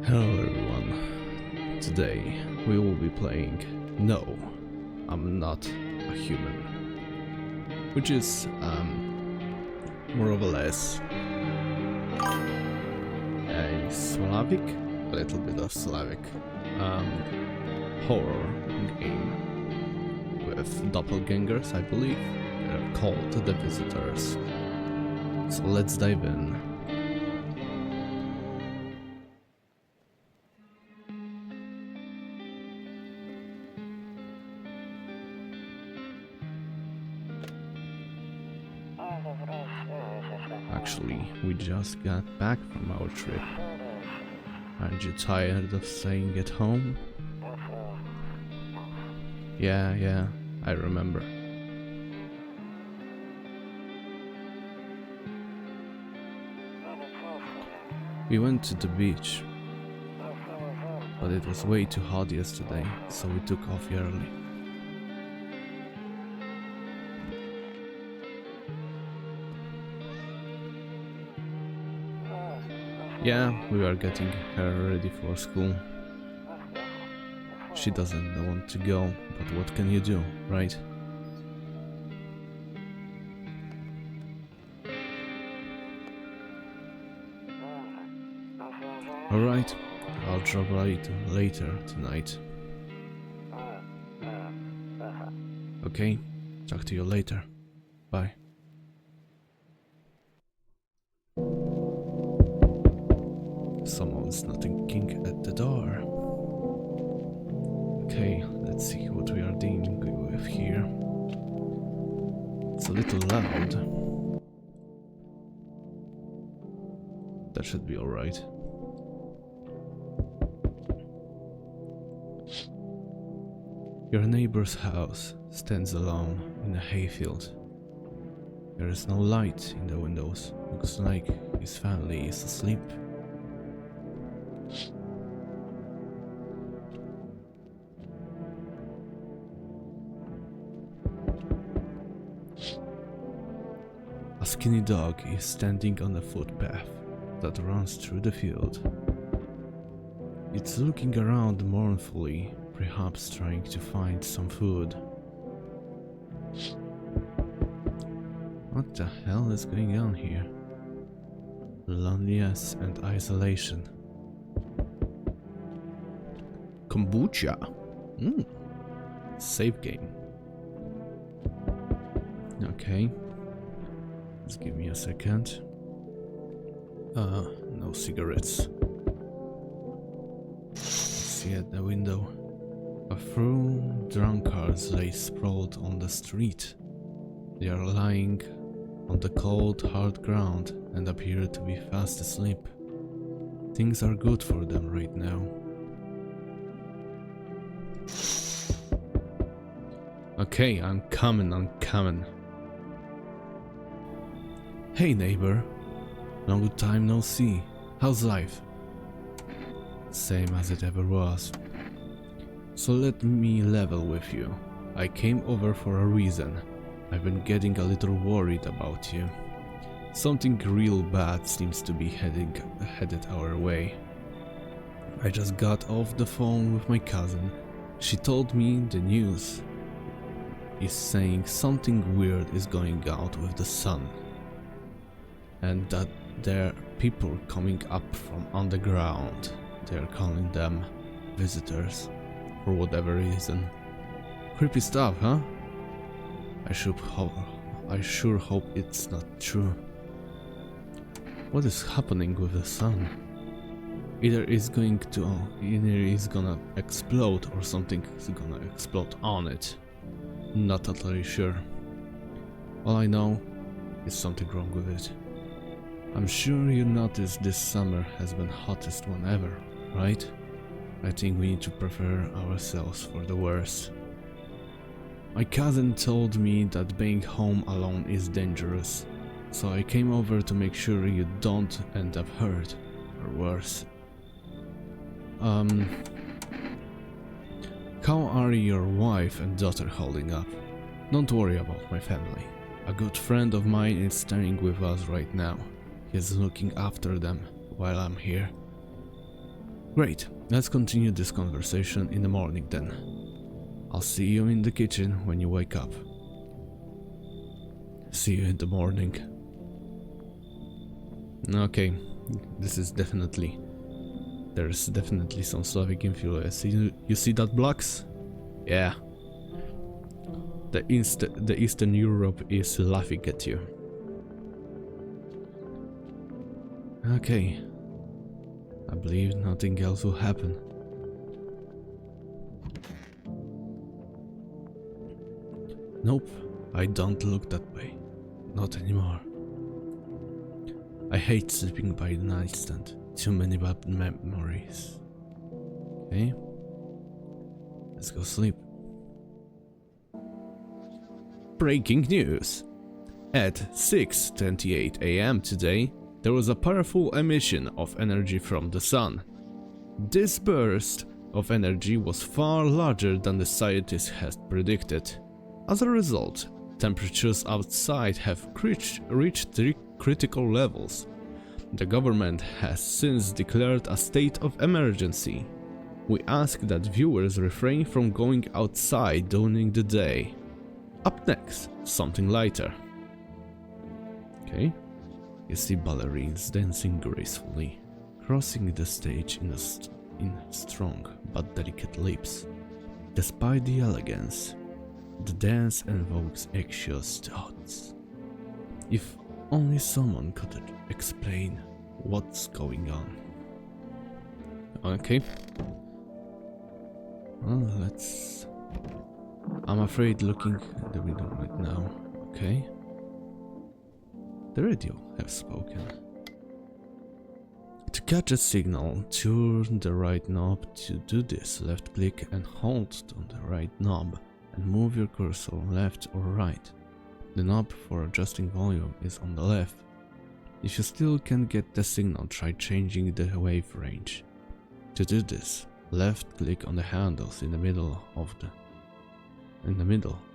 Hello everyone, today we will be playing No, I'm Not a Human, which is more or less a Slavic, a little bit of Slavic horror game with doppelgangers, I believe. They're called the Visitors. So let's dive in. Actually, we just got back from our trip. Aren't you tired of staying at home? Yeah, I remember. We went to the beach, but it was way too hot yesterday, so we took off early. Yeah, we were getting her ready for school. She doesn't want to go, but what can you do, right? Alright, I'll drop by later tonight. Okay, talk to you later. Bye. Someone's knocking at the door. Okay, let's see what we are dealing with here. It's a little loud. That should be alright. Your neighbor's house stands alone in a hayfield. There is no light in the windows. Looks like his family is asleep. A skinny dog is standing on a footpath that runs through the field. It's looking around mournfully, perhaps trying to find some food. What the hell is going on here? Loneliness and isolation. Kombucha. Save game. Okay. Just give me a second. No cigarettes. See at the window. A few drunkards lay sprawled on the street. They are lying on the cold, hard ground and appear to be fast asleep. Things are good for them right now. Okay, I'm coming. Hey neighbor, long time no see. How's life? Same as it ever was. So let me level with you. I came over for a reason. I've been getting a little worried about you. Something real bad seems to be headed our way. I just got off the phone with my cousin. She told me the news is saying something weird is going out with the sun. And that there are people coming up from underground. They're calling them visitors, for whatever reason. Creepy stuff, huh? I sure hope it's not true. What is happening with the sun? Either it's gonna explode or something is gonna explode on it. Not totally sure. All I know is something wrong with it. I'm sure you noticed this summer has been hottest one ever, right? I think we need to prepare ourselves for the worst. My cousin told me that being home alone is dangerous, so I came over to make sure you don't end up hurt, or worse. How are your wife and daughter holding up? Don't worry about my family. A good friend of mine is staying with us right now. He's looking after them while I'm here. Great, let's continue this conversation in the morning then. I'll see you in the kitchen when you wake up. See you in the morning. Okay, this is definitely... There's definitely some Slavic influence. You see that blocks? Yeah. The Eastern Europe is laughing at you. Okay. I believe nothing else will happen. Nope, I don't look that way. Not anymore. I hate sleeping by the nightstand. Too many bad memories. Okay. Let's go sleep. Breaking news! At 6:28 AM today, there was a powerful emission of energy from the sun. This burst of energy was far larger than the scientists had predicted. As a result, temperatures outside have reached critical levels. The government has since declared a state of emergency. We ask that viewers refrain from going outside during the day. Up next, something lighter. Okay. You see ballerines dancing gracefully, crossing the stage in strong but delicate leaps. Despite the elegance, the dance invokes anxious thoughts. If only someone could explain what's going on. Okay. Well, let's... I'm afraid looking at the window right now. Okay. The radio has spoken. To catch a signal, turn the right knob. To do this, left click and hold on the right knob and move your cursor left or right. The knob for adjusting volume is on the left. If you still can't get the signal, try changing the wave range. To do this, left click on the handles in the middle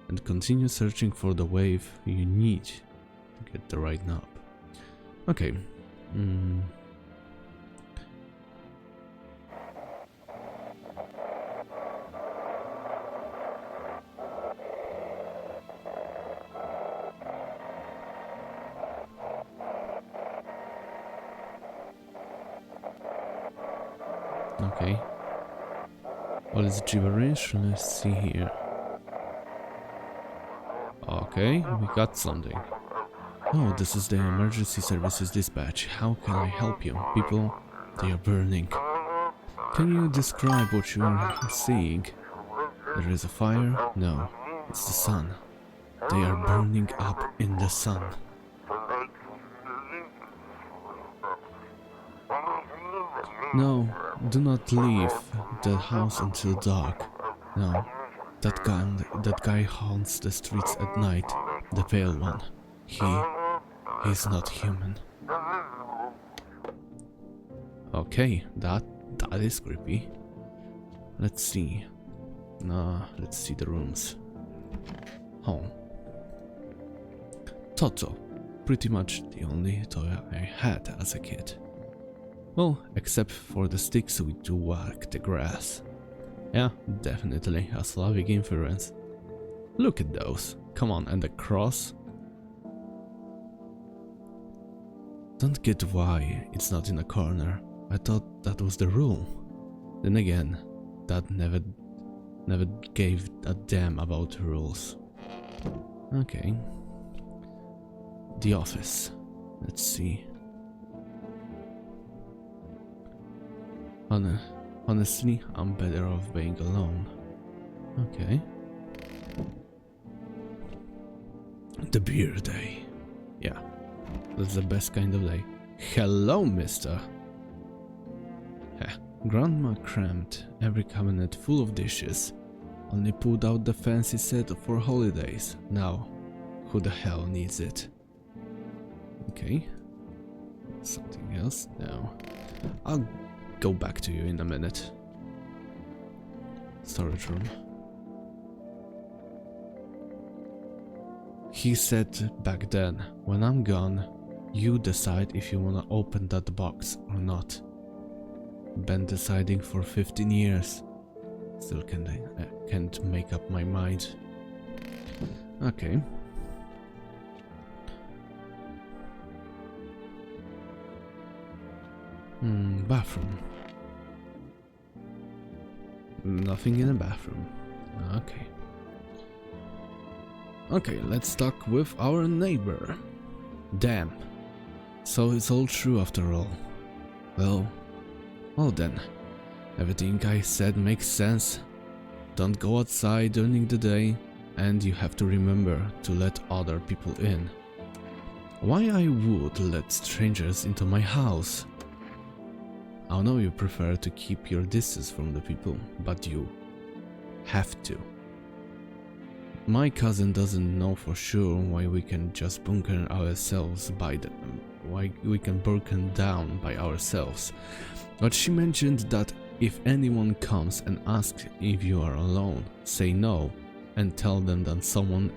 and continue searching for the wave you need to get the right knob. Okay. Okay. All is gibberish. Let's see here. Okay, we got something. Oh, this is the emergency services dispatch. How can I help you? People, they are burning. Can you describe what you are seeing? There is a fire? No, it's the sun. They are burning up in the sun. No, do not leave the house until dark. No, that guy haunts the streets at night. The pale one. He's not human. Okay, that is creepy. Let's see. Let's see the rooms. Oh. Toto. Pretty much the only toy I had as a kid. Well, except for the sticks we do whack the grass. Yeah, definitely a Slavic influence. Look at those. Come on, and the cross? Don't get why it's not in a corner. I thought that was the rule. Then again, Dad never gave a damn about rules. Okay. The office. Let's see. Honestly, I'm better off being alone. Okay. The beer day. Yeah, that's the best kind of day. Hello, mister. Heh. Grandma crammed every cabinet full of dishes. Only pulled out the fancy set for holidays. Now, who the hell needs it? Okay. Something else? No. I'll go back to you in a minute. Storage room. He said back then, when I'm gone, you decide if you wanna open that box or not. been deciding for 15 years. Still can't make up my mind. Okay. Bathroom. Nothing in the bathroom. Okay. Okay, let's talk with our neighbor. Damn. So it's all true after all. Well then. Everything I said makes sense. Don't go outside during the day, and you have to remember to let other people in. Why I would let strangers into my house? I know you prefer to keep your distance from the people, but you have to. My cousin doesn't know for sure why we can just bunker ourselves why we can bunker down by ourselves. But she mentioned that if anyone comes and asks if you are alone, say no and tell them that someone's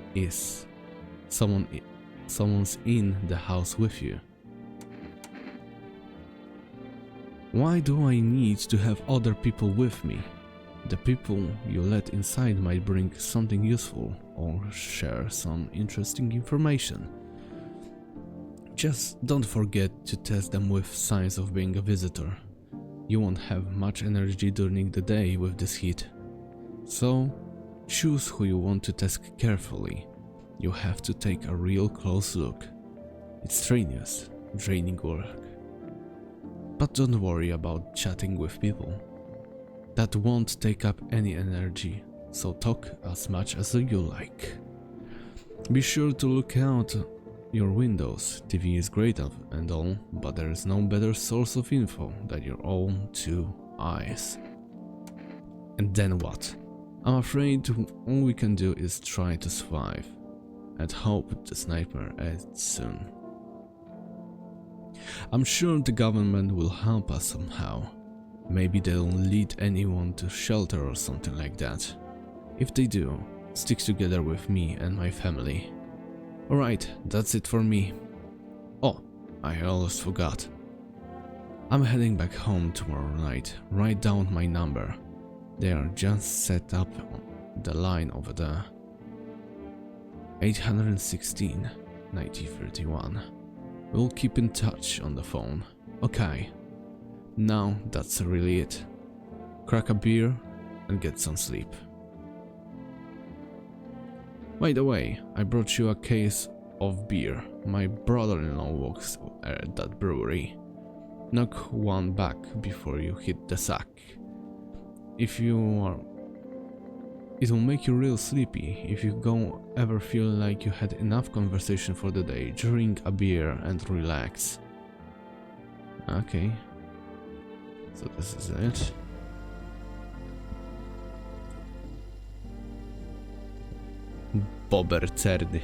in the house with you. Why do I need to have other people with me? The people you let inside might bring something useful or share some interesting information. Just don't forget to test them with signs of being a visitor. You won't have much energy during the day with this heat. So, choose who you want to test carefully. You have to take a real close look. It's strenuous, draining work. But don't worry about chatting with people. That won't take up any energy, so talk as much as you like. Be sure to look out your windows. TV is great and all, but there is no better source of info than your own two eyes. And then what? I'm afraid all we can do is try to survive and hope the sniper ends soon. I'm sure the government will help us somehow. Maybe they'll lead anyone to shelter or something like that. If they do, stick together with me and my family. Alright, that's it for me. Oh, I almost forgot. I'm heading back home tomorrow night. Write down my number. They are just set up on the line over there. 816 9031. We'll keep in touch on the phone. Okay. Now that's really it. Crack a beer and get some sleep. By the way, I brought you a case of beer. My brother-in-law works at that brewery. Knock one back before you hit the sack. It will make you real sleepy. If you ever feel like you had enough conversation for the day, drink a beer and relax. Okay. So this is it. Bober cerny.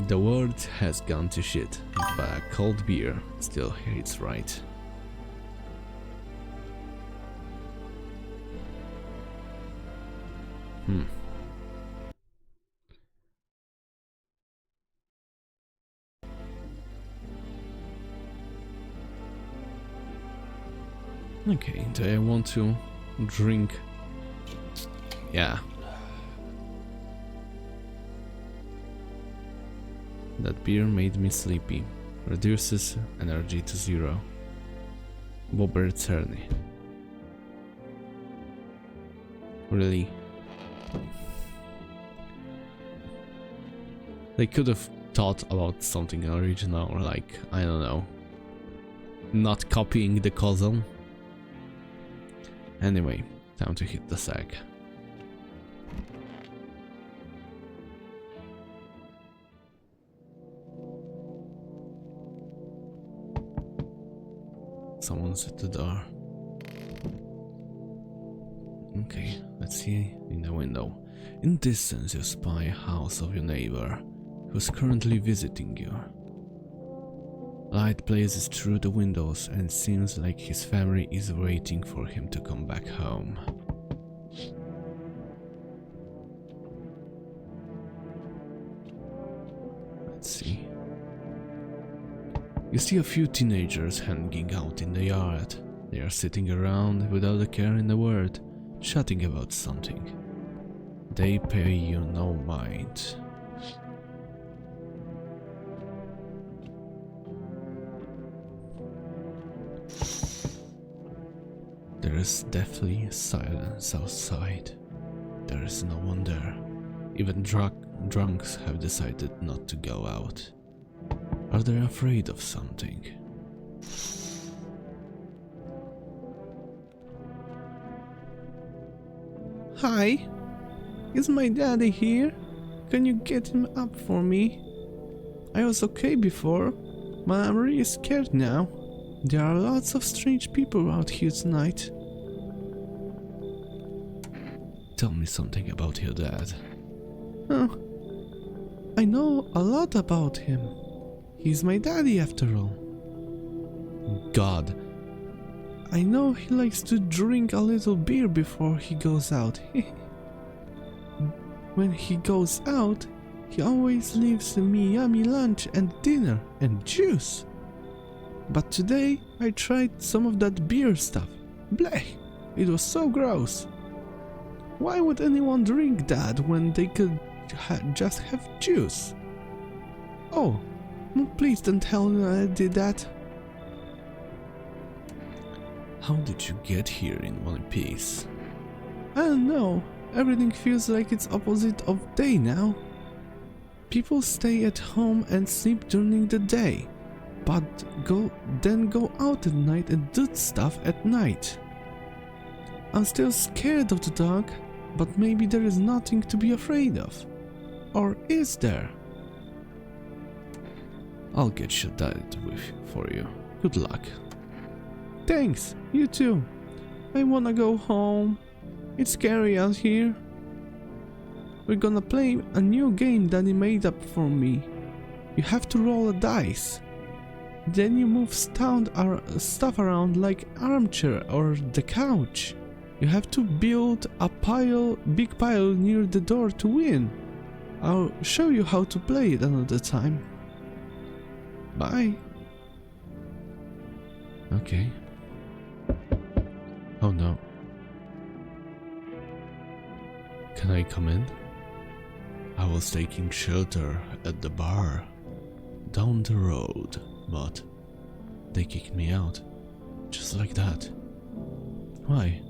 The world has gone to shit, but a cold beer still hits right. Okay, do I want to drink? Yeah. That beer made me sleepy. Reduces energy to 0. Bober cerny. Really? They could have thought about something original, or like, I don't know, not copying the cousin. Anyway, time to hit the sack. Someone's at the door. Okay, let's see in the window. In distance you spy a house of your neighbor, who's currently visiting you. Light blazes through the windows and it seems like his family is waiting for him to come back home. Let's see. You see a few teenagers hanging out in the yard. They are sitting around without a care in the world, chatting about something. They pay you no mind. There is deathly silence outside. There is no one there. Even drunks have decided not to go out. Are they afraid of something? Hi, is my daddy here? Can you get him up for me? I was okay before, but I'm really scared now. There are lots of strange people out here tonight. Tell me something about your dad. Oh, I know a lot about him. He's my daddy after all. God. I know he likes to drink a little beer before he goes out. When he goes out, he always leaves me yummy lunch and dinner and juice. But today I tried some of that beer stuff. Blech! It was so gross. Why would anyone drink that when they could just have juice? Oh, please don't tell me I did that. How did you get here in one piece? I don't know. Everything feels like it's opposite of day now. People stay at home and sleep during the day, but then go out at night and do stuff at night. I'm still scared of the dark, but maybe there is nothing to be afraid of. Or is there? I'll get you that for you. Good luck. Thanks, you too. I wanna go home. It's scary out here. We're gonna play a new game Daddy made up for me. You have to roll a dice. Then you move stuff around like armchair or the couch. You have to build a big pile near the door to win. I'll show you how to play it another time. Bye. Okay. Oh no. Can I come in? I was taking shelter at the bar down the road, but they kicked me out. Just like that. Why?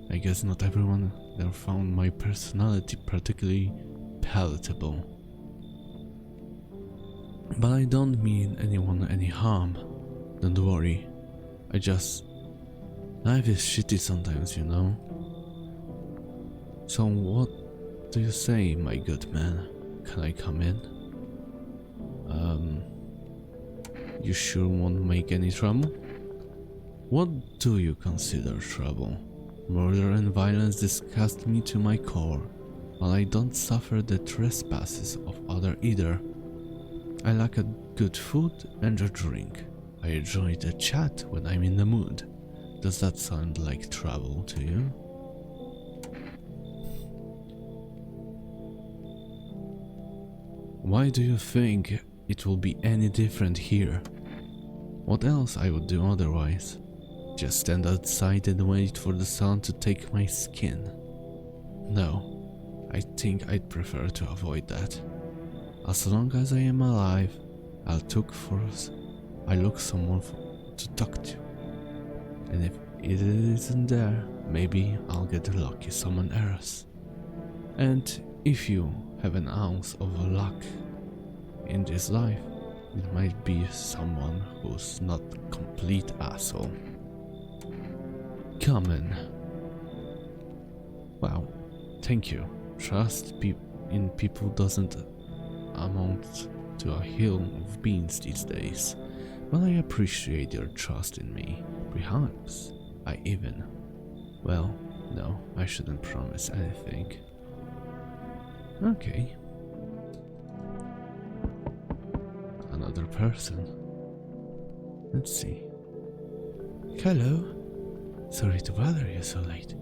I guess not everyone there found my personality particularly palatable. But I don't mean anyone any harm. Don't worry. Life is shitty sometimes, you know. So what do you say, my good man? Can I come in? You sure won't make any trouble? What do you consider trouble? Murder and violence disgust me to my core, while I don't suffer the trespasses of others either. I like a good food and a drink. I enjoy the chat when I'm in the mood. Does that sound like trouble to you? Why do you think it will be any different here? What else I would do otherwise? Just stand outside and wait for the sun to take my skin? No, I think I'd prefer to avoid that. As long as I am alive, I look someone to talk to. And if it isn't there, maybe I'll get lucky someone else. And if you have an ounce of luck in this life, it might be someone who's not a complete asshole. Come in. Wow, thank you. Trust in people doesn't amount to a hill of beans these days, but I appreciate your trust in me. Perhaps no, I shouldn't promise anything. Okay. Another person. Let's see. Hello. Sorry to bother you so late.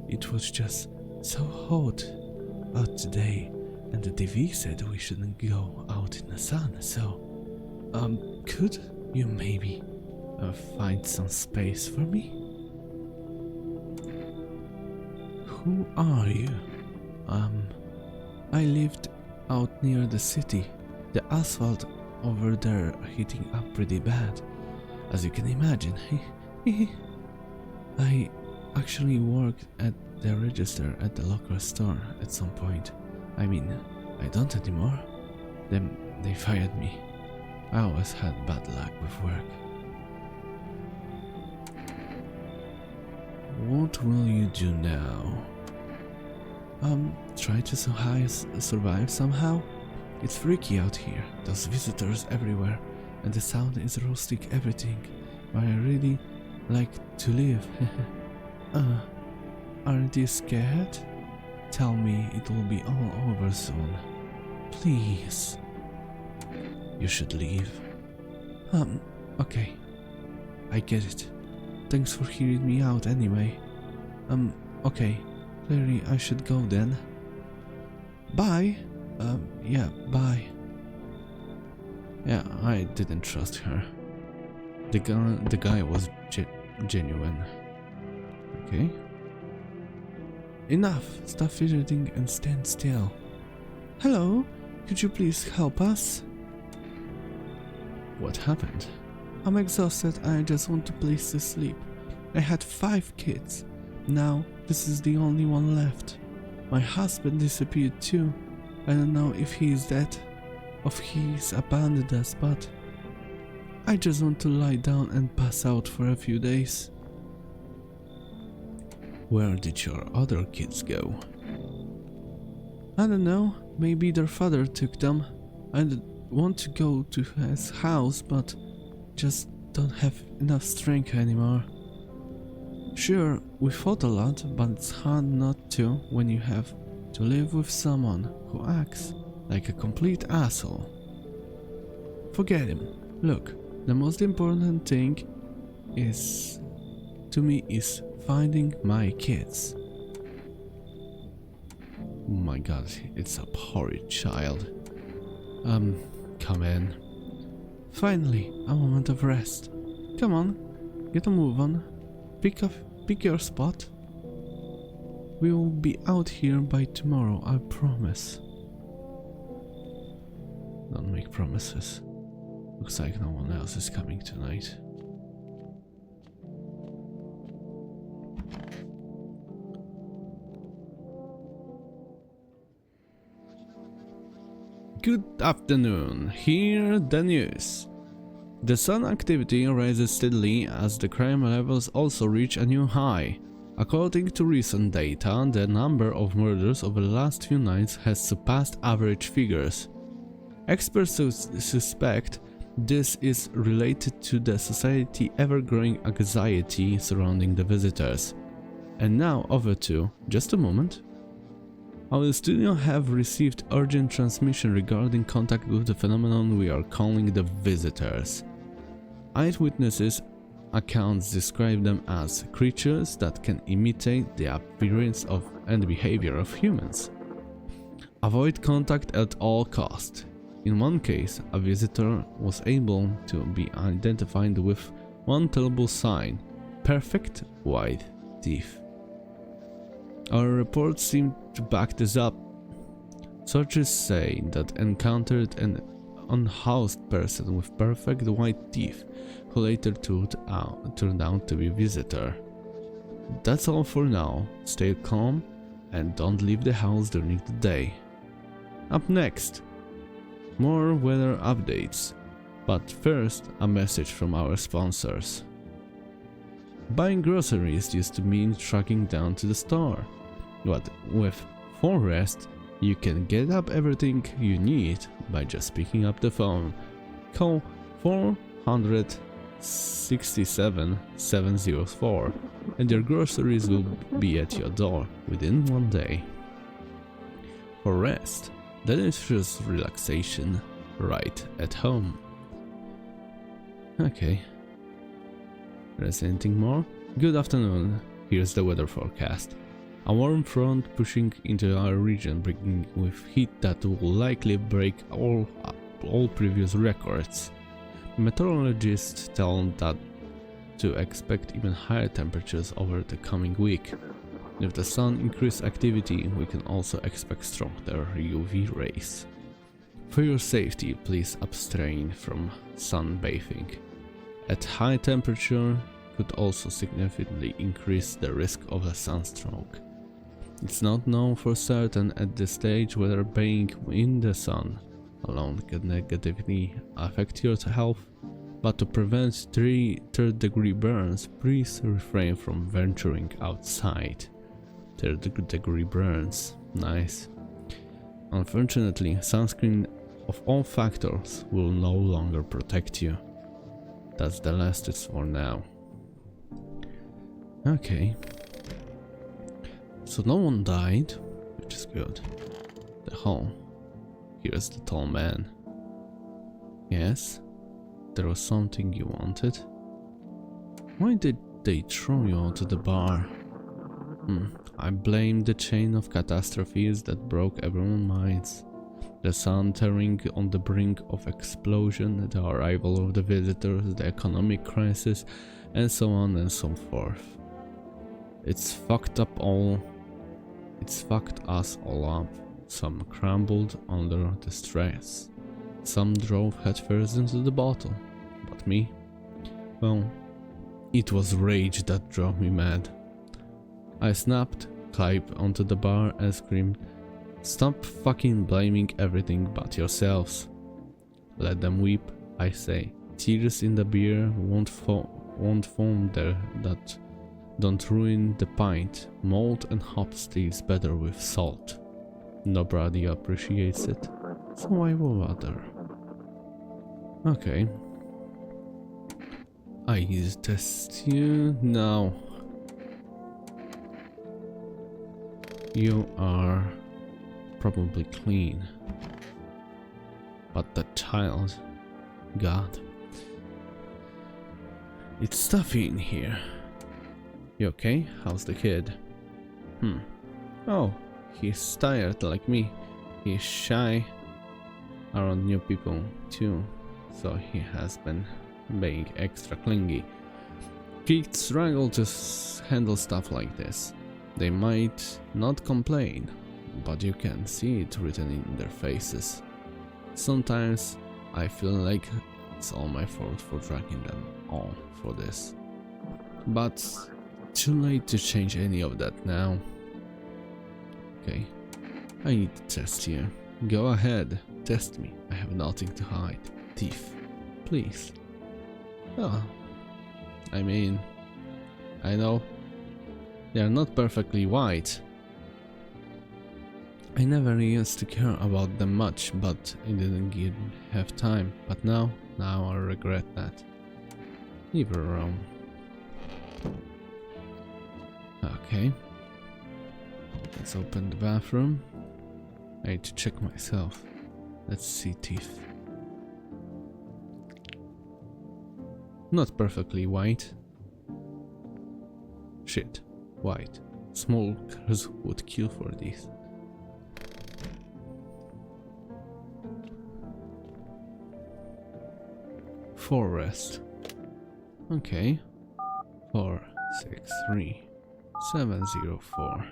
It was just so hot out today, and the TV said we shouldn't go out in the sun, so could you maybe find some space for me? Who are you? I lived out near the city. The asphalt over there heating up pretty bad, as you can imagine. I actually worked at the register at the local store at some point. I mean, I don't anymore. Then they fired me. I always had bad luck with work. What will you do now? Try to survive somehow? It's freaky out here, there's visitors everywhere, and the sound is roasting everything, but I really like to live. Aren't you scared? Tell me it will be all over soon. Please. You should leave. Okay. I get it. Thanks for hearing me out anyway. Okay. Clearly I should go then. Bye. Yeah, bye. Yeah, I didn't trust her. The guy was genuine. Okay. Enough! Stop fidgeting and stand still. Hello? Could you please help us? What happened? I'm exhausted and I just want a place to sleep. I had 5 kids. Now, this is the only one left. My husband disappeared too. I don't know if he is dead or if he's abandoned us, but I just want to lie down and pass out for a few days. Where did your other kids go? I don't know, maybe their father took them. I want to go to his house, but just don't have enough strength anymore. Sure, we fought a lot, but it's hard not to when you have to live with someone who acts like a complete asshole. Forget him. Look, the most important thing to me is finding my kids. Oh my god, it's a horrid child. Come in. Finally, a moment of rest. Come on, get a move on. Pick your spot. We will be out here by tomorrow, I promise. Don't make promises. Looks like no one else is coming tonight. Good afternoon, here the news. The sun activity rises steadily as the crime levels also reach a new high. According to recent data, the number of murders over the last few nights has surpassed average figures. Experts suspect this is related to the society's ever-growing anxiety surrounding the visitors. And now over to, just a moment. Our studio have received urgent transmission regarding contact with the phenomenon we are calling the visitors. Eyewitnesses accounts describe them as creatures that can imitate the appearance of and behavior of humans. Avoid contact at all costs. In one case, a visitor was able to be identified with one tellable sign: perfect white teeth. Our reports seem to back this up. Sources say that encountered an unhoused person with perfect white teeth who later turned out to be a visitor. That's all for now. Stay calm and don't leave the house during the day. Up next, more weather updates. But first, a message from our sponsors. Buying groceries used to mean tracking down to the store, but with Forest, you can get up everything you need by just picking up the phone. Call 467 704 and your groceries will be at your door within 1 day. For rest, delicious relaxation right at home. Okay. There's anything more? Good afternoon. Here's the weather forecast. A warm front pushing into our region, bringing with heat that will likely break all previous records. Meteorologists tell that to expect even higher temperatures over the coming week. With the sun increased activity, we can also expect stronger UV rays. For your safety, please abstain from sunbathing. At high temperature could also significantly increase the risk of a sunstroke. It's not known for certain at this stage whether being in the sun alone can negatively affect your health, but to prevent third-degree burns, please refrain from venturing outside. Third-degree burns, nice. Unfortunately, sunscreen of all factors will no longer protect you. That's the last it's for now. Okay. So no one died, which is good. The hall. Here's the tall man. Yes? There was something you wanted? Why did they throw you onto the bar? I blame the chain of catastrophes that broke everyone's minds. The sun tearing on the brink of explosion, the arrival of the visitors, the economic crisis, and so on and so forth. It's fucked us all up. Some crumbled under the stress. Some drove headfirst into the bottle. But me? Well, it was rage that drove me mad. I snapped, climbed onto the bar and screamed, "Stop fucking blaming everything but yourselves." Let them weep, I say. Tears in the beer won't foam there that don't ruin the pint. Malt and hops taste better with salt. Nobody appreciates it, so why bother? Okay. I test you now. You are probably clean. But the child, God. It's stuffy in here. You okay? How's the kid? Oh, he's tired like me. He's shy around new people too, so he has been being extra clingy. Kids struggle to handle stuff like this. They might not complain, but you can see it written in their faces. Sometimes I feel like it's all my fault for dragging them all for this. But too late to change any of that now. Okay, I need to test you. Go ahead, test me. I have nothing to hide. Thief, please. Oh, I mean, I know they are not perfectly white. I never used to care about them much, but I didn't have time. But now I regret that. Leave her alone. Okay. Let's open the bathroom. I need to check myself. Let's see teeth. Not perfectly white. Shit. White. Smokers would kill for this. Forest. Okay. 463704.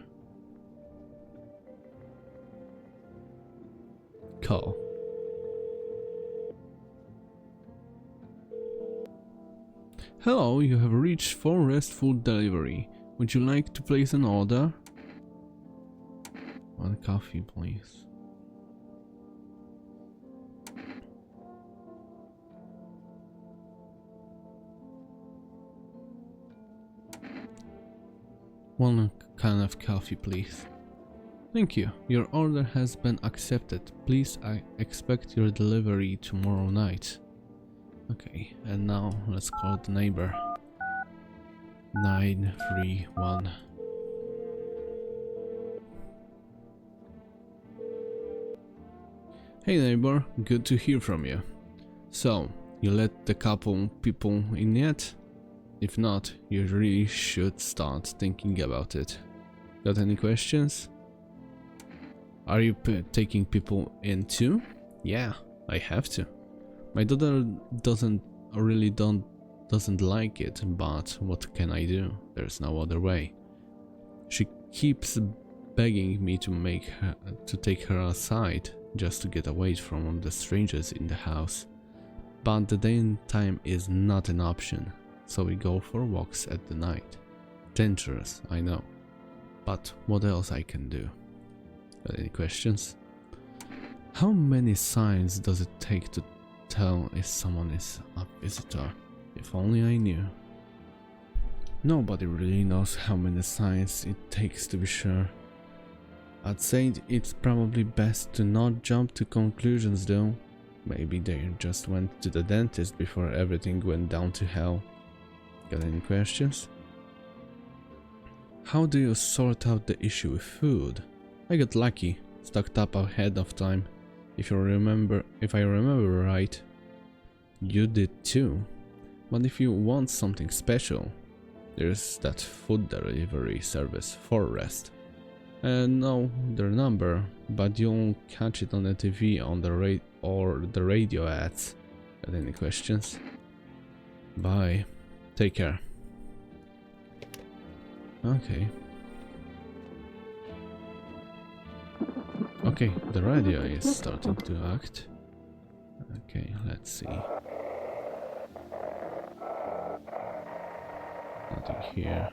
Call. Hello, you have reached Forest Food Delivery. Would you like to place an order? One coffee, please. One can of coffee, please. Thank you. Your order has been accepted. Please expect your delivery tomorrow night. Okay, and now let's call the neighbor. 931. Hey neighbor, good to hear from you. So, you let the couple people in yet? If not, you really should start thinking about it. Got any questions? Are you taking people in too? Yeah, I have to. My daughter don't doesn't like it, but what can I do? There's no other way. She keeps begging me to take her aside, just to get away from the strangers in the house. But the daytime is not an option, so we go for walks at the night. Dangerous, I know, but what else I can do? Any questions? How many signs does it take to tell if someone is a visitor? If only I knew. Nobody really knows how many signs it takes to be sure. I'd say it's probably best to not jump to conclusions though. Maybe they just went to the dentist before everything went down to hell. Got any questions? How do you sort out the issue with food? I got lucky, stocked up ahead of time. If I remember right, you did too. But if you want something special, there's that food delivery service, Forrest. Know their number, but you'll catch it on the TV on the radio ads. Got any questions? Bye. Take care. Okay. Okay, the radio is starting to act. Okay, let's see. Nothing here.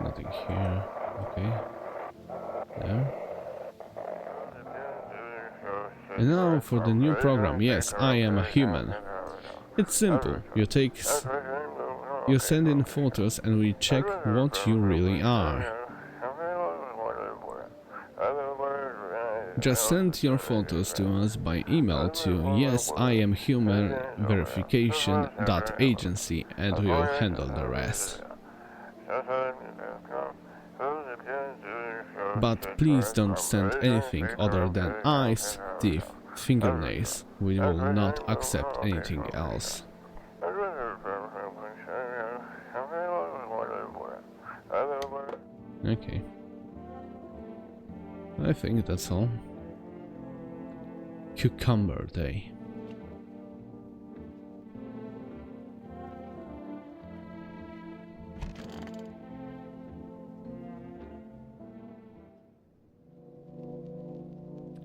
Nothing here. Okay. There. And now for the new program. Yes, I am a human. It's simple. You send in photos and we check what you really are. Just send your photos to us by email to yesiamhumanverification.agency and we'll handle the rest. But please don't send anything other than eyes, teeth, fingernails. We will not accept anything else. Okay. I think that's all. Cucumber Day.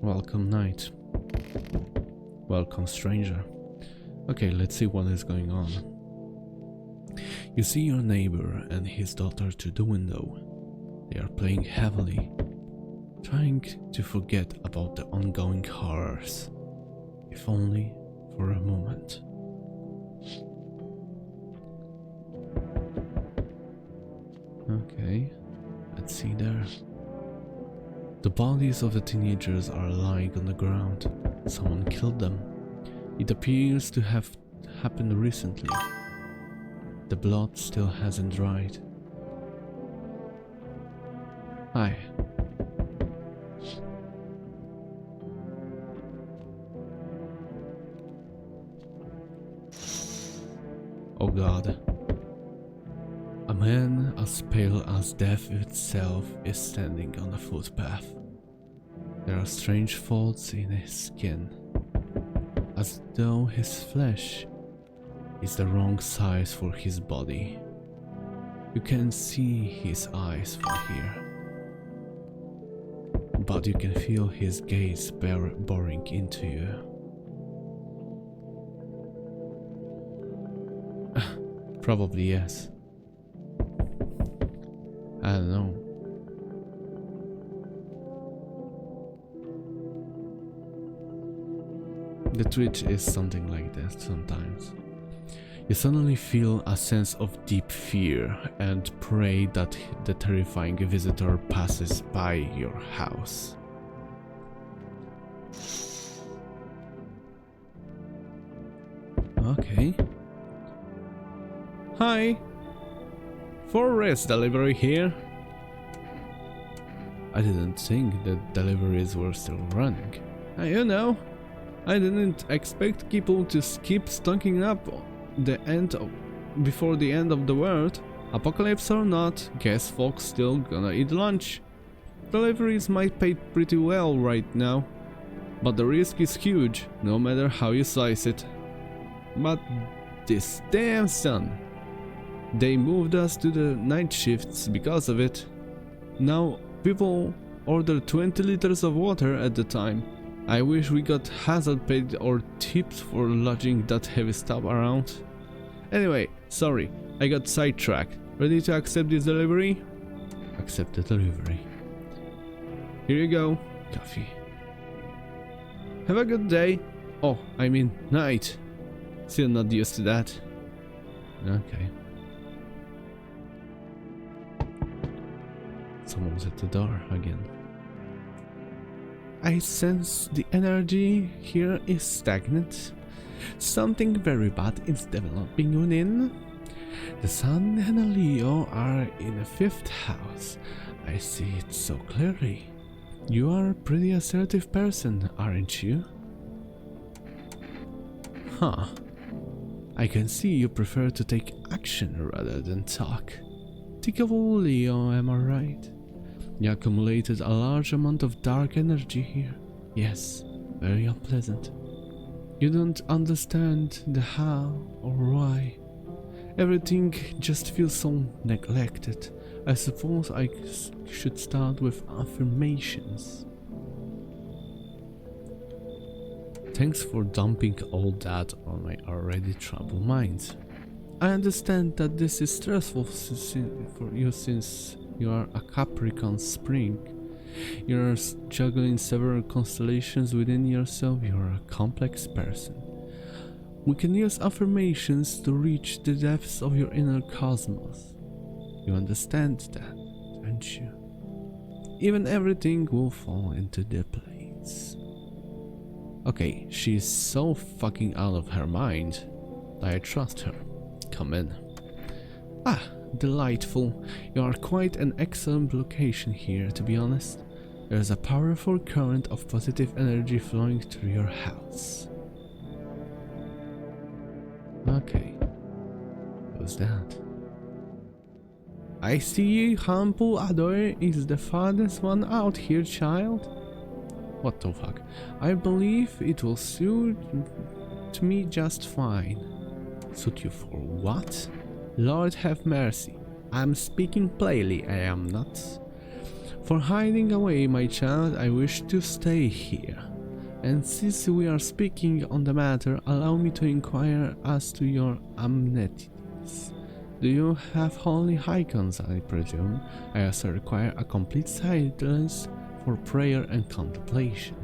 Welcome night. Welcome stranger. Okay, let's see what is going on. You see your neighbor and his daughter to the window. They are playing heavily, trying to forget about the ongoing horrors, if only for a moment. Okay, let's see there. The bodies of the teenagers are lying on the ground. Someone killed them. It appears to have happened recently. The blood still hasn't dried. Hi. Oh God. A man as pale as death itself is standing on the footpath. There are strange folds in his skin, as though his flesh is the wrong size for his body. You can see his eyes from here, but you can feel his gaze boring into you. Probably yes. I don't know. The twitch is something like that sometimes. You suddenly feel a sense of deep fear and pray that the terrifying visitor passes by your house. Okay. Hi! Forrest delivery here. I didn't think that deliveries were still running. You know, I didn't expect people to keep stocking up before the end of the world. Apocalypse or not, guess folks still gonna eat lunch. Deliveries might pay pretty well right now. but the risk is huge, no matter how you slice it. But this damn sun. They moved us to the night shifts because of it. Now people order 20 liters of water at the time. I wish we got hazard pay or tips for lodging that heavy stuff around. Anyway, sorry, I got sidetracked. Ready to accept this delivery? Accept the delivery. Here you go, coffee. Have a good day. Oh, I mean night. Still not used to that. Okay. Someone's at the door again. I sense the energy here is stagnant. Something very bad is developing within. The Sun and the Leo are in the 5th house. I see it so clearly. You are a pretty assertive person, aren't you? Huh. I can see you prefer to take action rather than talk. Typical Leo, am I right? You accumulated a large amount of dark energy here. Yes, very unpleasant. You don't understand the how or why. Everything just feels so neglected. I suppose I should start with affirmations. Thanks for dumping all that on my already troubled mind. I understand that this is stressful for you since you are a Capricorn spring. You're juggling several constellations within yourself. You're a complex person. We can use affirmations to reach the depths of your inner cosmos. You understand that, don't you? Even everything will fall into their place. Okay, she's so fucking out of her mind that I trust her. Come in. Ah, delightful. You are quite an excellent location here, to be honest. There's a powerful current of positive energy flowing through your house. Okay. Who's that? I see Humble Adore is the farthest one out here, child. What the fuck? I believe it will suit me just fine. Suit you for what? Lord have mercy. I'm speaking plainly, I am not. For hiding away, my child, I wish to stay here. And since we are speaking on the matter, allow me to inquire as to your amenities. Do you have holy icons, I presume? I also require a complete silence for prayer and contemplation.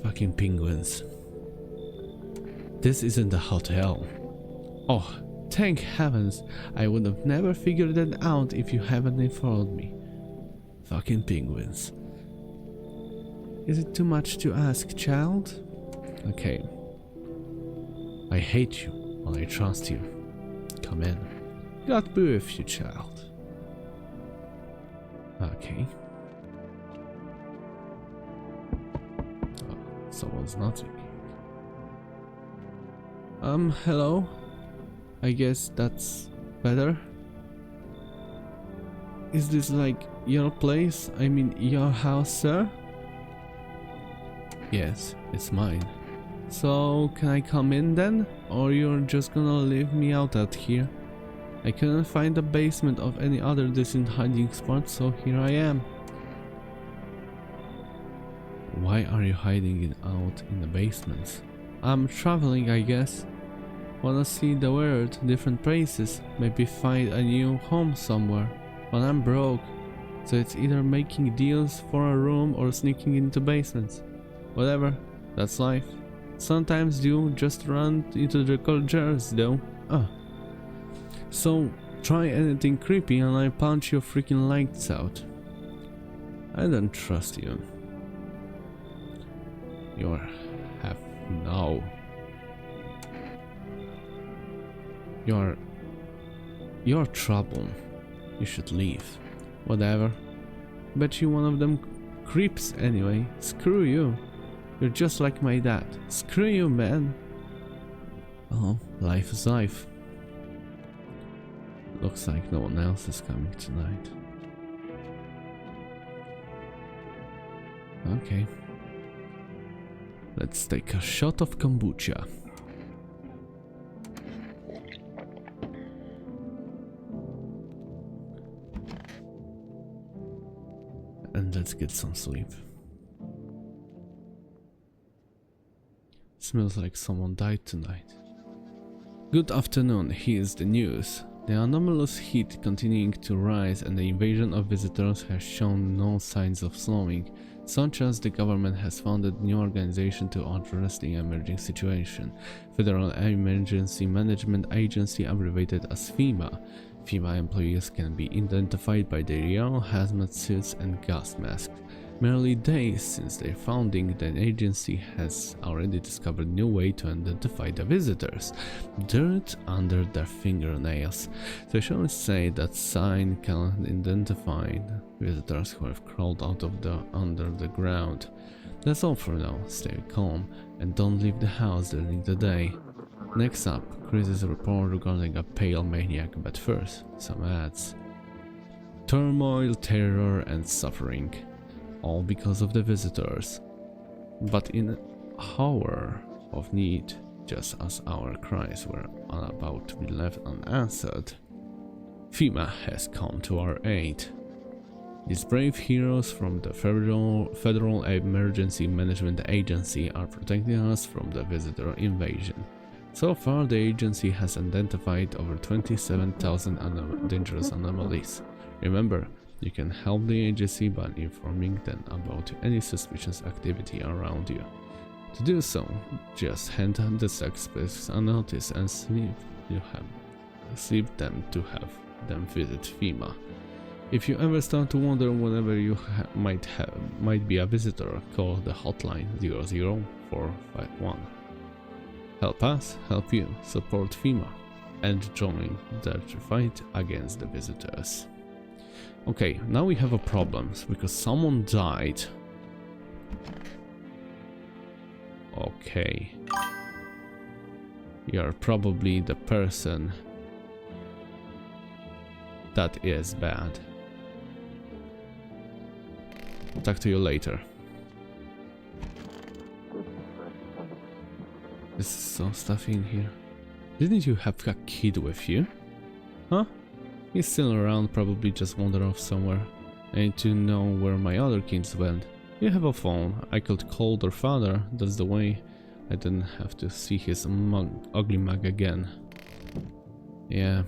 Fucking penguins. This isn't a hotel. Oh, thank heavens. I would have never figured that out if you hadn't informed me. Fucking penguins. Is it too much to ask, child? Okay. I hate you, but I trust you. Come in. God be with you, child. Okay. Oh, someone's knocking. Hello? I guess that's better. Is this like your place? I mean, your house, sir? Yes, it's mine. So, can I come in then? Or you're just gonna leave me out here? I couldn't find the basement of any other decent hiding spot, so here I am. Why are you hiding out in the basements? I'm traveling, I guess. Wanna see the world, different places, maybe find a new home somewhere. But I'm broke, so it's either making deals for a room or sneaking into basements. Whatever, that's life. Sometimes you just run into the cultures though. So try anything creepy and I punch your freaking lights out. I don't trust you. You're trouble. You should leave. Whatever. Bet you one of them creeps anyway. Screw you. You're just like my dad. Screw you, man. Oh, life is life. Looks like no one else is coming tonight. Okay. Let's take a shot of kombucha. And let's get some sleep. Smells like someone died tonight. Good afternoon, here's the news. The anomalous heat continuing to rise and the invasion of visitors has shown no signs of slowing, such as the government has founded new organization to address the emerging situation, Federal Emergency Management Agency, abbreviated as FEMA. FEMA employees can be identified by their yellow hazmat suits and gas masks. Merely days since their founding, the agency has already discovered a new way to identify the visitors: dirt under their fingernails. They shall say that sign can identify visitors who have crawled out of under the ground. That's all for now. Stay calm and don't leave the house during the day. Next up, Chris's report regarding a pale maniac, but first, some ads. Turmoil, terror and suffering. All because of the visitors. But in an hour of need, just as our cries were about to be left unanswered, FEMA has come to our aid. These brave heroes from the Federal Emergency Management Agency are protecting us from the visitor invasion. So far, the agency has identified over 27,000 dangerous anomalies. Remember, you can help the agency by informing them about any suspicious activity around you. To do so, just hand the suspects a notice and leave them to have them visit FEMA. If you ever start to wonder whenever you might be a visitor, call the hotline 00451. Help us, help you, support FEMA, and join the fight against the visitors. Okay, now we have a problem because someone died. Okay. You're probably the person that is bad. Talk to you later. This is so stuffy in here. Didn't you have a kid with you? Huh? He's still around, probably just wandered off somewhere. I need to know where my other kids went. You have a phone. I could call their father. That's the way I didn't have to see his ugly mug again. Yeah.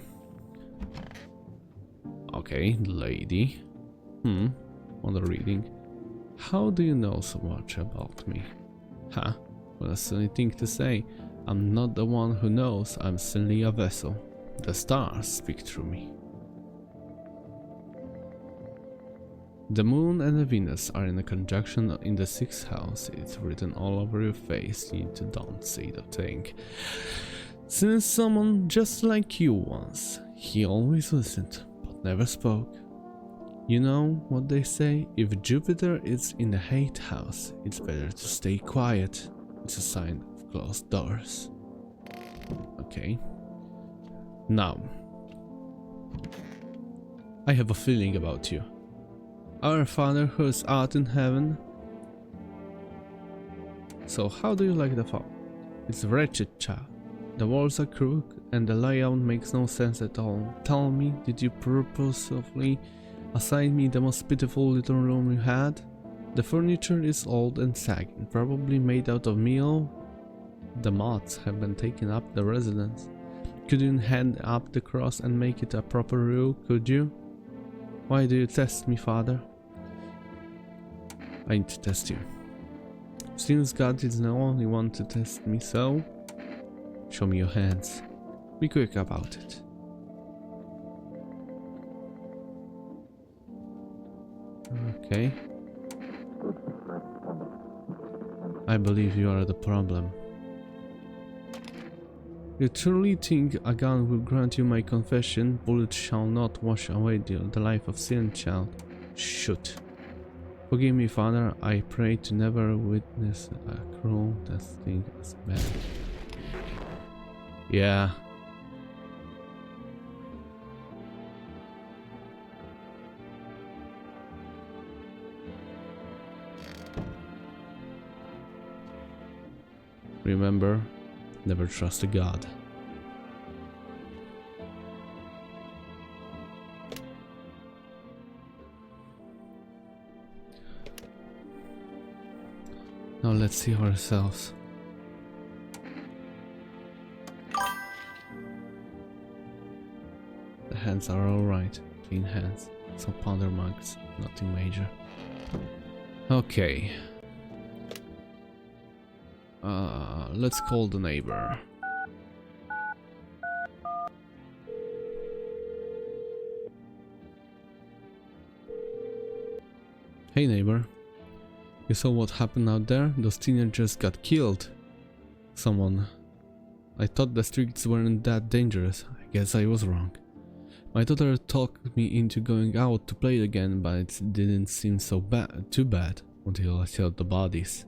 Okay, lady. On the reading. How do you know so much about me? Ha, what a silly thing to say. I'm not the one who knows, I'm simply a vessel. The stars speak through me. The moon and the Venus are in a conjunction in the 6th house. It's written all over your face. You don't say the thing. Since someone just like you once, he always listened, but never spoke. You know what they say? If Jupiter is in the 8th house, it's better to stay quiet. It's a sign of closed doors. Okay. Now, I have a feeling about you. Our Father who is art in heaven. So how do you like the fall? It's wretched, child. The walls are crooked and the layout makes no sense at all. Tell me, did you purposefully assign me the most pitiful little room you had? The furniture is old and sagging, probably made out of meal. The moths have been taking up the residence. Couldn't hand up the cross and make it a proper room, could you? Why do you test me, Father? I need to test you. Since God is the only one to test me, so show me your hands. Be quick about it. Okay. I believe you are the problem. You truly think a gun will grant you my confession? Bullets shall not wash away the life of sin, child. Shoot. Forgive me, Father. I pray to never witness a cruel death thing as man. Yeah. Remember, never trust a god. Now let's see ourselves. The hands are alright, clean hands, some powder marks, nothing major. Okay. Let's call the neighbor. Hey neighbor. You saw what happened out there? Those teenagers got killed. Someone. I thought the streets weren't that dangerous. I guess I was wrong. My daughter talked me into going out to play again, but it didn't seem so too bad until I saw the bodies.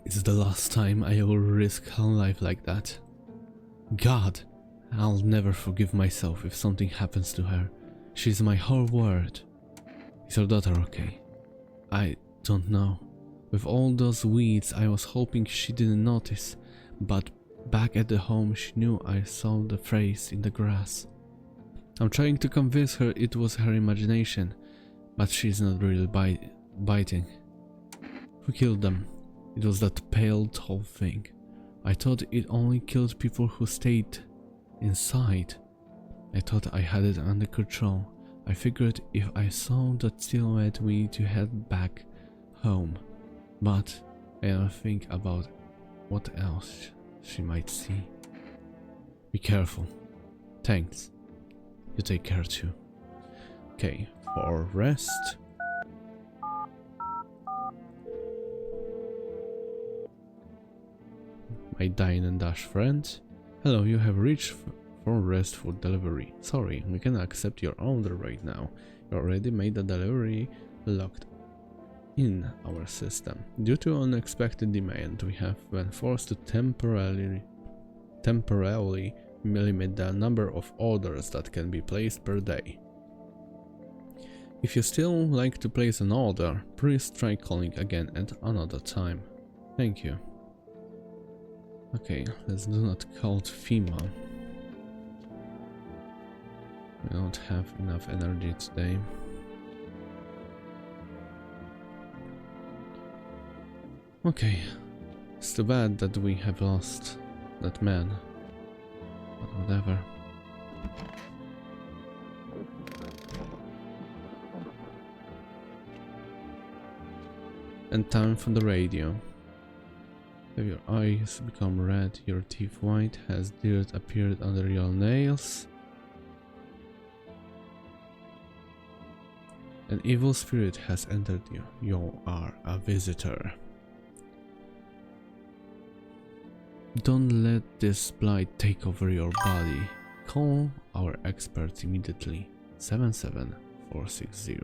It's the last time I will risk her life like that. God, I'll never forgive myself if something happens to her. She's my whole world. Is your daughter okay? I don't know. With all those weeds, I was hoping she didn't notice, but back at the home she knew I saw the face in the grass. I'm trying to convince her it was her imagination, but she's not really biting. Who killed them? It was that pale, tall thing. I thought it only killed people who stayed inside. I thought I had it under control. I figured if I saw that silhouette we need to head back home. But I don't think about what else she might see. Be careful. Thanks. You take care too. Okay, for rest. My dine and dash friend. Hello, you have reached for rest for delivery. Sorry, we can accept your order right now. You already made the delivery locked in our system. Due to unexpected demand, we have been forced to temporarily limit the number of orders that can be placed per day. If you still like to place an order, please try calling again at another time. Thank you. Okay, let's do not call FEMA. We don't have enough energy today. Okay, it's too bad that we have lost that man, but whatever. And time for the radio. Have your eyes become red, your teeth white, has dirt appeared under your nails? An evil spirit has entered you. You are a visitor. Don't let this blight take over your body. Call our experts immediately. 77460.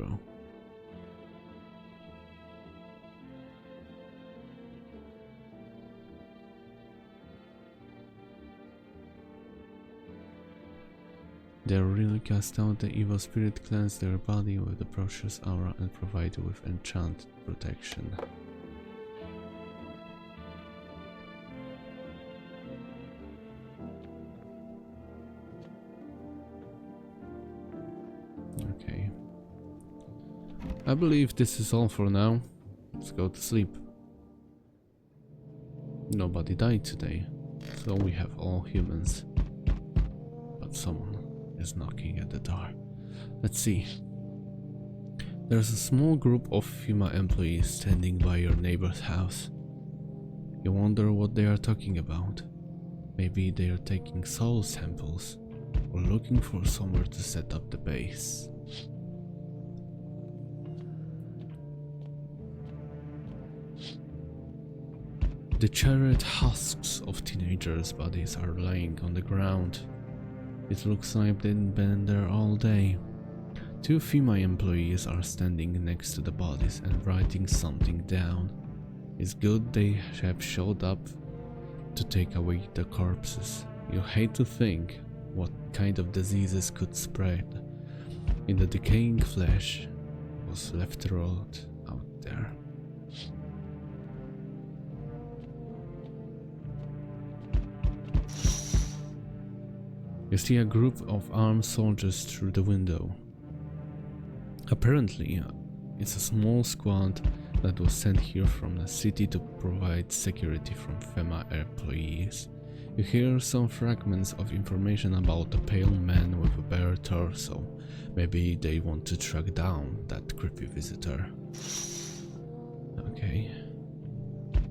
They really cast out the evil spirit, cleanse their body with the precious aura, and provide you with enchanted protection. Okay. I believe this is all for now. Let's go to sleep. Nobody died today, so we have all humans. But someone is knocking at the door. Let's see. There's a small group of FEMA employees standing by your neighbor's house. You wonder what they are talking about. Maybe they are taking soul samples or looking for somewhere to set up the base. The charred husks of teenagers' bodies are lying on the ground. It looks like they've been there all day. Two FEMA employees are standing next to the bodies and writing something down. It's good they have showed up to take away the corpses. You hate to think what kind of diseases could spread in the decaying flesh was left rolled out there. You see a group of armed soldiers through the window. Apparently, it's a small squad that was sent here from the city to provide security from FEMA employees. You hear some fragments of information about a pale man with a bare torso. Maybe they want to track down that creepy visitor. Okay.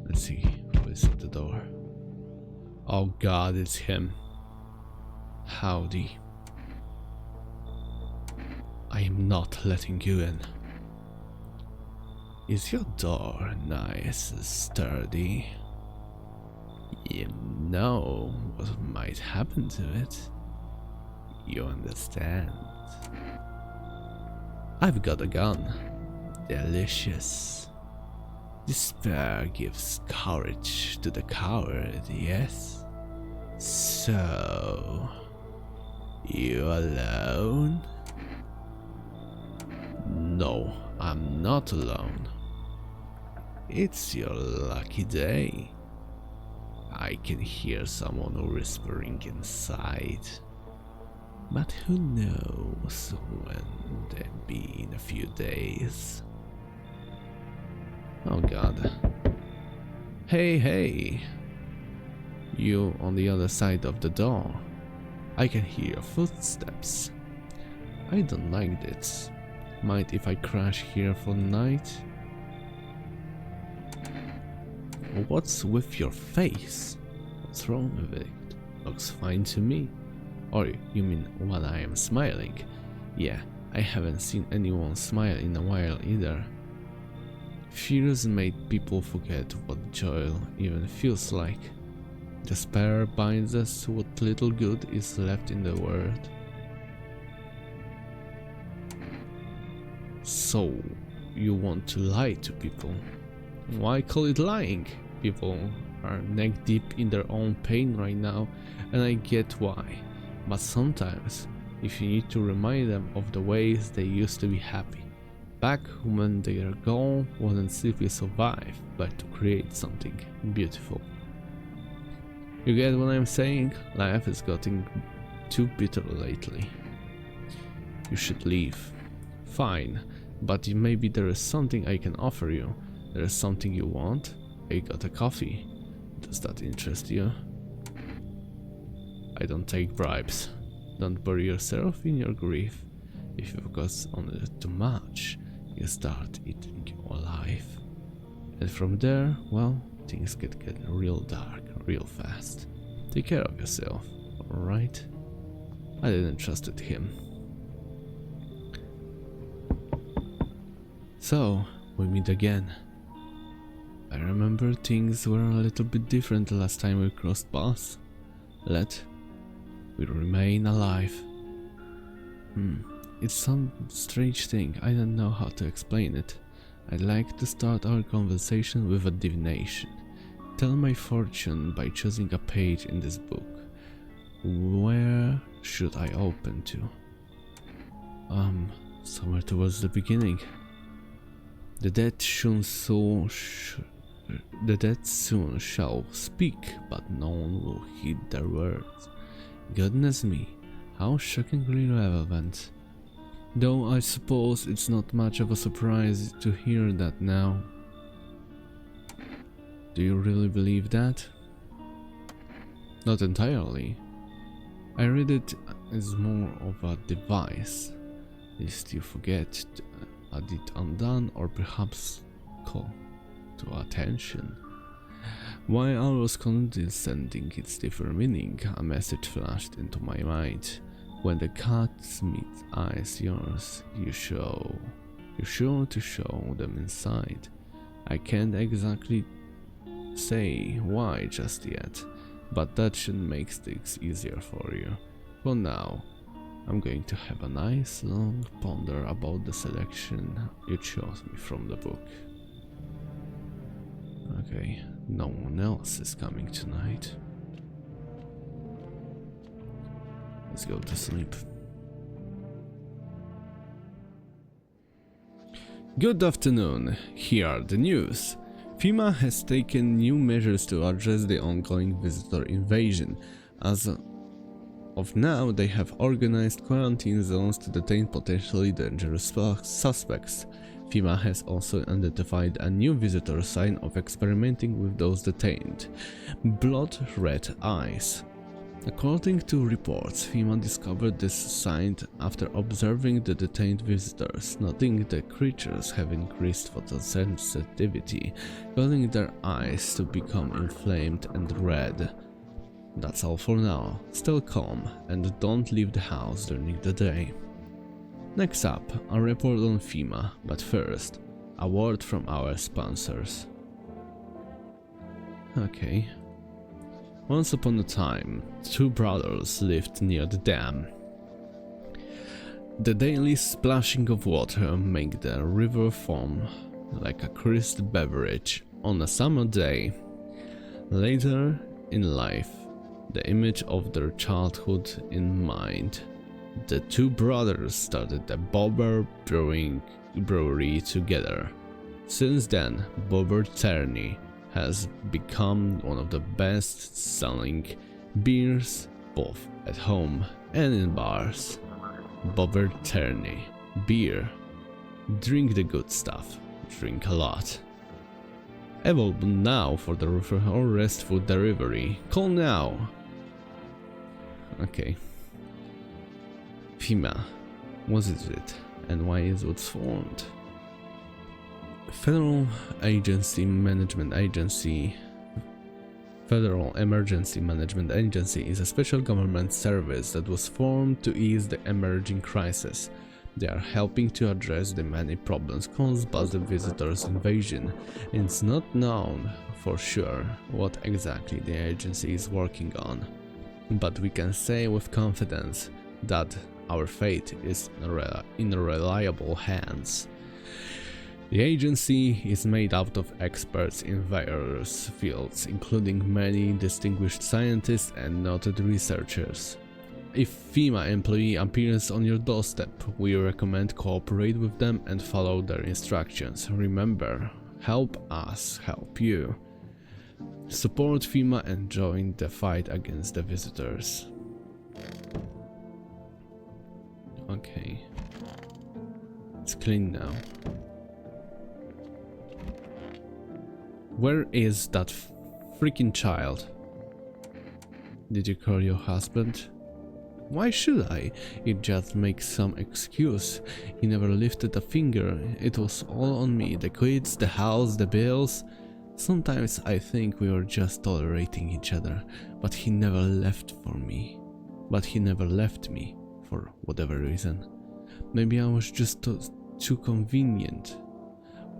Let's see who is at the door. Oh god, it's him. Howdy. I am not letting you in. Is your door nice and sturdy? You know what might happen to it. You understand. I've got a gun. Delicious. Despair gives courage to the coward, yes? So, you alone? No, I'm not alone. It's your lucky day. I can hear someone whispering inside. But who knows when they'll be in a few days. Oh god. Hey. You on the other side of the door. I can hear your footsteps. I don't like this. Mind if I crash here for the night? What's with your face? What's wrong with it? Looks fine to me. Or you mean when I am smiling? Yeah, I haven't seen anyone smile in a while either. Fears made people forget what joy even feels like. Despair binds us to what little good is left in the world. So, you want to lie to people? Why call it lying? People are neck deep in their own pain right now, and I get why. But sometimes, if you need to remind them of the ways they used to be happy, back when their goal wasn't simply survive, but to create something beautiful. You get what I'm saying? Life is getting too bitter lately. You should leave. Fine, but maybe there is something I can offer you. There is something you want? I got a coffee. Does that interest you? I don't take bribes. Don't bury yourself in your grief. If you focus on it too much, you start eating your life. And from there, well, things get real dark, real fast. Take care of yourself, alright? I didn't trust him. So, we meet again. I remember things were a little bit different the last time we crossed paths. We remain alive. It's some strange thing, I don't know how to explain it. I'd like to start our conversation with a divination. Tell my fortune by choosing a page in this book. Where should I open to? Somewhere towards the beginning. The dead soon shall speak, but no one will heed their words. Goodness me, how shockingly relevant. Though I suppose it's not much of a surprise to hear that now. Do you really believe that? Not entirely. I read it as more of a device, lest you forget, had it undone, or perhaps call to attention. While I was condescending its deeper meaning, a message flashed into my mind. When the cat's meets eyes yours, you're sure to show them inside. I can't exactly say why just yet, but that should make things easier for you. For now, I'm going to have a nice long ponder about the selection you chose me from the book. Okay, no one else is coming tonight. Let's go to sleep. Good afternoon, here are the news. FEMA has taken new measures to address the ongoing visitor invasion. As of now, they have organized quarantine zones to detain potentially dangerous suspects. FEMA has also identified a new visitor sign of experimenting with those detained: blood red eyes. According to reports, FEMA discovered this sign after observing the detained visitors, noting the creatures have increased photosensitivity, causing their eyes to become inflamed and red. That's all for now. Stay calm and don't leave the house during the day. Next up, a report on FEMA, but first, a word from our sponsors. Okay. Once upon a time, two brothers lived near the dam. The daily splashing of water made the river foam like a crisp beverage on a summer day. Later in life, the image of their childhood in mind, the two brothers started a Bobber brewery together. Since then, Bobber Terney has become one of the best-selling beers both at home and in bars. Bobber Terney beer. Drink the good stuff. Drink a lot. Available now for the reefer or rest food delivery. Call now. Okay. FEMA. What is it and why is it formed? Federal Emergency Management Agency is a special government service that was formed to ease the emerging crisis. They are helping to address the many problems caused by the visitors' invasion. It's not known for sure what exactly the agency is working on, but we can say with confidence that our fate is in reliable hands. The agency is made out of experts in various fields, including many distinguished scientists and noted researchers. If FEMA employee appears on your doorstep, we recommend cooperate with them and follow their instructions. Remember, help us help you. Support FEMA and join the fight against the visitors. Okay. It's clean now. Where is that freaking child? Did you call your husband? Why should I? It just makes some excuse. He never lifted a finger. It was all on me. The kids, the house, the bills. Sometimes I think we were just tolerating each other, but he never left me for whatever reason. Maybe I was just too convenient.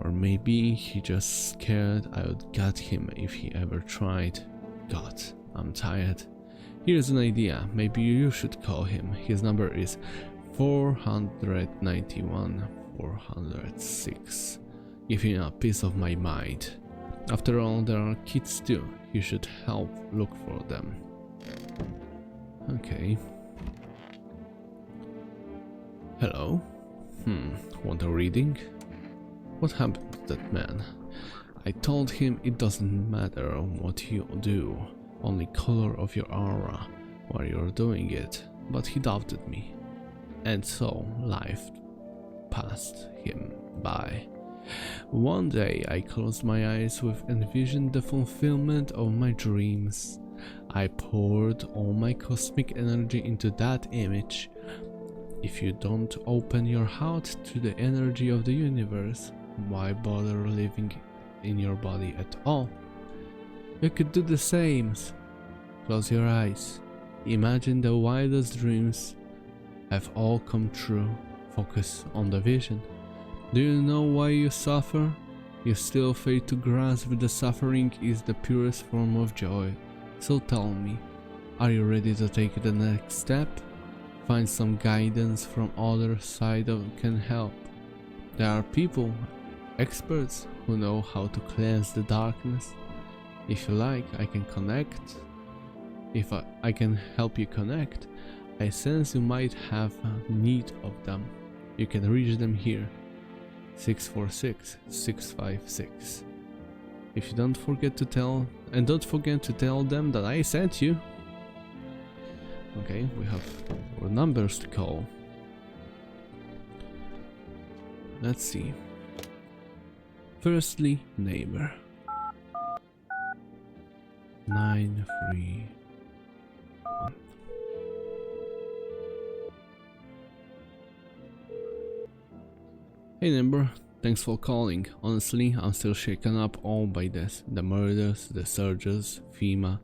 Or maybe he just scared I would get him if he ever tried. God, I'm tired. Here's an idea, maybe you should call him. His number is 491 406. Give him a piece of my mind. After all, there are kids too. You should help look for them. Okay. Hello? Want a reading? What happened to that man? I told him it doesn't matter what you do, only color of your aura while you're doing it, but he doubted me. And so life passed him by. One day I closed my eyes with envisioned the fulfillment of my dreams. I poured all my cosmic energy into that image. If you don't open your heart to the energy of the universe, why bother living in your body at all? You could do the same. Close your eyes. Imagine the wildest dreams have all come true. Focus on the vision. Do you know why you suffer? You still fail to grasp that the is the purest form of joy. So tell me, are you ready to take the next step? Find some guidance from other side that can help. There are people, experts, who know how to cleanse the darkness. If you like, I can connect. If I can help you connect, I sense you might have need of them. You can reach them here. 646-656. If you don't forget to tell them that I sent you. Okay, we have our numbers to call. Let's see. Firstly, neighbor. 931. Hey neighbor, thanks for calling. Honestly, I'm still shaken up all by this. The murders, the surges, FEMA.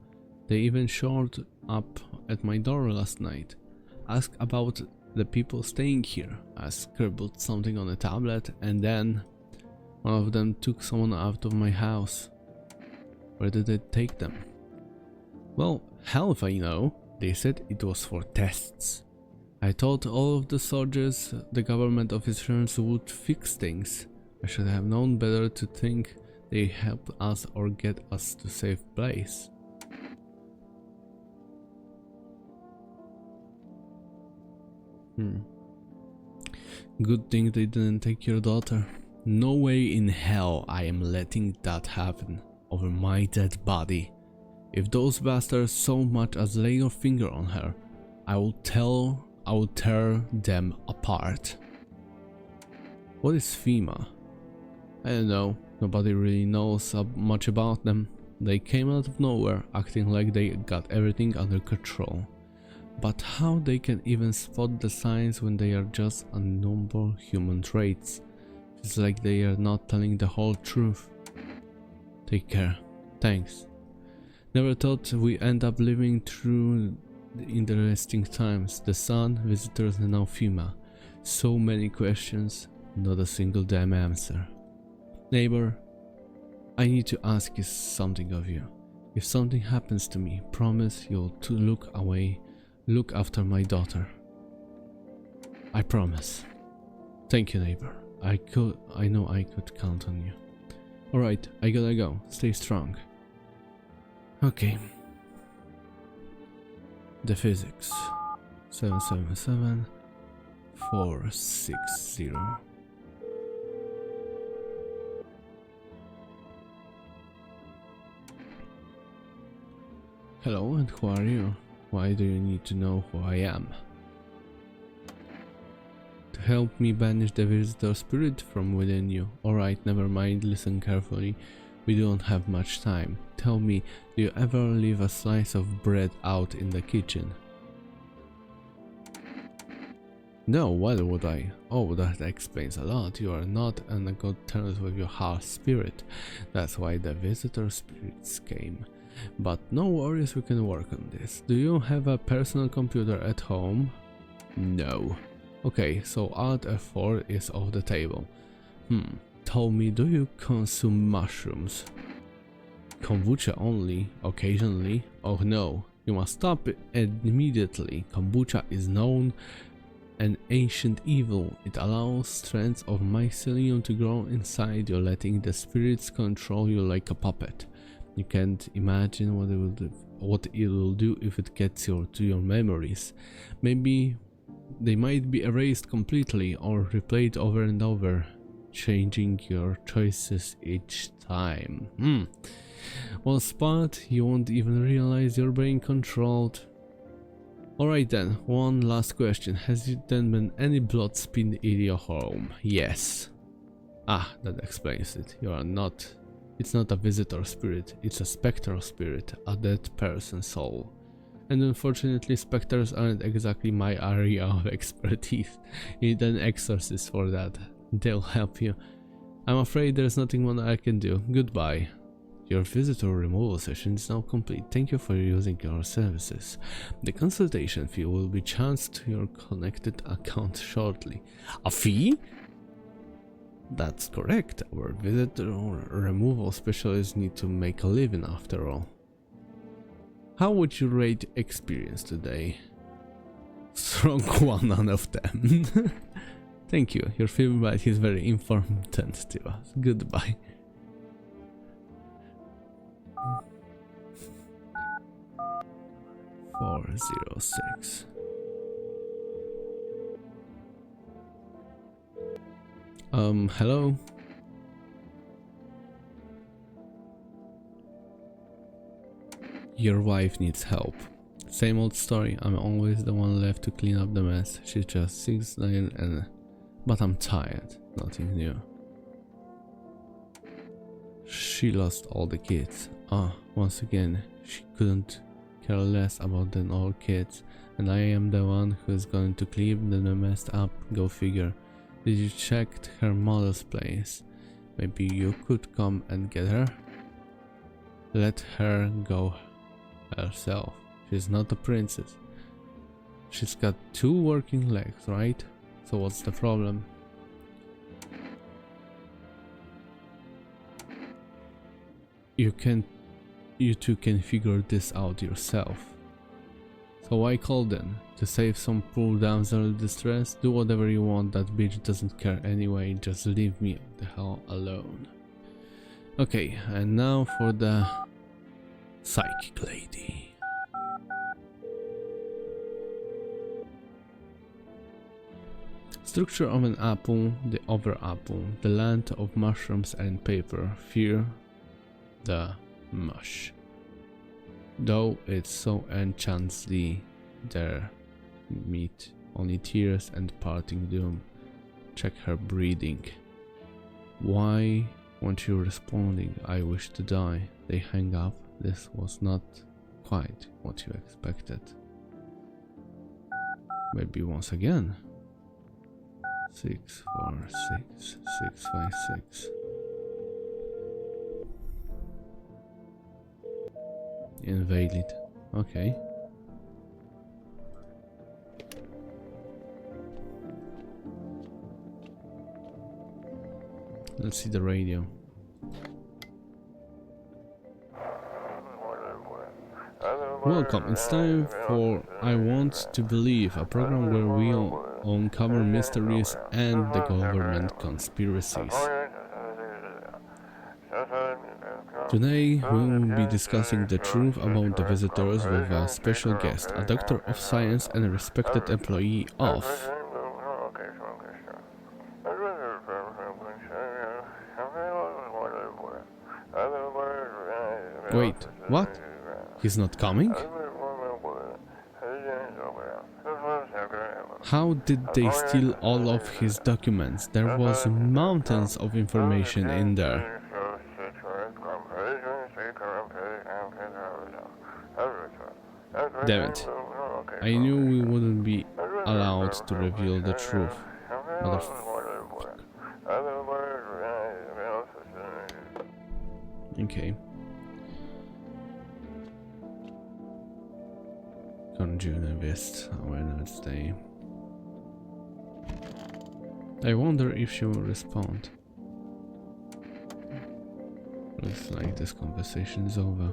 They even showed up at my door last night. Asked about the people staying here. I scribbled something on a tablet and then one of them took someone out of my house. Where did they take them? Well, hell if I know. They said it was for tests. I thought all of the soldiers, the government officials would fix things. I should have known better to think they help us or get us to safe place. Good thing they didn't take your daughter. No way in hell I am letting that happen over my dead body. If those bastards so much as lay your finger on her, I will tear them apart. What is FEMA? I don't know, nobody really knows much about them. They came out of nowhere, acting like they got everything under control. But how they can even spot the signs when they are just unknowable human traits? It's like they are not telling the whole truth. Take care. Thanks. Never thought we end up living through the interesting times. The sun, visitors, and now FEMA. So many questions, not a single damn answer. Neighbor, I need to ask you something of you. If something happens to me, promise you'll to look after my daughter. I promise. Thank you, neighbor. I know I could count on you. Alright, I gotta go. Stay strong. Okay. The physics. 777 460. Hello, and who are you? Why do you need to know who I am? To help me banish the visitor spirit from within you. Alright, never mind, listen carefully. We don't have much time. Tell me, do you ever leave a slice of bread out in the kitchen? No, why would I? Oh, that explains a lot. You are not on a good terms with your house spirit. That's why the visitor spirits came. But no worries, we can work on this. Do you have a personal computer at home? No. Okay, so Alt F4 is off the table. Tell me, do you consume mushrooms? Kombucha only, occasionally? Oh no, you must stop it immediately. Kombucha is known an ancient evil. It allows strands of mycelium to grow inside you, letting the spirits control you like a puppet. You can't imagine what it will do if it gets to your memories. Maybe they might be erased completely or replayed over and over, changing your choices each time. One spot, you won't even realize you're being controlled. Alright then, one last question. Has there been any blood spilled in your home? Yes. Ah, that explains it. It's not a visitor spirit, it's a spectral spirit, a dead person's soul. And unfortunately, specters aren't exactly my area of expertise. You need an exorcist for that. They'll help you. I'm afraid there's nothing more I can do. Goodbye. Your visitor removal session is now complete. Thank you for using our services. The consultation fee will be charged to your connected account shortly. A fee? That's correct. Our visitor removal specialists need to make a living after all. How would you rate experience today? Strong 1 out of 10. Thank you. Your feedback is very important to us. Goodbye. $406. Hello? Your wife needs help. Same old story, I'm always the one left to clean up the mess. She's just 6'9" but I'm tired, nothing new. She lost all the kids. Once again, she couldn't care less about the all kids, and I am the one who's going to clean the messed up, go figure. Did you check her mother's place? Maybe you could come and get her? Let her go herself. She's not a princess. She's got 2 working legs, right? So what's the problem? You two can figure this out yourself. So why call then? To save some poor damsel in distress? Do whatever you want, that bitch doesn't care anyway, just leave me the hell alone. Okay, and now for the psychic lady. Structure of an apple, the other apple, the land of mushrooms and paper, fear the mush. Though it's so enchantly there, meet only tears and parting doom. Check her breathing. Why weren't you responding? I wish to die. They hang up. This was not quite what you expected. Maybe once again. 646656. Invalid. Okay. Let's see the radio. Welcome, it's time for I Want to Believe, a program where we'll uncover mysteries and the government conspiracies. Today we will be discussing the truth about the visitors with a special guest, a doctor of science and a respected employee of... Wait, what? He's not coming? How did they steal all of his documents? There was mountains of information in there. Damn it. I knew we wouldn't be allowed to reveal the truth. Motherfucker. Okay. Conjunivist Wednesday. I wonder if she will respond. Looks like this conversation is over.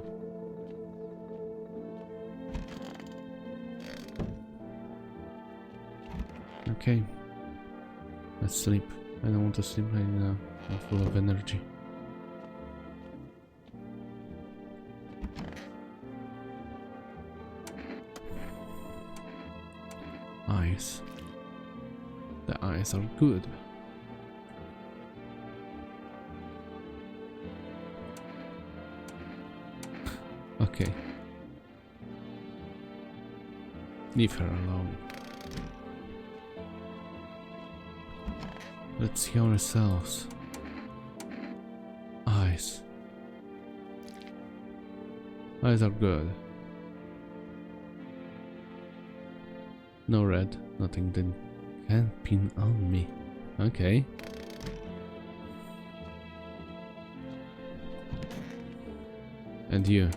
Okay. Let's sleep. I don't want to sleep right now. I'm full of energy. Eyes. The eyes are good. Okay. Leave her alone. Let's see ourselves. Eyes. Eyes are good. No red, nothing that can pin on me. Okay. And you.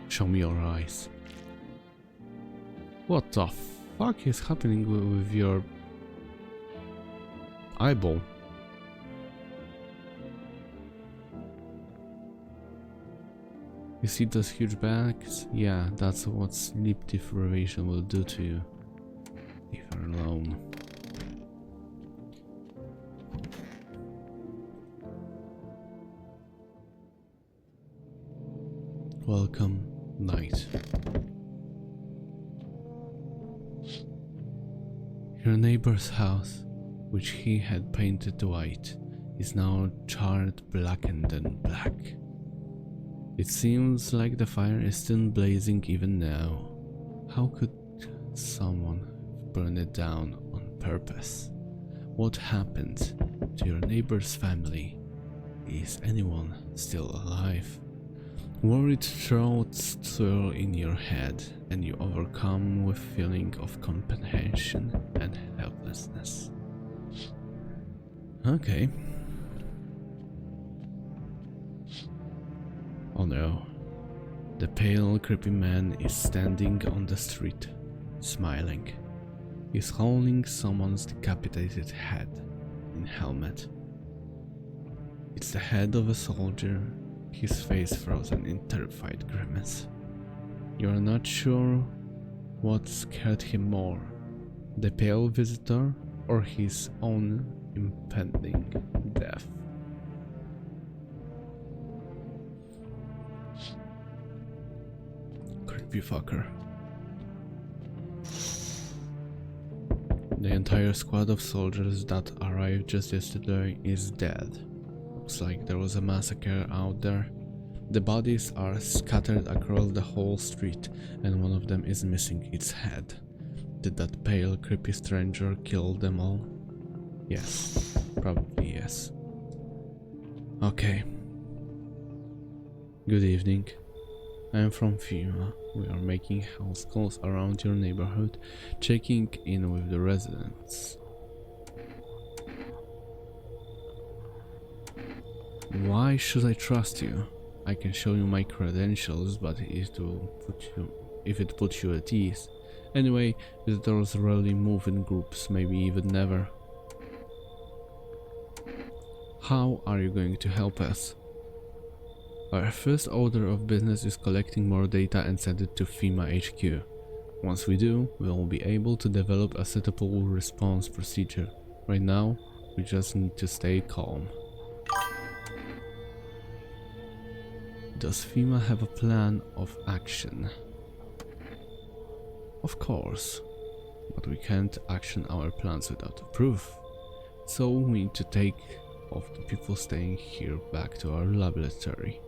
Show me your eyes. What the fuck is happening with your eyeball? You see those huge bags? Yeah, that's what sleep deprivation will do to you. Leave her alone. Welcome, night. Her neighbor's house, which he had painted white, is now charred, blackened and black. It seems like the fire is still blazing even now. How could someone burn it down on purpose? What happened to your neighbor's family? Is anyone still alive? Worried thoughts swirl in your head, and you overcome with feeling of comprehension and helplessness. Okay. Oh no. The pale, creepy man is standing on the street, smiling. He's holding someone's decapitated head in helmet. It's the head of a soldier, his face frozen in terrified grimace. You are not sure what scared him more, the pale visitor or his own impending death. Creepy fucker. The entire squad of soldiers that arrived just yesterday is dead. Looks like there was a massacre out there. The bodies are scattered across the whole street, and one of them is missing its head. Did that pale, creepy stranger kill them all? Yes, probably yes. Okay. Good evening. I am from FEMA. We are making house calls around your neighborhood, checking in with the residents. Why should I trust you? I can show you my credentials, but if it puts you at ease. Anyway, visitors rarely move in groups, maybe even never. How are you going to help us? Our first order of business is collecting more data and send it to FEMA HQ. Once we do, we will be able to develop a suitable response procedure. Right now, we just need to stay calm. Does FEMA have a plan of action? Of course, but we can't action our plans without proof. So we need to take of the people staying here back to our laboratory.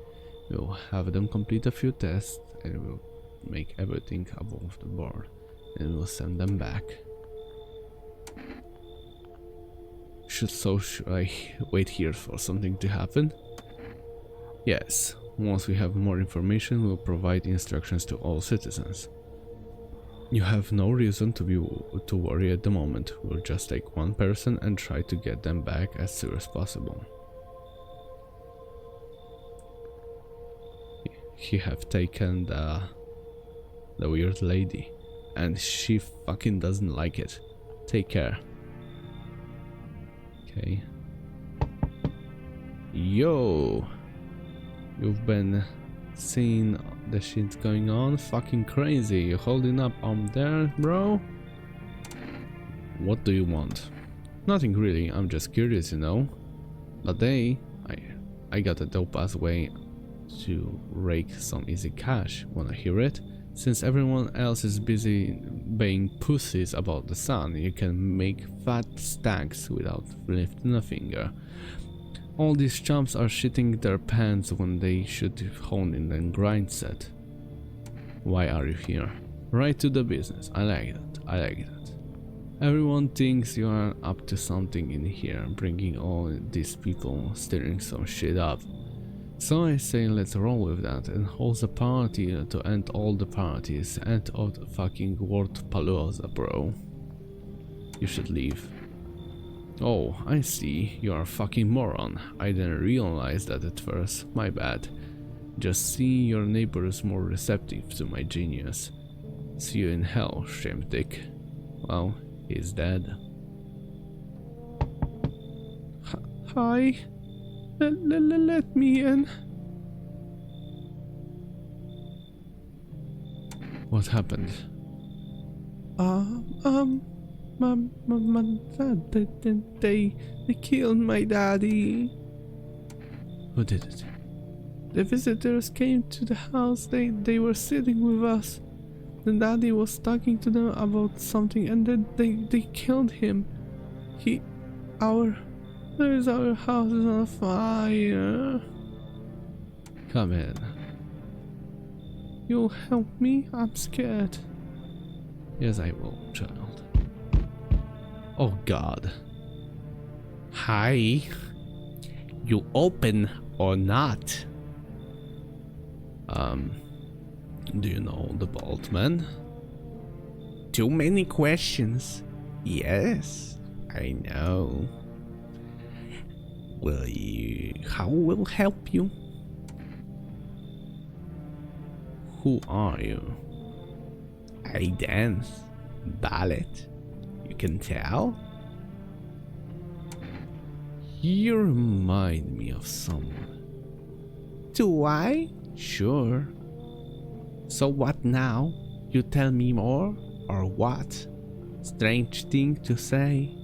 We'll have them complete a few tests and we'll make everything above the board and we'll send them back. Should I wait here for something to happen? Yes, once we have more information we'll provide instructions to all citizens. You have no reason to worry at the moment. We'll just take one person and try to get them back as soon as possible. He have taken the weird lady and she fucking doesn't like it. Take care. Okay. Yo! You've been seeing the shit going on? Fucking crazy. You holding up there, bro? What do you want? Nothing really, I'm just curious, you know. That day, I got a dope ass way to rake some easy cash. Wanna hear it? Since everyone else is busy being pussies about the sun, you can make fat stacks without lifting a finger. All these chumps are shitting their pants when they should hone in and grind set. Why are you here? Right to the business. I like that. I like that. Everyone thinks you are up to something in here, bringing all these people stirring some shit up. So I say let's roll with that and hold a party to end all the parties. End of the fucking world palooza, bro. You should leave. Oh, I see. You are a fucking moron. I didn't realize that at first. My bad. Just see your neighbors more receptive to my genius. See you in hell, shrimp-dick. Well, he's dead. Hi. Let me in. What happened? My dad, they killed my daddy. Who did it? The visitors came to the house, they were sitting with us. The daddy was talking to them about something and then they killed him. There's our house is on fire. Come in. You'll help me? I'm scared. Yes, I will, child. Oh God. Hi. You open or not? Do you know the bald man? Too many questions. Yes, I know. How will help you? Who are you? I dance ballet. You can tell? You remind me of someone. Do I? Sure. So what now? You tell me more? Or what? Strange thing to say.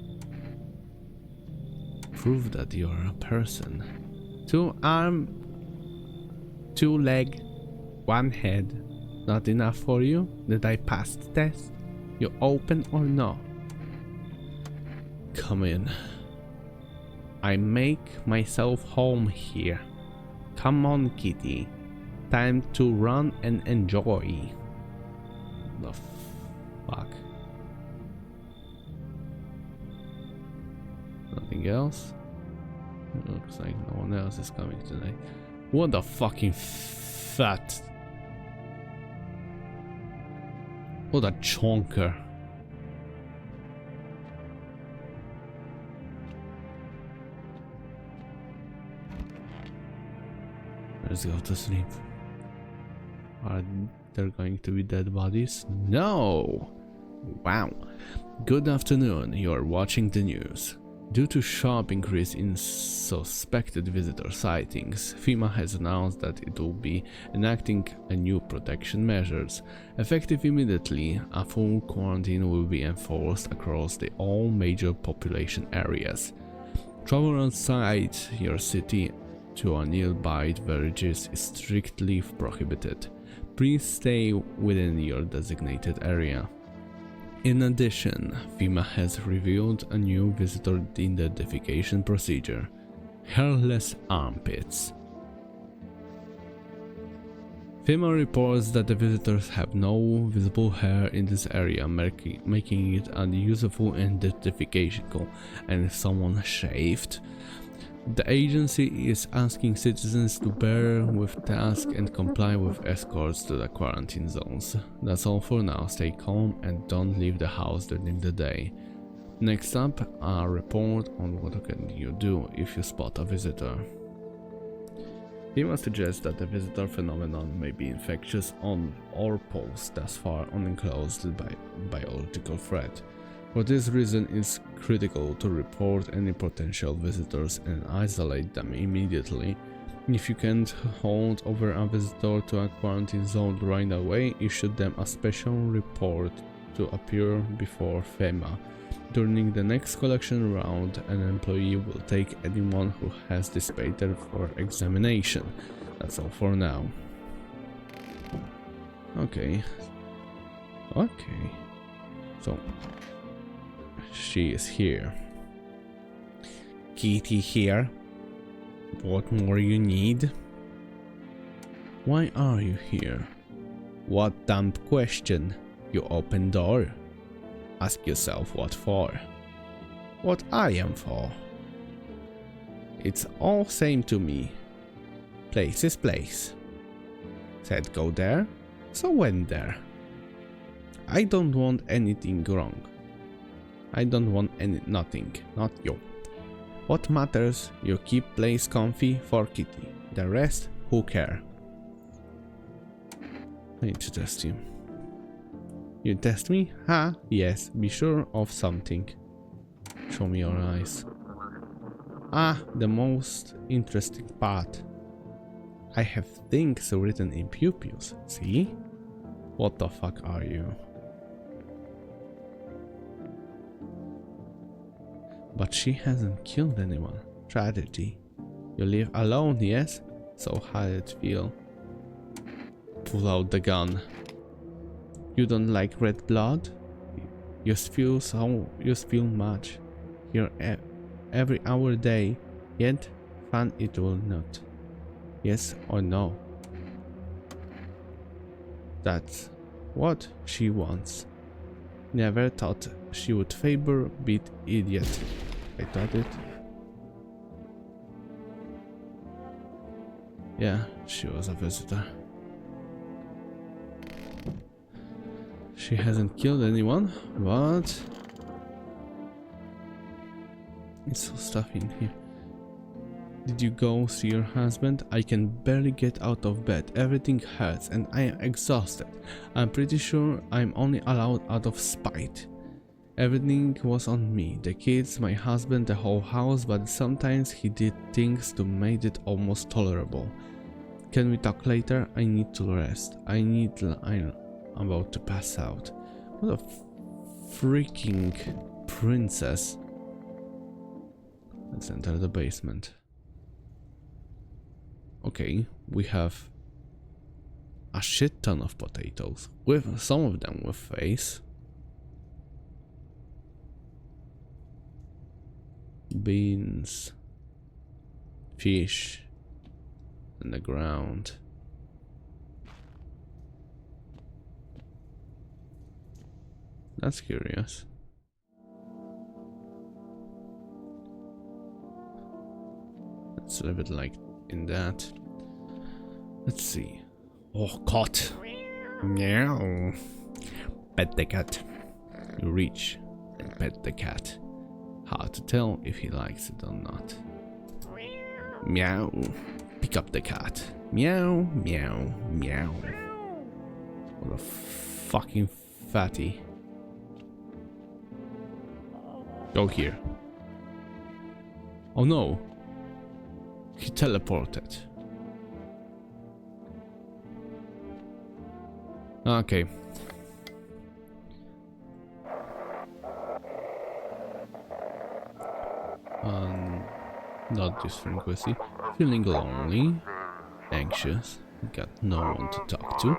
Prove that you're a person. 2 arm, 2 leg, 1 head. Not enough for you? Did I pass the test? You open or no? Come in. I make myself home here. Come on, kitty. Time to run and enjoy. The fuck? Nothing else? Looks like no one else is coming tonight. What the fucking fat. What a chonker. Let's go to sleep. Are there going to be dead bodies? No! Wow. Good afternoon, you're watching the news. Due to sharp increase in suspected visitor sightings, FEMA has announced that it will be enacting a new protection measures. Effective immediately, a full quarantine will be enforced across all major population areas. Travel outside your city to a nearby villages is strictly prohibited. Please stay within your designated area. In addition, FEMA has revealed a new visitor identification procedure: hairless armpits. FEMA reports that the visitors have no visible hair in this area, making it unuseful and identifiable, and if someone shaved. The agency is asking citizens to bear with tasks and comply with escorts to the quarantine zones. That's all for now. Stay calm and don't leave the house during the day. Next up, a report on what can you do if you spot a visitor. FEMA suggests that the visitor phenomenon may be infectious or pose thus far unenclosed by biological threat. For this reason, it's critical to report any potential visitors and isolate them immediately. If you can't hold over a visitor to a quarantine zone right away, issue them a special report to appear before FEMA. During the next collection round, an employee will take anyone who has dissipated for examination. That's all for now. Okay. So she is here. Kitty here. What more you need? Why are you here? What dumb question? You open door. Ask yourself what for. What I am for. It's all same to me. Place is place. Said go there, so went there. I don't want anything wrong. I don't want nothing, not you. What matters, you keep place comfy for kitty. The rest, who care? I need to test you. You test me? Huh? Yes, be sure of something. Show me your eyes. Ah, the most interesting part. I have things written in pupils, see? What the fuck are you? But she hasn't killed anyone. Tragedy. You live alone, yes? So how did it feel? Pull out the gun. You don't like red blood? You spill much. Here every hour a day, yet fun it will not. Yes or no? That's what she wants. Never thought she would favor beat idiot. I thought it. Yeah, she was a visitor. She hasn't killed anyone, but it's so stuffy in here. Did you go see your husband? I can barely get out of bed. Everything hurts and I am exhausted. I'm pretty sure I'm only allowed out of spite. Everything was on me. The kids, my husband, the whole house, but sometimes he did things to make it almost tolerable. Can we talk later? I need to rest. I'm about to pass out. What a freaking princess. Let's enter the basement. Okay, we have a shit ton of potatoes, with some of them with face. Beans, fish, in the ground. That's curious. Let's leave it like in that. Let's see. Oh, cat. Meow. Pet the cat. You reach and pet the cat. Hard to tell if he likes it or not. Meow. Pick up the cat. Meow, meow, meow. What a fucking fatty. Go here. Oh no. He teleported. Okay. Not this frequency. Feeling lonely, anxious, got no one to talk to.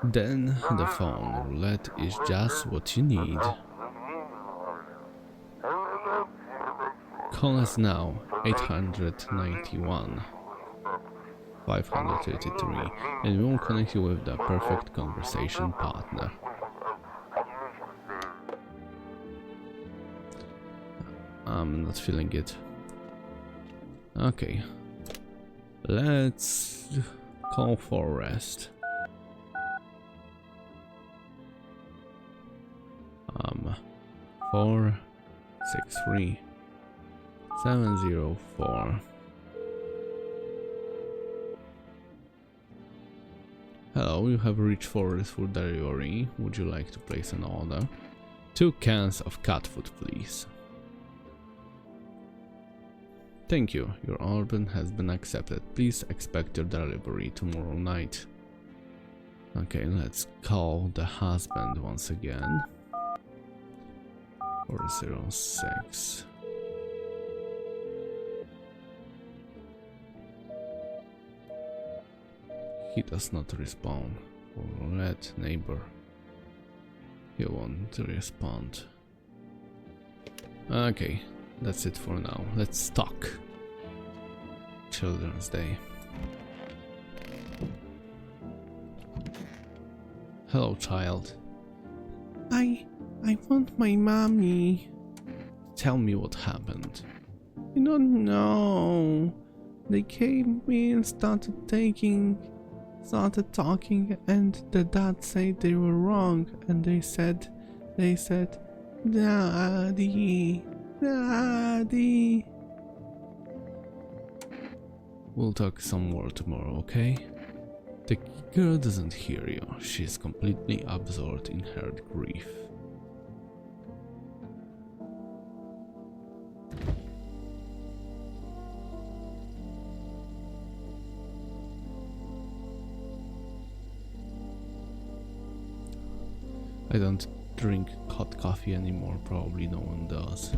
Then the phone roulette is just what you need. Call us now, 891 533, and we will connect you with the perfect conversation partner. I'm not feeling it. Okay, let's call for rest. 463 704. Hello, you have reached Forest Food Delivery. Would you like to place an order? 2 cans of cat food, please. Thank you. Your order has been accepted. Please expect your delivery tomorrow night. Okay, let's call the husband once again. 406. He does not respond. Let neighbor. He won't respond. Okay, that's it for now. Let's talk. Children's Day. Hello, child. I want my mommy. Tell me what happened. I don't know. They came in, started talking, and the dad said they were wrong, and they said, Daddy. We'll talk some more tomorrow, okay? The girl doesn't hear you. She's completely absorbed in her grief. I don't drink hot coffee anymore, probably no one does.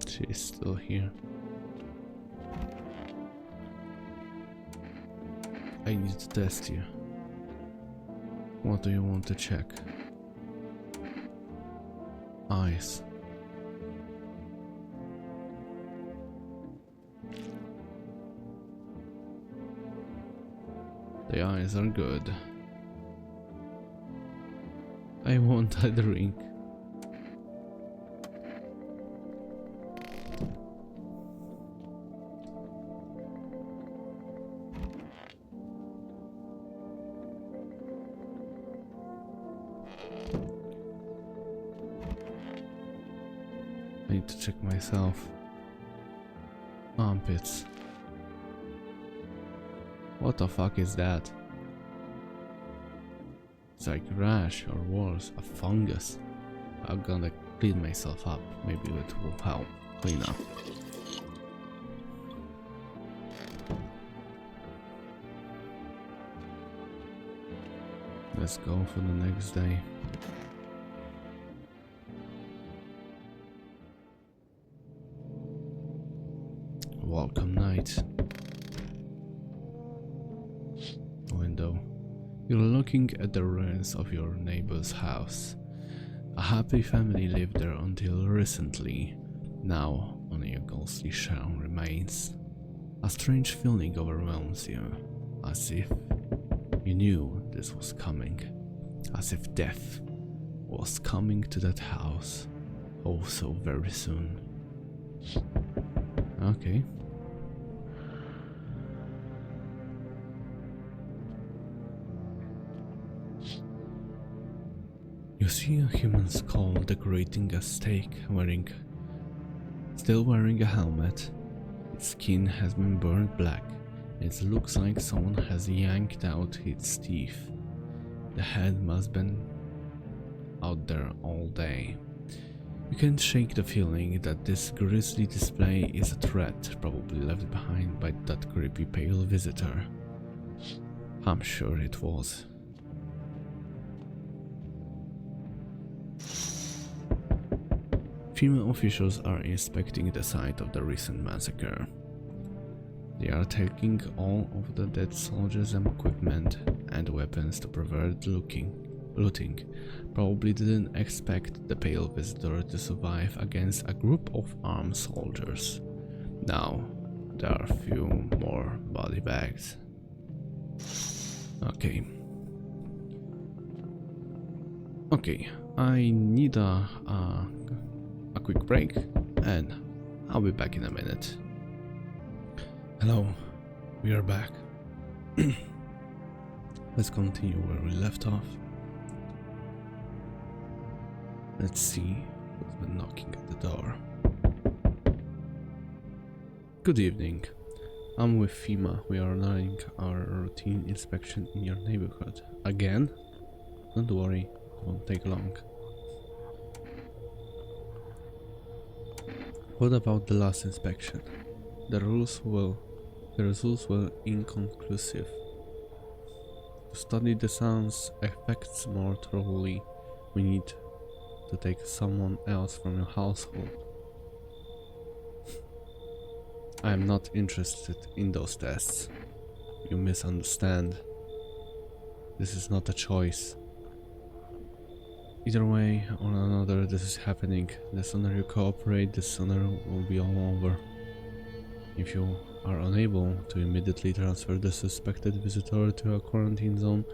She's still here. I need to test you. What do you want to check? Eyes. The eyes are good. I want a drink. I need to check myself. Armpits. What the fuck is that? It's like rash or worse, a fungus. I'm gonna clean myself up. Maybe it will help clean up. Let's go for the next day. Welcome night. Window. You're looking at the ruins of your neighbor's house. A happy family lived there until recently. Now only a ghostly shell remains. A strange feeling overwhelms you, as if you knew this was coming. As if death was coming to that house, oh so very soon. Okay. You see a human skull decorating a stake, still wearing a helmet. Its skin has been burned black. It looks like someone has yanked out its teeth. The head must have been out there all day. You can't shake the feeling that this grisly display is a threat, probably left behind by that creepy pale visitor. I'm sure it was. Female officials are inspecting the site of the recent massacre. They are taking all of the dead soldiers' equipment and weapons to prevent looting. Probably didn't expect the pale visitor to survive against a group of armed soldiers. Now, there are a few more body bags. Okay. I need a quick break, and I'll be back in a minute. Hello, we are back. Let's continue where we left off. Let's see who's been knocking at the door. Good evening. I'm with FEMA. We are running our routine inspection in your neighborhood. Again? Don't worry, it won't take long. What about the last inspection? The results were inconclusive. To study the sound's effects more thoroughly, we need to take someone else from your household. I am not interested in those tests. You misunderstand. This is not a choice. Either way or another, this is happening. The sooner you cooperate, the sooner will be all over. If you are unable to immediately transfer the suspected visitor to a quarantine zone,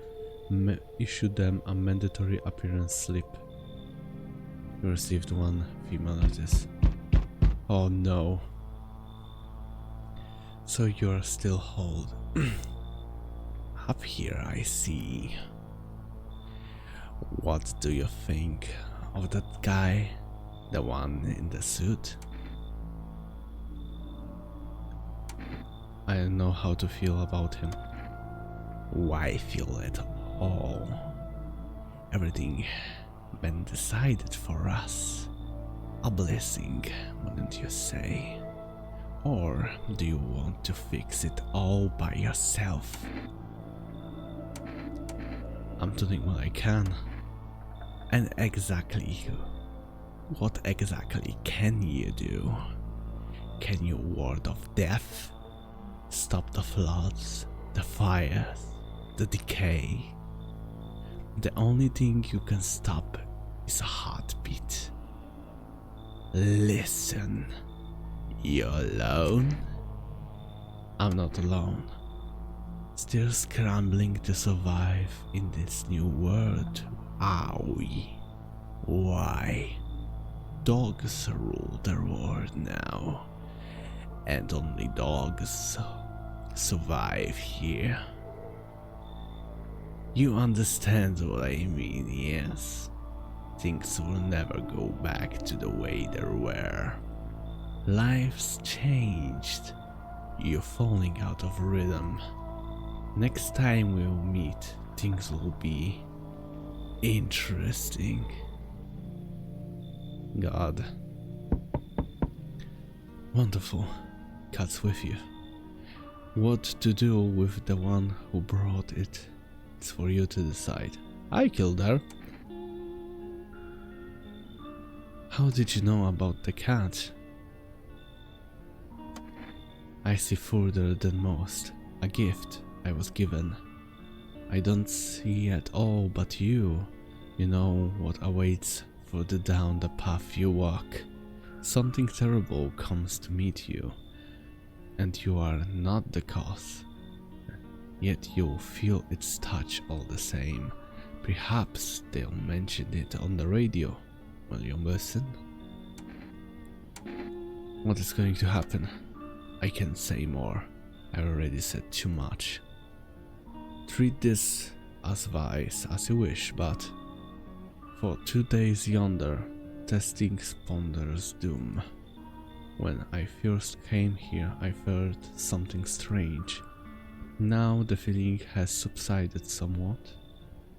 issue them a mandatory appearance slip. You received one female notice. Oh no. So you're still holed. Up here, I see. What do you think of that guy? The one in the suit? I don't know how to feel about him. Why feel at all? Everything been decided for us. A blessing, wouldn't you say? Or do you want to fix it all by yourself? I'm doing what I can. And what exactly can you do? Can you ward off death? Stop the floods? the fires, the decay. The only thing you can stop is a heartbeat. Listen, you're alone? I'm not alone. Still scrambling to survive in this new world, are we? Why? Dogs rule the world now, and only dogs survive here. You understand what I mean, yes? Things will never go back to the way they were. Life's changed. You're falling out of rhythm. Next time we'll meet, things will be interesting. God. Wonderful. Cat's with you. What to do with the one who brought it, it's for you to decide. I killed her. How did you know about the cat? I see further than most. A gift I was given. I don't see at all but you. You know what awaits further down the path you walk. Something terrible comes to meet you, and you are not the cause. Yet you'll feel its touch all the same. Perhaps they'll mention it on the radio. Will you listen? What is going to happen? I can't say more. I already said too much. Treat this as wise as you wish, but for 2 days yonder, testing Sponder's doom. When I first came here, I felt something strange. Now the feeling has subsided somewhat.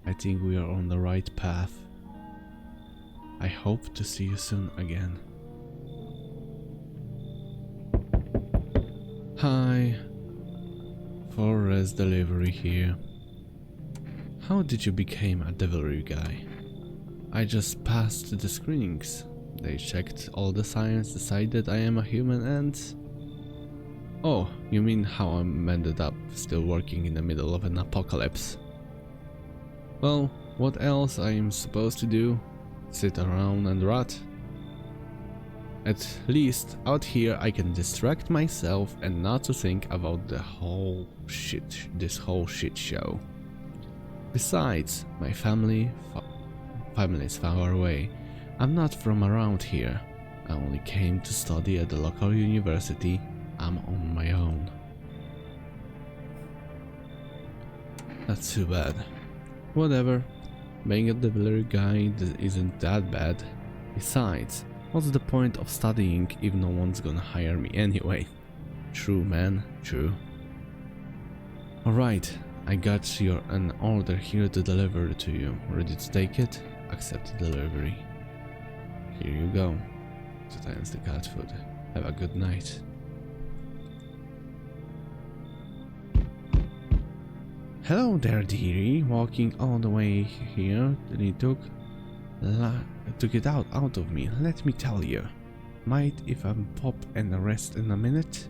I think we are on the right path. I hope to see you soon again. Hi. Forest delivery here. How did you become a delivery guy? I just passed the screenings. They checked all the signs, decided I am a human and... Oh, you mean how I ended up still working in the middle of an apocalypse? Well, what else I am supposed to do? Sit around and rot? At least out here I can distract myself and not to think about this whole shit show. Besides, my family is far away. I'm not from around here. I only came to study at the local university. I'm on my own. That's too bad. Whatever. Being a delivery guy isn't that bad. Besides, what's the point of studying if no one's gonna hire me anyway? True, man, true. Alright, I got an order here to deliver to you. Ready to take it? Accept the delivery. Here you go. 2 times the cat food. Have a good night. Hello there, dearie. Walking all the way here, and he took it out of me. Let me tell you. Might if I pop and rest in a minute?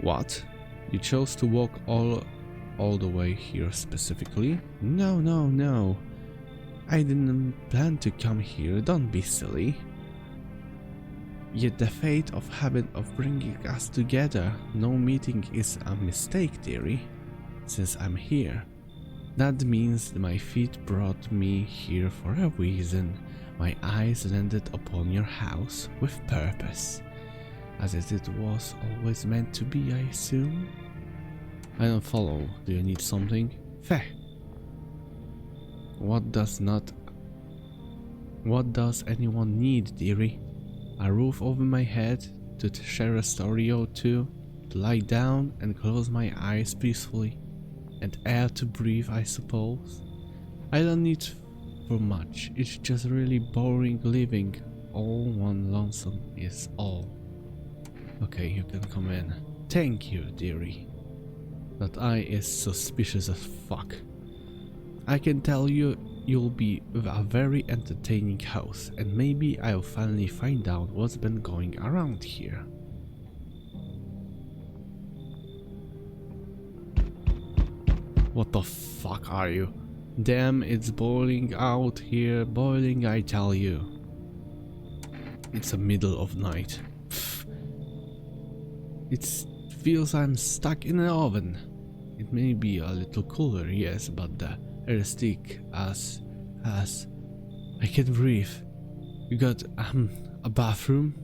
What? You chose to walk all the way here specifically? No. I didn't plan to come here. Don't be silly. Yet the fate of habit of bringing us together, no meeting is a mistake, dearie. Since I'm here, that means my feet brought me here for a reason. My eyes landed upon your house with purpose, as it was always meant to be, I assume. I don't follow. Do you need something? Fair. What does anyone need, dearie? A roof over my head, to share a story or two, to lie down and close my eyes peacefully, and air to breathe, I suppose. I don't need for much, it's just really boring living. All one lonesome is all. Okay, you can come in. Thank you, dearie. That eye is suspicious as fuck. I can tell you you'll be a very entertaining host, and maybe I'll finally find out what's been going around here. What the fuck are you? Damn, it's boiling out here, boiling I tell you. It's the middle of night. Pfft. It feels I'm stuck in an oven. It may be a little cooler, yes, but the air is thick as I can't breathe. You got a bathroom?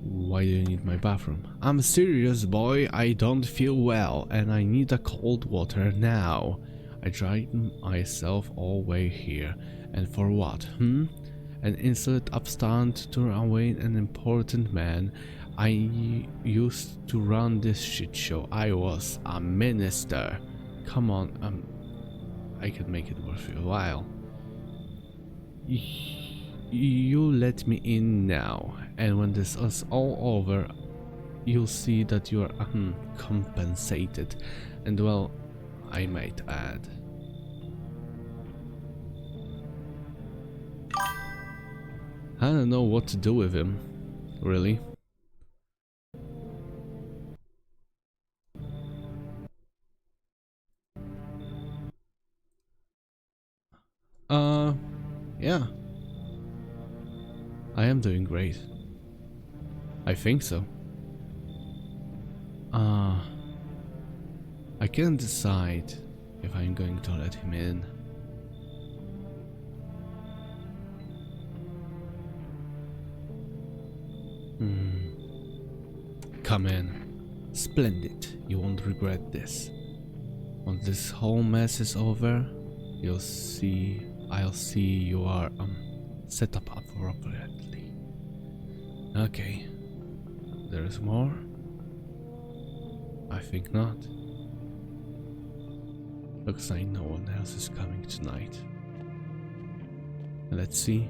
Why do you need my bathroom? I'm serious, boy. I don't feel well and I need a cold water now. I dragged myself all the way here, and for what? An insolent upstart to away an important man. I used to run this shit show. I was a minister. Come on, I can make it worth your while. You let me in now, and when this is all over, you'll see that you are compensated, and well, I might add. I don't know what to do with him, really. Yeah. I am doing great. I think so. I can't decide if I'm going to let him in. Come in. Splendid. You won't regret this. Once this whole mess is over, I'll see you are set up appropriately. Okay. There's more? I think not. Looks like no one else is coming tonight. Let's see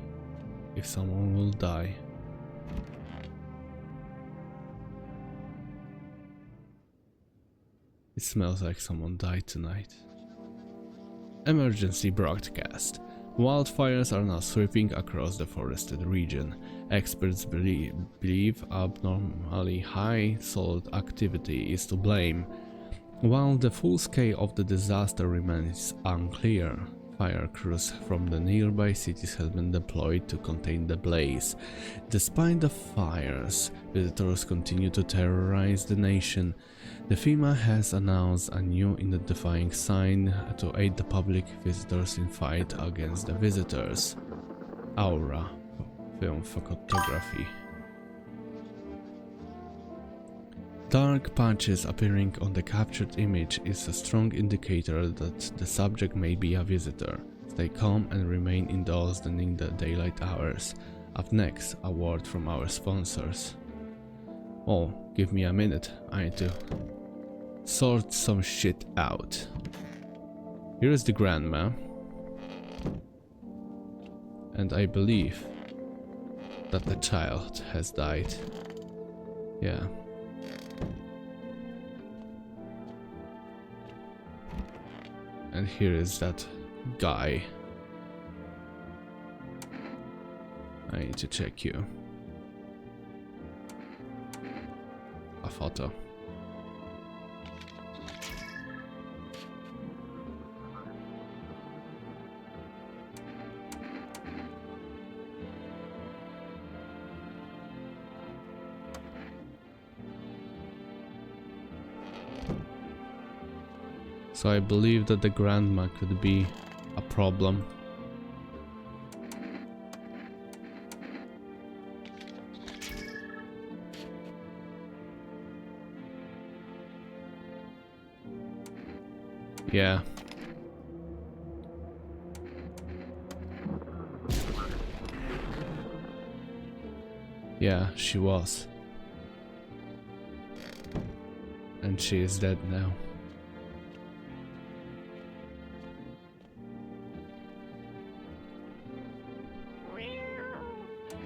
if someone will die. It smells like someone died tonight. Emergency broadcast. Wildfires are now sweeping across the forested region. Experts believe abnormally high solar activity is to blame. While the full scale of the disaster remains unclear, fire crews from the nearby cities have been deployed to contain the blaze. Despite the fires, visitors continue to terrorize the nation. The FEMA has announced a new identifying sign to aid the public visitors in fight against the visitors. Aura film photography. Dark patches appearing on the captured image is a strong indicator that the subject may be a visitor. Stay calm and remain indoors during the daylight hours. Up next, a word from our sponsors. Oh, give me a minute, I need to sort some shit out. Here is the grandma. And I believe that the child has died. Yeah. And here is that guy. I need to check you. A photo. So I believe that the grandma could be a problem. Yeah. Yeah, she was. And she is dead now.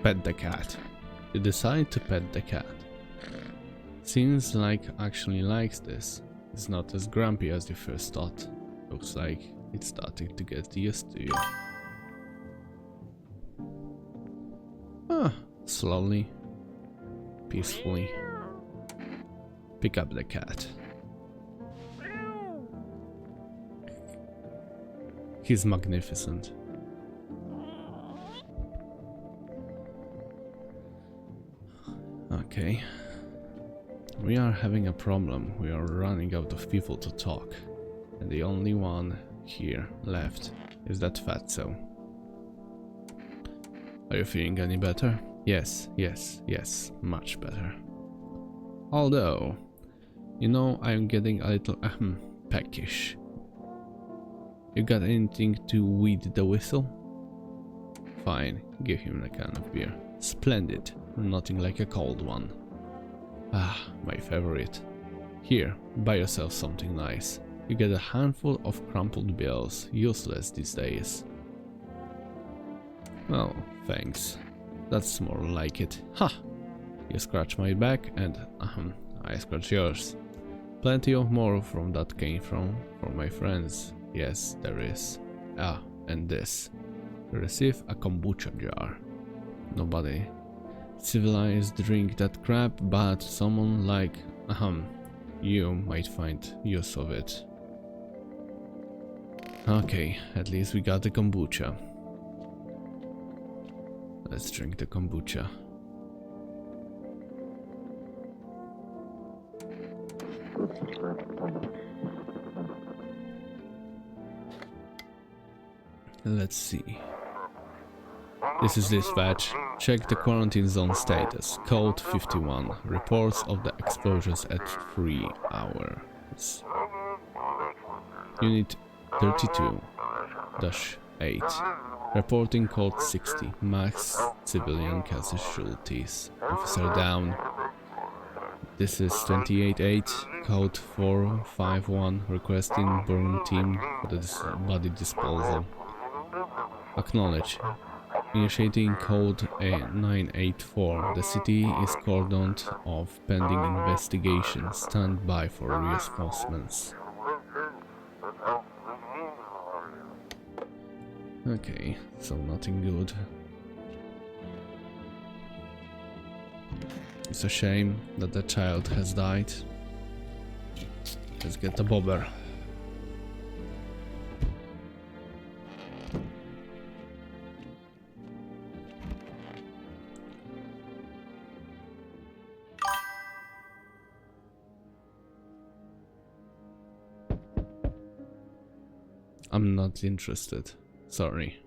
Pet the cat. You decide to pet the cat. Seems like actually likes this. It's not as grumpy as you first thought. Looks like It's starting to get used to you. Slowly, peacefully, pick up the cat. He's magnificent. Okay. We are having a problem. We are running out of people to talk. And the only one here left is that fatso. Are you feeling any better? Yes, much better. Although, you know, I'm getting a little peckish. You got anything to weed the whistle? Fine, give him a can of beer. Splendid, nothing like a cold one. Ah, my favorite. Here, buy yourself something nice. You get a handful of crumpled bills, useless these days. Oh, thanks. That's more like it. Ha! You scratch my back and I scratch yours. Plenty of more from that came from my friends. Yes, there is. Ah, and this. Receive a kombucha jar. Nobody civilized drink that crap, but someone like you might find use of it. Okay, at least we got the kombucha. Let's drink the kombucha. Let's see. This is dispatch. Check the quarantine zone status. Code 51. Reports of the explosions at 3 hours. Unit 32-8. Reporting code 60. Max civilian casualties. Officer down. This is 28-8. Code 451. Requesting burn team for the body disposal. Acknowledge. Initiating code 984. The city is cordoned off pending investigation. Stand by for reinforcements. Okay, so nothing good. It's a shame that the child has died. Let's get the bobber. I'm not interested. Sorry.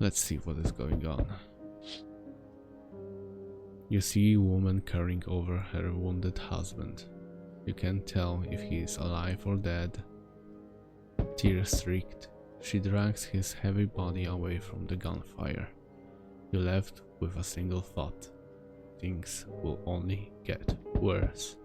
Let's see what is going on. You see a woman carrying over her wounded husband. You can't tell if he is alive or dead. Tear-streaked, she drags his heavy body away from the gunfire. You're left with a single thought. Things will only get worse.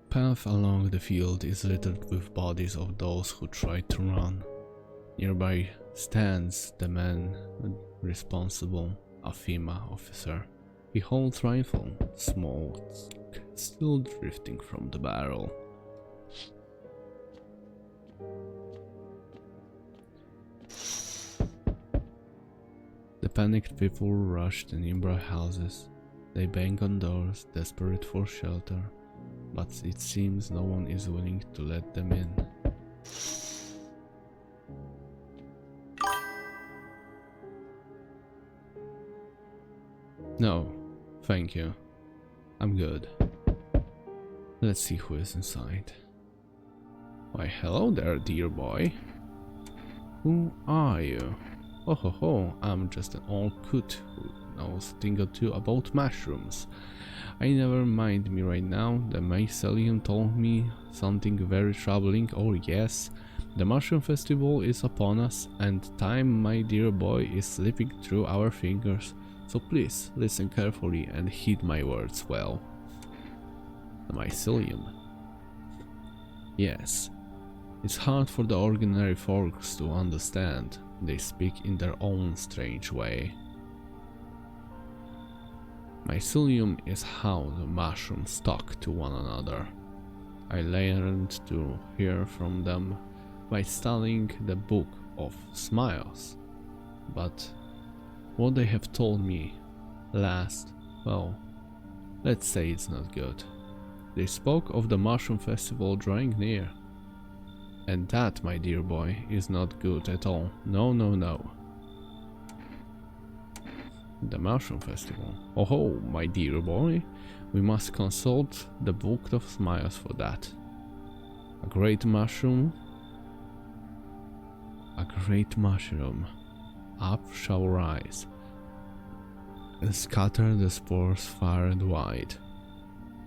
Path along the field is littered with bodies of those who tried to run. Nearby stands the man responsible, a FEMA officer. He holds rifle, smoke still drifting from the barrel. The panicked people rush the nearby houses. They bang on doors, desperate for shelter, but it seems no one is willing to let them in. No, thank you. I'm good. Let's see who is inside. Why, hello there, dear boy. Who are you? Oh ho ho, I'm just an old coot who knows a thing or two about mushrooms. I never mind me right now. The mycelium told me something very troubling. Oh yes, the mushroom festival is upon us, and time, my dear boy, is slipping through our fingers. So please listen carefully and heed my words well. The mycelium. Yes, it's hard for the ordinary folks to understand. They speak in their own strange way. Mycelium is how the mushrooms talk to one another. I learned to hear from them by studying the Book of Smiles. But what they have told me last, well, let's say it's not good. They spoke of the Mushroom Festival drawing near. And that, my dear boy, is not good at all. No, no, no. The Mushroom Festival. Oh, my dear boy, we must consult the Book of Smiles for that. A great mushroom, up shall rise, and scatter the spores far and wide.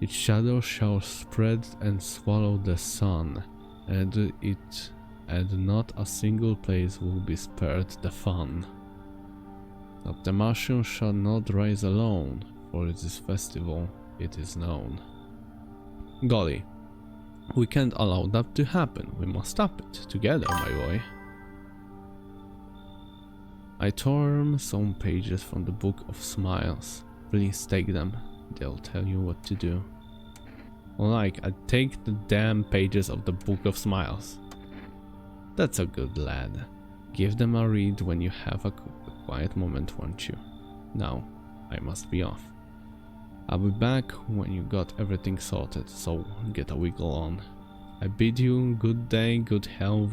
Its shadow shall spread and swallow the sun, and not a single place will be spared the fun. But the mushroom shall not rise alone, for this festival it is known. Golly, we can't allow that to happen, we must stop it, together, my boy. I tore some pages from the Book of Smiles. Please take them, they'll tell you what to do. Like, I take the damn pages of the Book of Smiles. That's a good lad. Give them a read when you have a quiet moment, won't you? Now, I must be off. I'll be back when you got everything sorted, so get a wiggle on. I bid you good day, good health,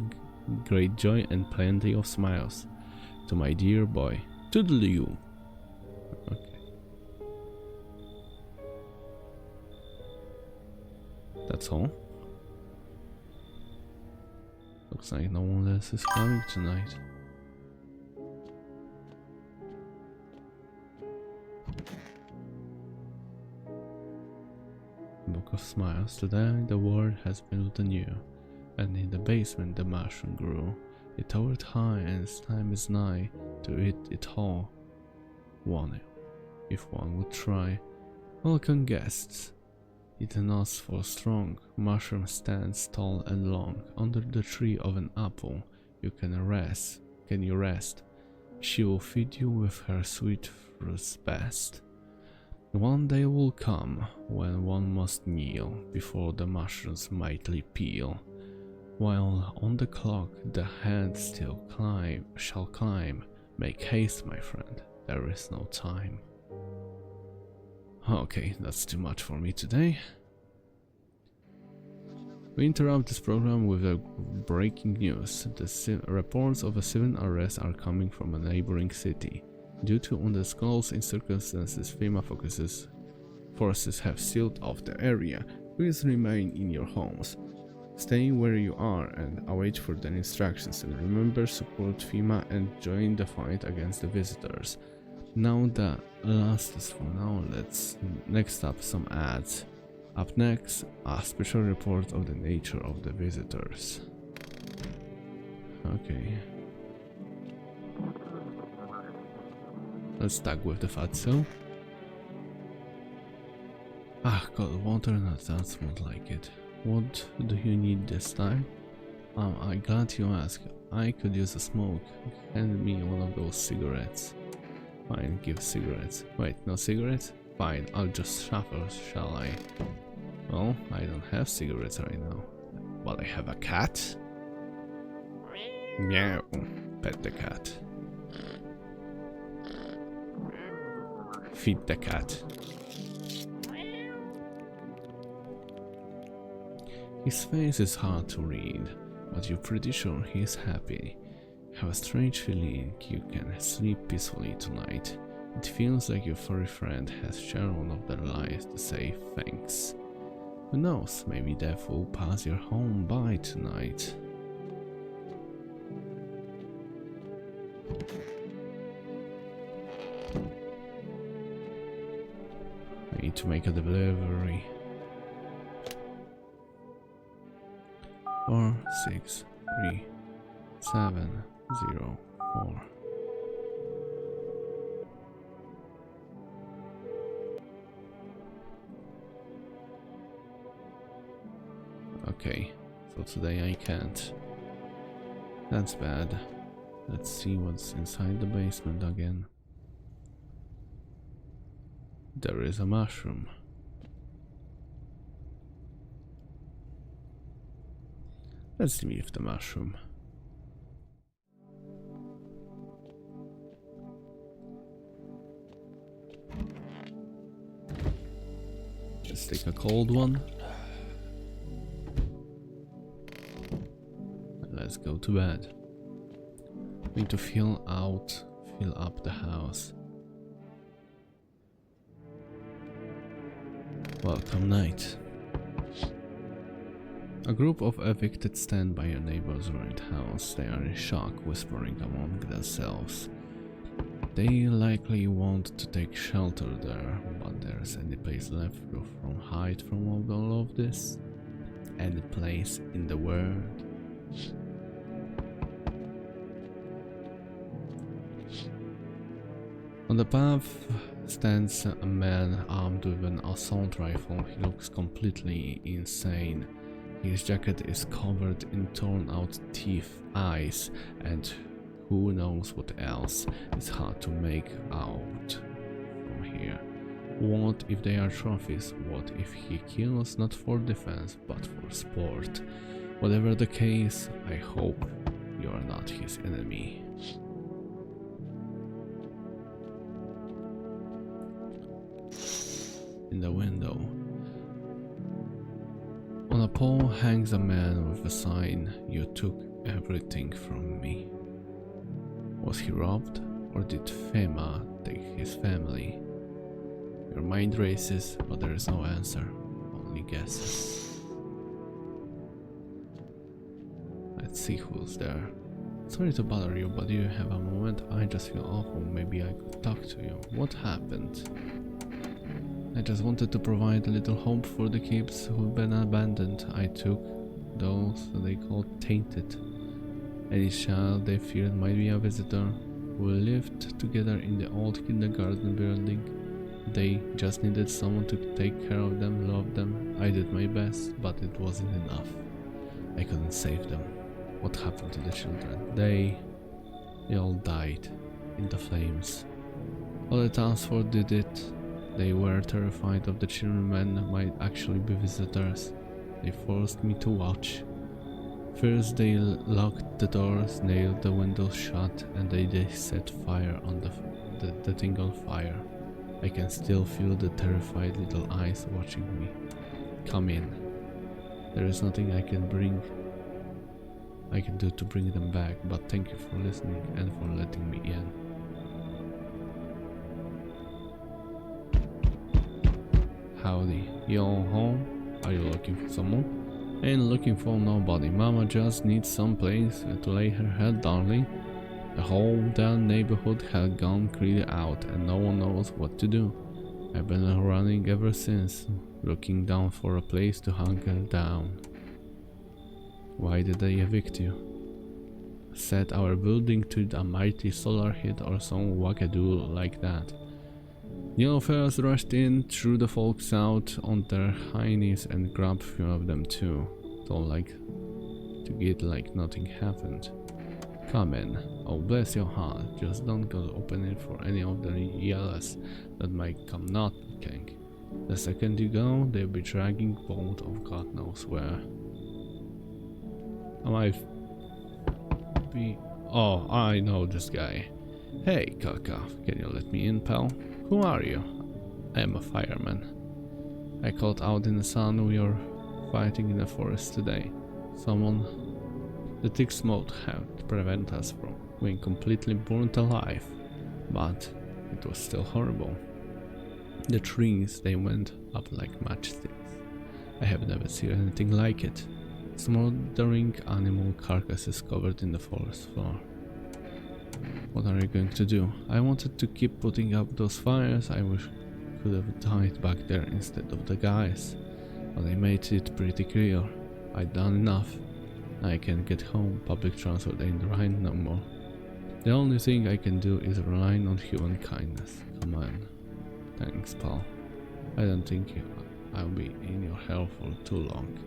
great joy and plenty of smiles. To my dear boy, toodaloo. Okay. That's all. Looks like no one else is coming tonight. Book of Smiles. Today the world has built anew, and in the basement the mushroom grew. It towered high, and its time is nigh to eat it all. One, if one would try. Welcome guests. It nods for strong. Mushroom stands tall and long. Under the tree of an apple you can rest. Can you rest? She will feed you with her sweet fruits best. One day will come when one must kneel before the mushrooms mightily peel. While on the clock the hand still shall climb. Make haste, my friend, there is no time. Okay, that's too much for me today. We interrupt this program with a breaking news. The reports of a civil arrest are coming from a neighboring city. Due to undisclosed circumstances, FEMA forces have sealed off the area. Please remain in your homes. Stay where you are and await further instructions, and remember, support FEMA and join the fight against the visitors. Now the last is for now. Let's next up some ads. Up next, a special report of the nature of the visitors. Okay. Let's start with the fatso. Ah, cold water, no, that won't like it. What do you need this time? I'm glad you asked. I could use a smoke. Hand me one of those cigarettes. Fine, give cigarettes. Wait, no cigarettes? Fine, I'll just shuffle, shall I? Well, I don't have cigarettes right now. But I have a cat? Meow. Pet the cat. Feed the cat. His face is hard to read, but you're pretty sure he's happy. Have a strange feeling you can sleep peacefully tonight. It feels like your furry friend has shared one of their lives to say thanks. Who knows, maybe death will pass your home by tonight. I need to make a delivery. 4, 6, 3, 7, 0, 4. Okay, so today I can't. That's bad. Let's see what's inside the basement again. There is a mushroom. Let's leave the mushroom. Let's take a cold one. And let's go to bed. We need to fill up the house. Welcome night. A group of evicted stand by a neighbor's ruined house. They are in shock, whispering among themselves. They likely want to take shelter there, but there's any place left to hide from all of this? Any place in the world? On the path stands a man armed with an assault rifle. He looks completely insane. His jacket is covered in torn out teeth, eyes, and who knows what else. It's hard to make out from here. What if they are trophies? What if he kills not for defense but for sport? Whatever the case, I hope you are not his enemy. In the window, on a pole hangs a man with a sign, "You took everything from me." Was he robbed, or did Fema take his family? Your mind races, but there is no answer, only guesses. Let's see who's there. Sorry to bother you, but do you have a moment? I just feel awful, maybe I could talk to you. What happened? I just wanted to provide a little hope for the kids who've been abandoned. I took those they called tainted. Any child they feared might be a visitor. We lived together in the old kindergarten building. They just needed someone to take care of them, love them. I did my best, but it wasn't enough. I couldn't save them. What happened to the children? They all died in the flames. All the townsfolk did it. They were terrified of the children might actually be visitors. They forced me to watch. First they locked the doors, nailed the windows shut, and they set fire on the thing on fire. I can still feel the terrified little eyes watching me. Come in. There is nothing I can do to bring them back, but thank you for listening and for letting me in. Howdy, you all home? Are you looking for someone? Ain't looking for nobody. Mama just needs some place to lay her head, darling. The whole damn neighborhood had gone clear out and no one knows what to do. I've been running ever since, looking down for a place to hunker down. Why did they evict you? Set our building to a mighty solar hit or some wackadoo like that. Yellow fellas rushed in, threw the folks out on their high knees and grabbed a few of them too. Don't like to get like nothing happened. Come in. Oh bless your heart, just don't go open it for any of the yellows that might come knocking. The second you go, they'll be dragging bolt of God knows where. Oh, I know this guy. Hey Kaka, can you let me in, pal? Who are you? I am a fireman. I called out in the sun. We are fighting in the forest today. The thick smoke had to prevent us from being completely burnt alive, but it was still horrible. The trees, they went up like matchsticks. I have never seen anything like it. Smoldering animal carcasses covered in the forest floor. What are you going to do? I wanted to keep putting up those fires. I wish I could have died back there instead of the guys. But I made it pretty clear. I'd done enough. I can't get home. Public transport ain't right no more. The only thing I can do is rely on human kindness. Come on. Thanks, pal. I don't think I'll be in your hell for too long.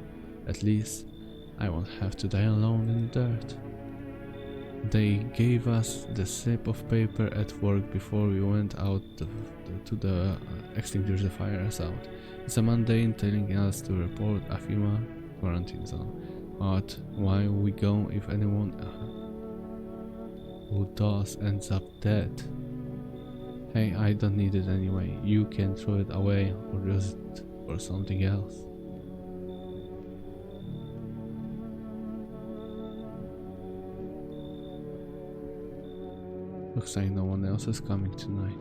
At least, I won't have to die alone in the dirt. They gave us the slip of paper at work before we went out to extinguish the fires out. It's a mundane telling us to report a FEMA quarantine zone. But why we go if anyone who does ends up dead? Hey, I don't need it anyway. You can throw it away or use it for something else. Looks like no one else is coming tonight.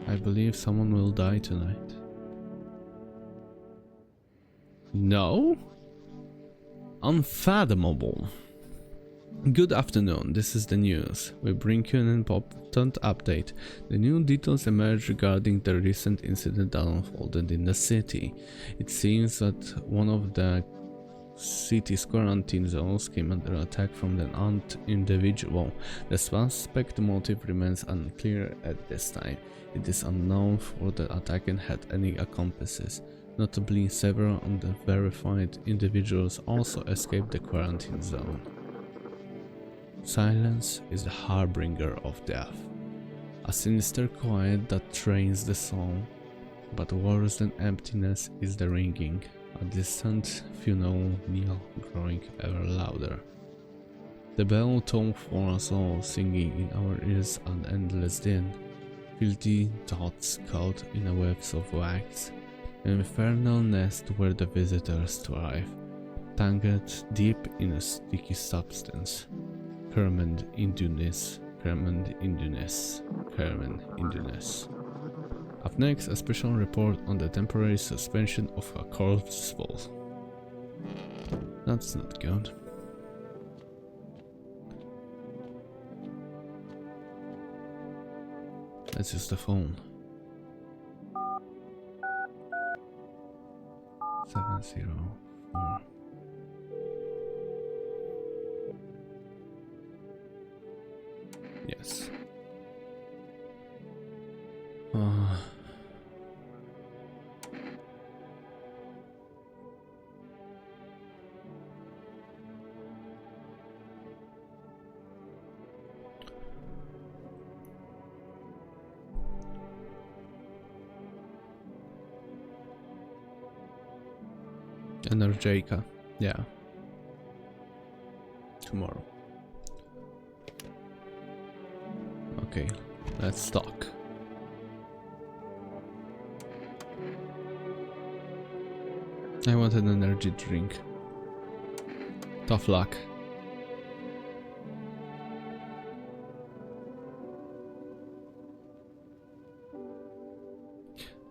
I believe someone will die tonight. No? Unfathomable. Good afternoon, this is the news. We bring you an important update. The new details emerged regarding the recent incident that unfolded in the city. It seems that one of the city's quarantine zones came under attack from an armed individual. The suspect motive remains unclear at this time. It is unknown if the attacker had any accomplices. Notably, several unverified individuals also escaped the quarantine zone. Silence is the harbinger of death. A sinister quiet that trains the soul, but worse than emptiness is the ringing. A distant funeral knell growing ever louder. The bell tolled for us all, singing in our ears an endless din. Filthy dots caught in a webs of wax, an infernal nest where the visitors thrive, tangled deep in a sticky substance. Carmen Indunus, Carmen Indunus, Carmen Indunus. Up next, a special report on the temporary suspension of a corpse vault. That's not good. Let's use the phone. 704. Yes. Energica, yeah. Tomorrow. Okay, let's talk. I want an energy drink. Tough luck.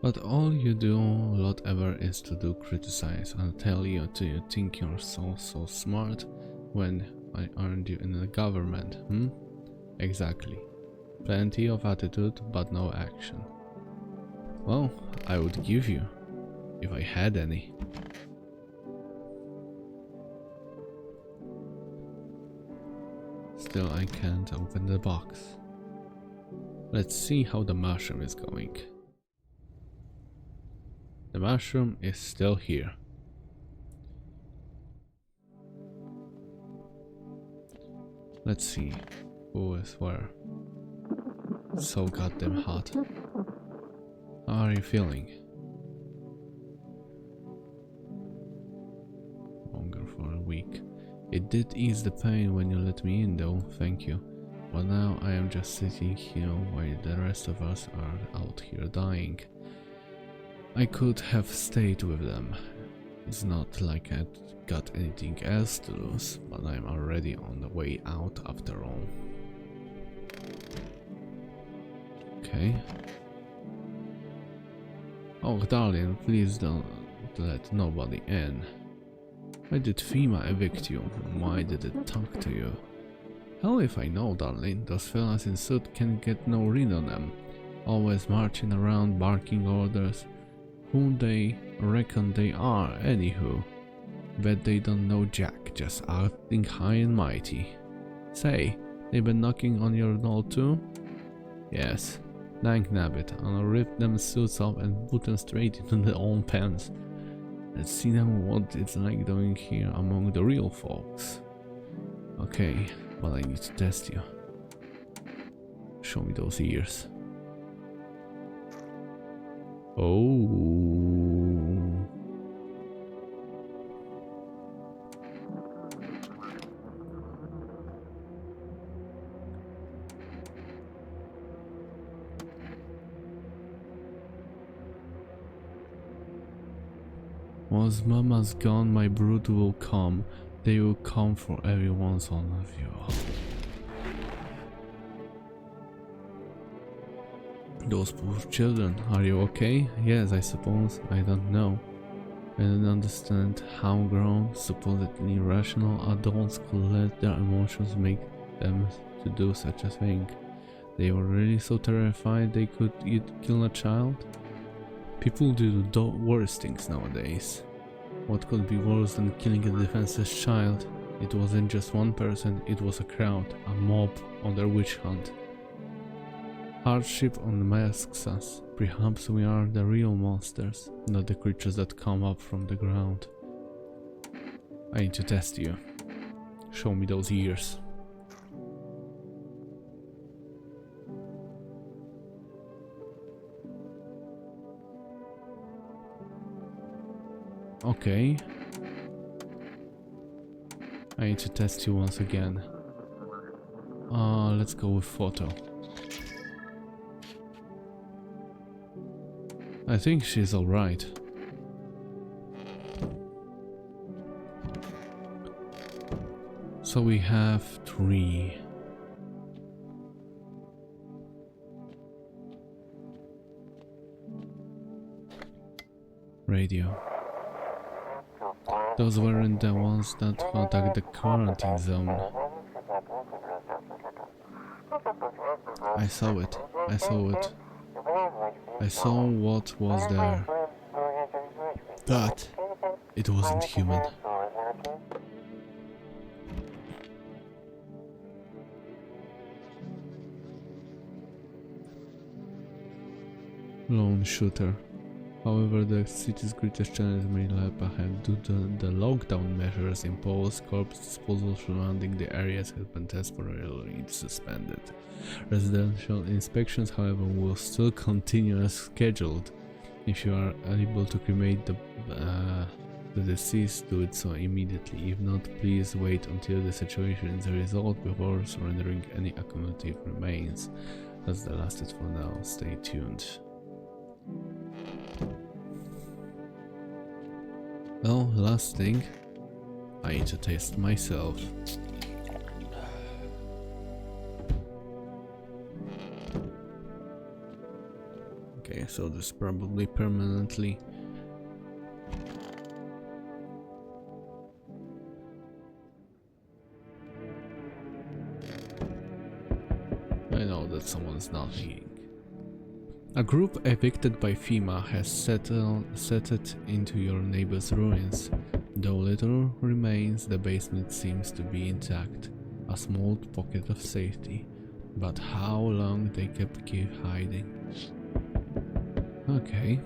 But all you do lot ever is to do criticize. I'll tell you, do you think you're so smart when I earned you in the government, Exactly. Plenty of attitude, but no action. Well, I would give you, if I had any. Still, I can't open the box. Let's see how the mushroom is going. The mushroom is still here. Let's see who is where. So goddamn hot. How are you feeling? Longer for a week. It did ease the pain when you let me in though, thank you. But now I am just sitting here while the rest of us are out here dying. I could have stayed with them. It's not like I'd got anything else to lose, but I'm already on the way out after all. Okay. Oh darling, please don't let nobody in. Why did FEMA evict you? Why did it talk to you? Hell if I know, darling. Those fellas in suit can get no read on them. Always marching around barking orders. Who they reckon they are, anywho? Bet they don't know jack, just acting high and mighty. Say, they been knocking on your door too? Yes. Dang nabbit, I'll rip them suits off and put them straight into their own pants. Let's see then what it's like doing here among the real folks. Okay, but I need to test you. Show me those ears. Oh. Once Mama's gone, my brood will come. They will come for everyone's one of you. Those poor children, are you okay? Yes, I suppose. I don't know. I don't understand how grown, supposedly rational adults could let their emotions make them to do such a thing. They were really so terrified they could kill a child? People do the worst things nowadays. What could be worse than killing a defenseless child? It wasn't just one person, it was a crowd, a mob on their witch hunt. Hardship unmasks us. Perhaps we are the real monsters, not the creatures that come up from the ground. I need to test you. Show me those ears. Okay. I need to test you once again. Let's go with photo. I think she's alright. So we have 3. Radio. Those weren't the ones that attacked the quarantine zone. I saw it. I saw it. I saw what was there. But it wasn't human. Lone shooter. However, the city's greatest challenge may lie ahead due to the lockdown measures imposed. Corpse disposal surrounding the areas has been temporarily suspended. Residential inspections, however, will still continue as scheduled. If you are able to cremate the deceased, do it so immediately. If not, please wait until the situation is resolved before surrendering any accumulative remains. That's the last it for now. Stay tuned. Well, last thing, I need to taste myself. Okay, so this probably permanently. I know that someone's not eating. A group evicted by FEMA has settled into your neighbor's ruins. Though little remains, the basement seems to be intact, a small pocket of safety. But how long they keep hiding? Okay.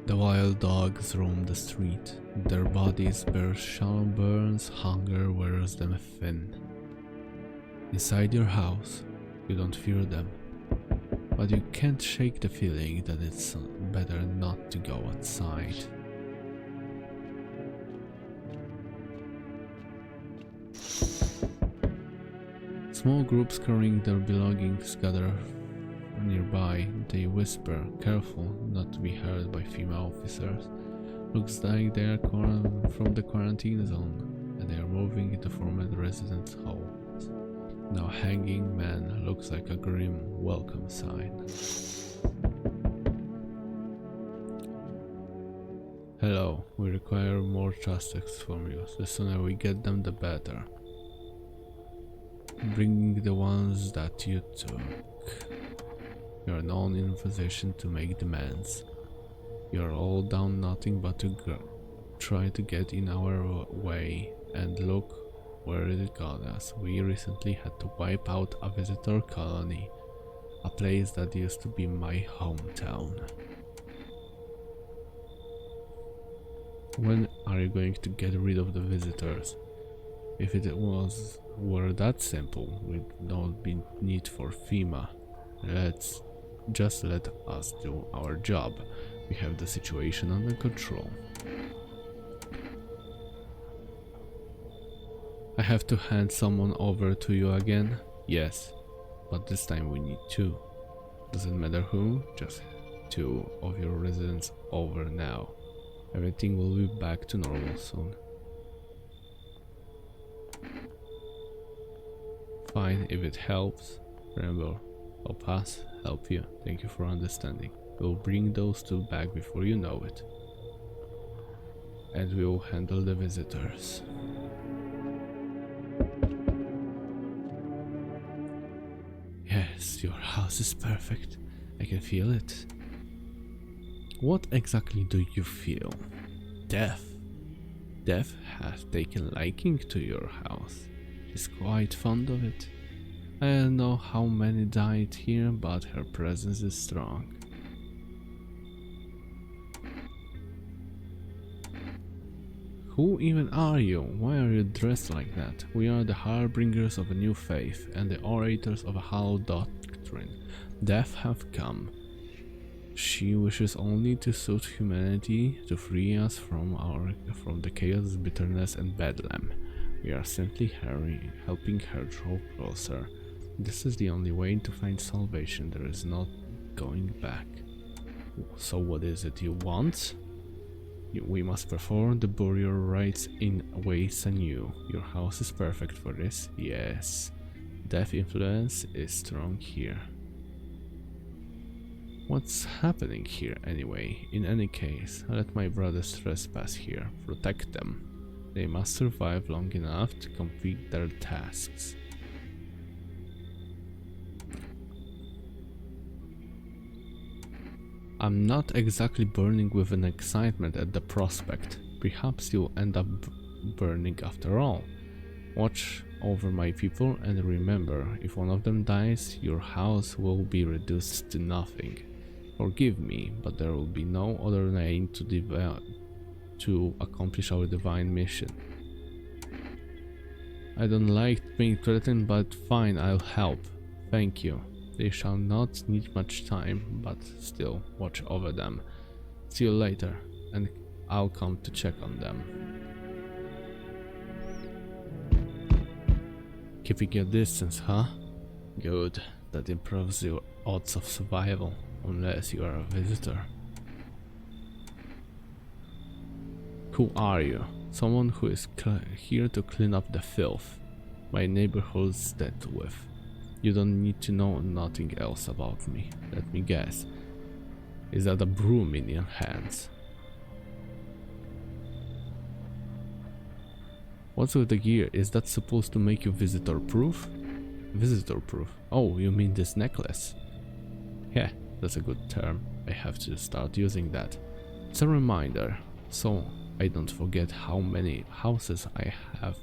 The wild dogs roam the street. Their bodies bear shallow burns, hunger wears them thin. Inside your house, you don't fear them, but you can't shake the feeling that it's better not to go outside. Small groups carrying their belongings gather nearby. They whisper, careful not to be heard by female officers. Looks like they are from the quarantine zone, and they are moving into former residence hall. Now hanging man looks like a grim welcome sign. Hello, we require more suspects from you. The sooner we get them, the better. Bring the ones that you took. You are not in a position to make demands. You are all done nothing but to try to get in our way, and look where it got us. We recently had to wipe out a visitor colony, a place that used to be my hometown. When are you going to get rid of the visitors? If it were that simple, we'd not be need for FEMA. Just let us do our job. We have the situation under control. I have to hand someone over to you again? Yes, but this time we need two. Doesn't matter who, just two of your residents over now. Everything will be back to normal soon. Fine, if it helps. Remember, help us, help you. Thank you for understanding. We'll bring those two back before you know it. And we will handle the visitors. Yes, your house is perfect. I can feel it. What exactly do you feel? Death. Death has taken liking to your house. She's quite fond of it. I don't know how many died here, but her presence is strong. Who even are you? Why are you dressed like that? We are the harbingers of a new faith and the orators of a hollow doctrine. Death have come. She wishes only to soothe humanity, to free us from the chaos, bitterness and bedlam. We are simply helping her draw closer. This is the only way to find salvation. There is no going back. So what is it you want? We must perform the burial rites in ways anew. Your house is perfect for this. Yes. Death influence is strong here. What's happening here anyway? In any case, let my brothers trespass here. Protect them. They must survive long enough to complete their tasks. I'm not exactly burning with an excitement at the prospect. Perhaps you'll end up burning after all. Watch over my people and remember, if one of them dies, your house will be reduced to nothing. Forgive me, but there will be no other name to accomplish our divine mission. I don't like being threatened, but fine, I'll help. Thank you. They shall not need much time, but still, watch over them. See you later, and I'll come to check on them. Keeping your distance, huh? Good, that improves your odds of survival, unless you are a visitor. Who are you? Someone who is here to clean up the filth my neighborhood's dealt with. You don't need to know nothing else about me. Let me guess. Is that a broom in your hands? What's with the gear? Is that supposed to make you visitor-proof? Visitor-proof? Oh, you mean this necklace? Yeah, that's a good term. I have to start using that. It's a reminder, so I don't forget how many houses I have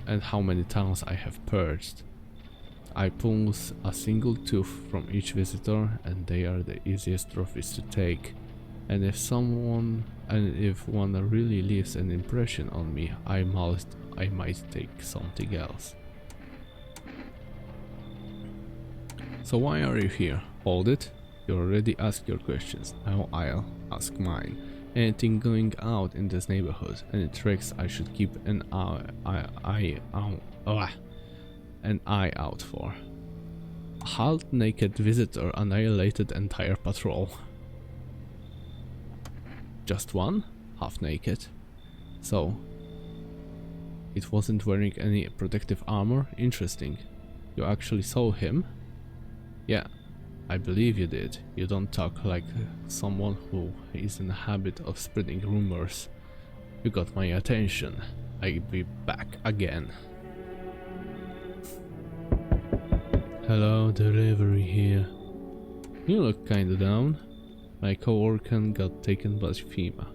and how many towns I have purged. I pull a single tooth from each visitor and they are the easiest trophies to take. And if one really leaves an impression on me, I might take something else. So why are you here? Hold it. You already asked your questions. Now I'll ask mine. Anything going out in this neighborhood? Any tricks I should keep an eye out for? A half-naked visitor annihilated entire patrol. Just one? Half-naked. So, it wasn't wearing any protective armor? Interesting. You actually saw him? Yeah. I believe you did. You don't talk like someone who is in the habit of spreading rumors. You got my attention. I'll be back again. Hello, delivery here. You look kinda down. My coworker got taken by FEMA.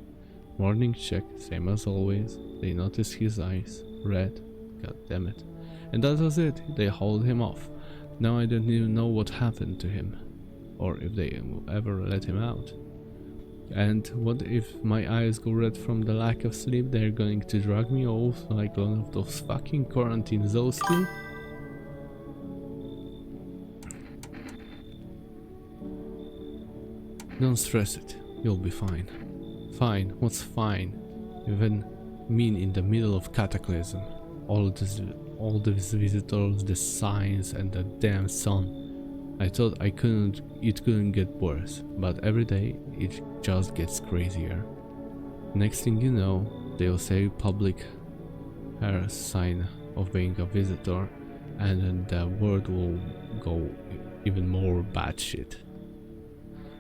Morning check, same as always. They noticed his eyes. Red. God damn it. And that was it. They hauled him off. Now I don't even know what happened to him, or if they will ever let him out. And what if my eyes go red from the lack of sleep? They're going to drag me off like one of those fucking quarantine zoos still? Don't stress it, you'll be fine. Fine, what's fine? Even mean in the middle of cataclysm. All these visitors, the signs and the damn sun. I thought it couldn't get worse, but every day it just gets crazier. Next thing you know, they'll say public her sign of being a visitor, and then the world will go even more batshit.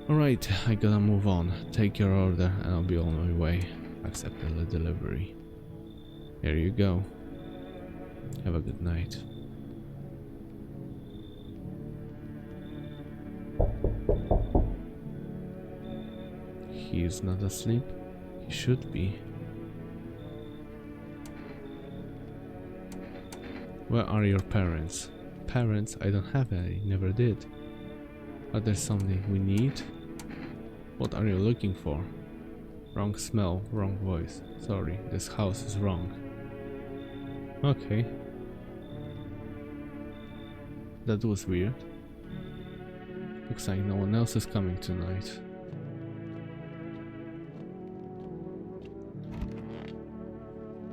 Alright, I gotta move on. Take your order and I'll be on my way. Accept the delivery. Here you go. Have a good night. He is not asleep. He should be. Where are your parents? Parents? I don't have any, never did. But there's something we need? What are you looking for? Wrong smell, wrong voice. Sorry, this house is wrong. Okay. That was weird. Looks like no one else is coming tonight.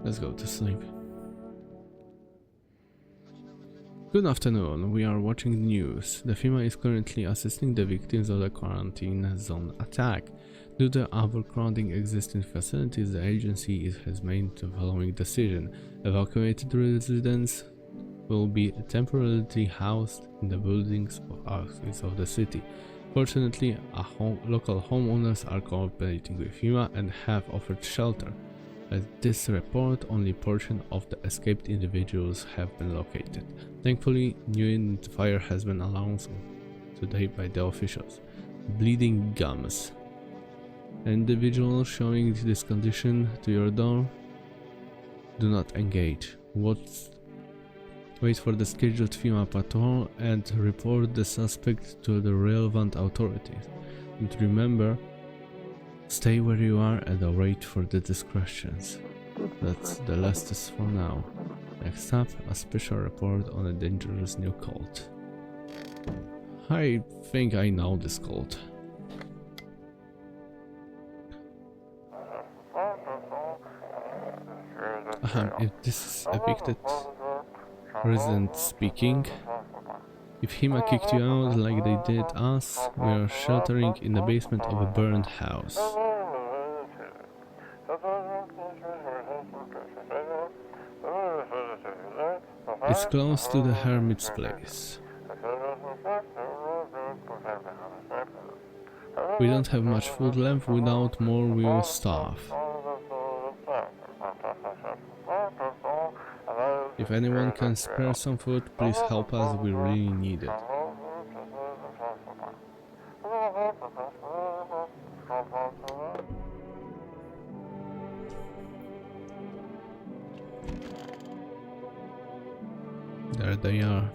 Let's go to sleep. Good afternoon, we are watching the news. The FEMA is currently assisting the victims of the quarantine zone attack. Due to overcrowding existing facilities, the agency has made the following decision. Evacuated residents will be temporarily housed in the buildings of the city. Fortunately, local homeowners are cooperating with FEMA and have offered shelter. At this report, only a portion of the escaped individuals have been located. Thankfully, new identifier has been announced today by the officials. Bleeding gums. An individual showing this condition to your door, do not engage. Wait for the scheduled FEMA patrol and report the suspect to the relevant authorities. And remember, stay where you are and await for the discretions. That's the last for now. Next up, a special report on a dangerous new cult. I think I know this cult. If this is evicted resident speaking, if HEMA kicked you out like they did us, we are sheltering in the basement of a burned house. It's close to the hermit's place. We don't have much food left, without more we will starve. If anyone can spare some food, please help us, we really need it. There they are.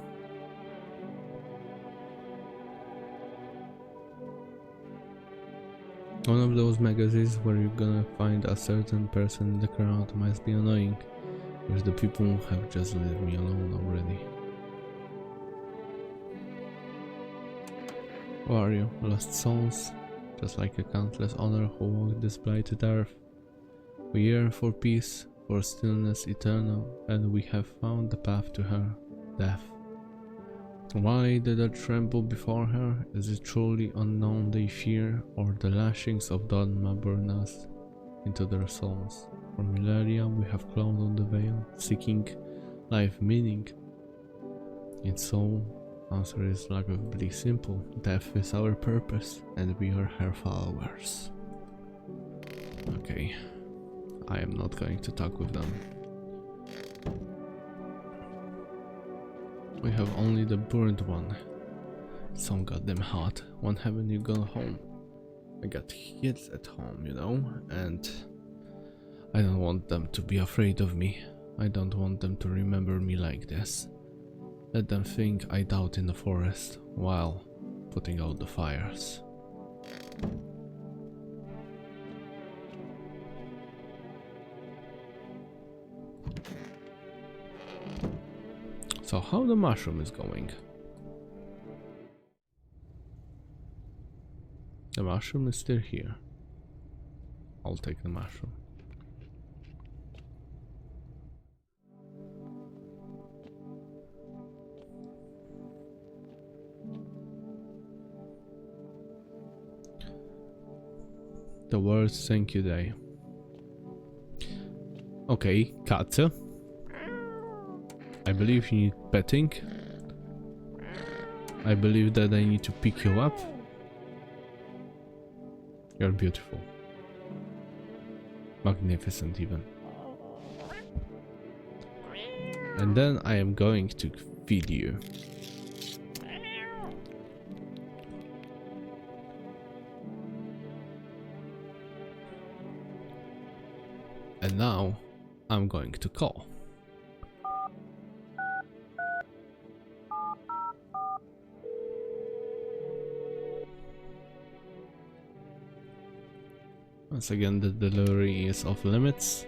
One of those magazines where you're gonna find a certain person in the crowd must be annoying. Whereas the people have just left me alone already. Who are you? Lost souls? Just like a countless honor who walked this blighted earth. We yearn for peace, for stillness eternal, and we have found the path to her, death. Why did I tremble before her? Is it truly unknown they fear, or the lashings of Dogma burn us into their souls? For millennia we have closed on the veil, seeking life meaning. And so, answer is laughably simple. Death is our purpose, and we are her followers. Okay, I am not going to talk with them. We have only the burned one. It's so goddamn hot. When haven't you gone home? I got kids at home, you know, and I don't want them to be afraid of me. I don't want them to remember me like this. Let them think I died in the forest while putting out the fires. So how the mushroom is going? The mushroom is still here. I'll take the mushroom. The world's thank you day. Okay, cat. I believe you need petting. I believe that I need to pick you up. You're beautiful. Magnificent even. And then I am going to feed you. And now I'm going to call. Once again, the delivery is off limits.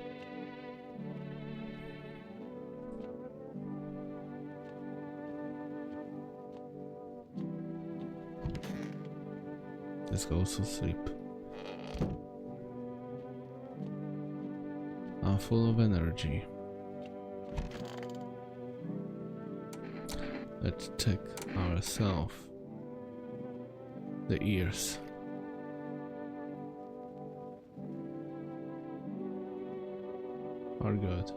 Let's go to sleep. I'm full of energy. Let's check ourselves. The ears. Are good.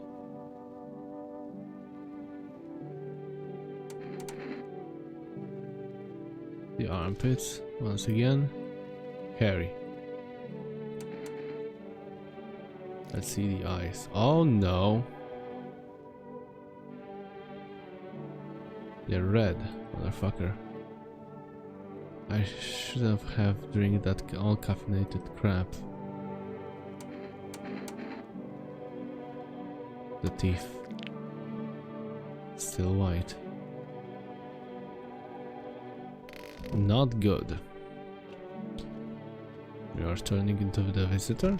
The armpits, once again, hairy. Let's see the eyes. Oh no! They're red, motherfucker. I should have drank that all caffeinated crap. The teeth. Still white. Not good. We are turning into the visitor.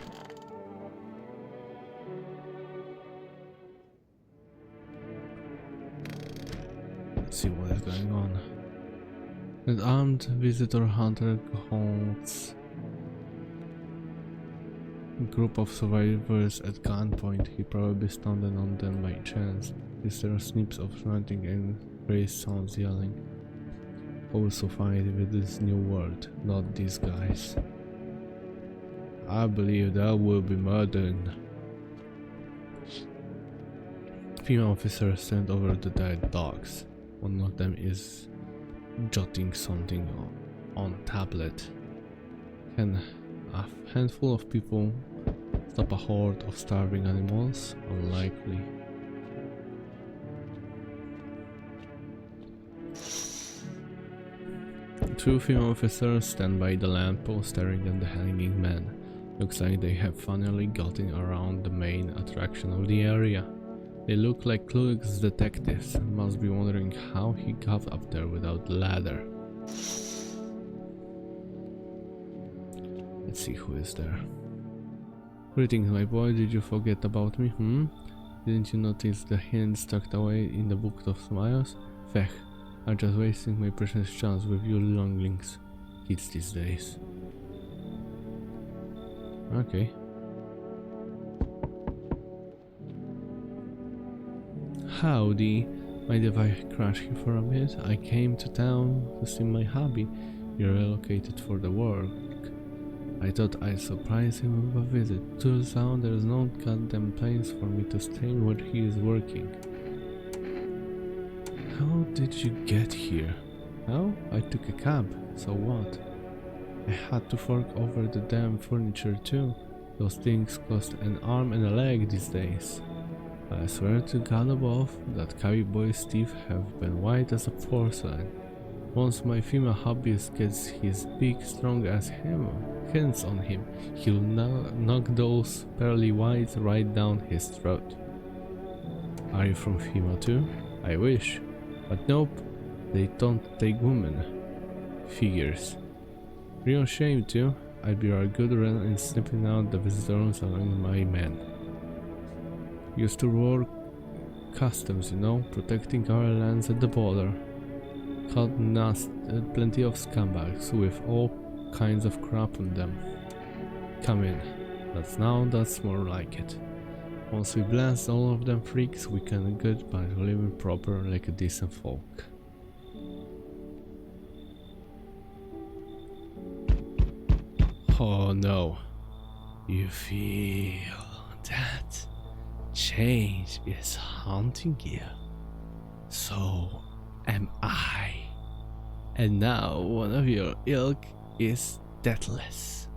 Let's see what is going on. An armed visitor hunter holds a group of survivors at gunpoint. He probably stumbled on them by chance. There are snips of shouting and raised sounds yelling. Also find with this new world, not these guys. I believe that will be murdered. Female officers stand over the dead dogs. One of them is jotting something on a tablet. Can a handful of people stop a horde of starving animals? Unlikely. Two female officers stand by the lamppost staring at the hanging man. Looks like they have finally gotten around the main attraction of the area. They look like clueless detectives, must be wondering how he got up there without the ladder. Let's see who is there. Greetings, my boy, did you forget about me, Didn't you notice the hints tucked away in the book of smiles? Fech, I'm just wasting my precious chance with you longlings. Kids these days. Okay. Howdy. Mind if I crash here for a bit? I came to town to see my hubby. You're relocated for the work. I thought I'd surprise him with a visit. Turns out there's no goddamn place for me to stay where he is working. How did you get here? Well, I took a cab, so what? I had to fork over the damn furniture too. Those things cost an arm and a leg these days. I swear to God above that cowboy's teeth have been white as a porcelain. Once my female hobbyist gets his big strong ass hands on him, he'll knock those pearly whites right down his throat. Are you from FEMA too? I wish. But nope, they don't take women. Figures. Real shame too. I'd be a good run in sniffing out the visitors among my men. Used to work customs, you know, protecting our lands at the border. Caught plenty of scumbags with all kinds of crap on them. Come in. That's more like it. Once we blast all of them freaks, we can get back to living proper like a decent folk. Oh no. You feel that change is haunting you. So am I. And now one of your ilk is deathless.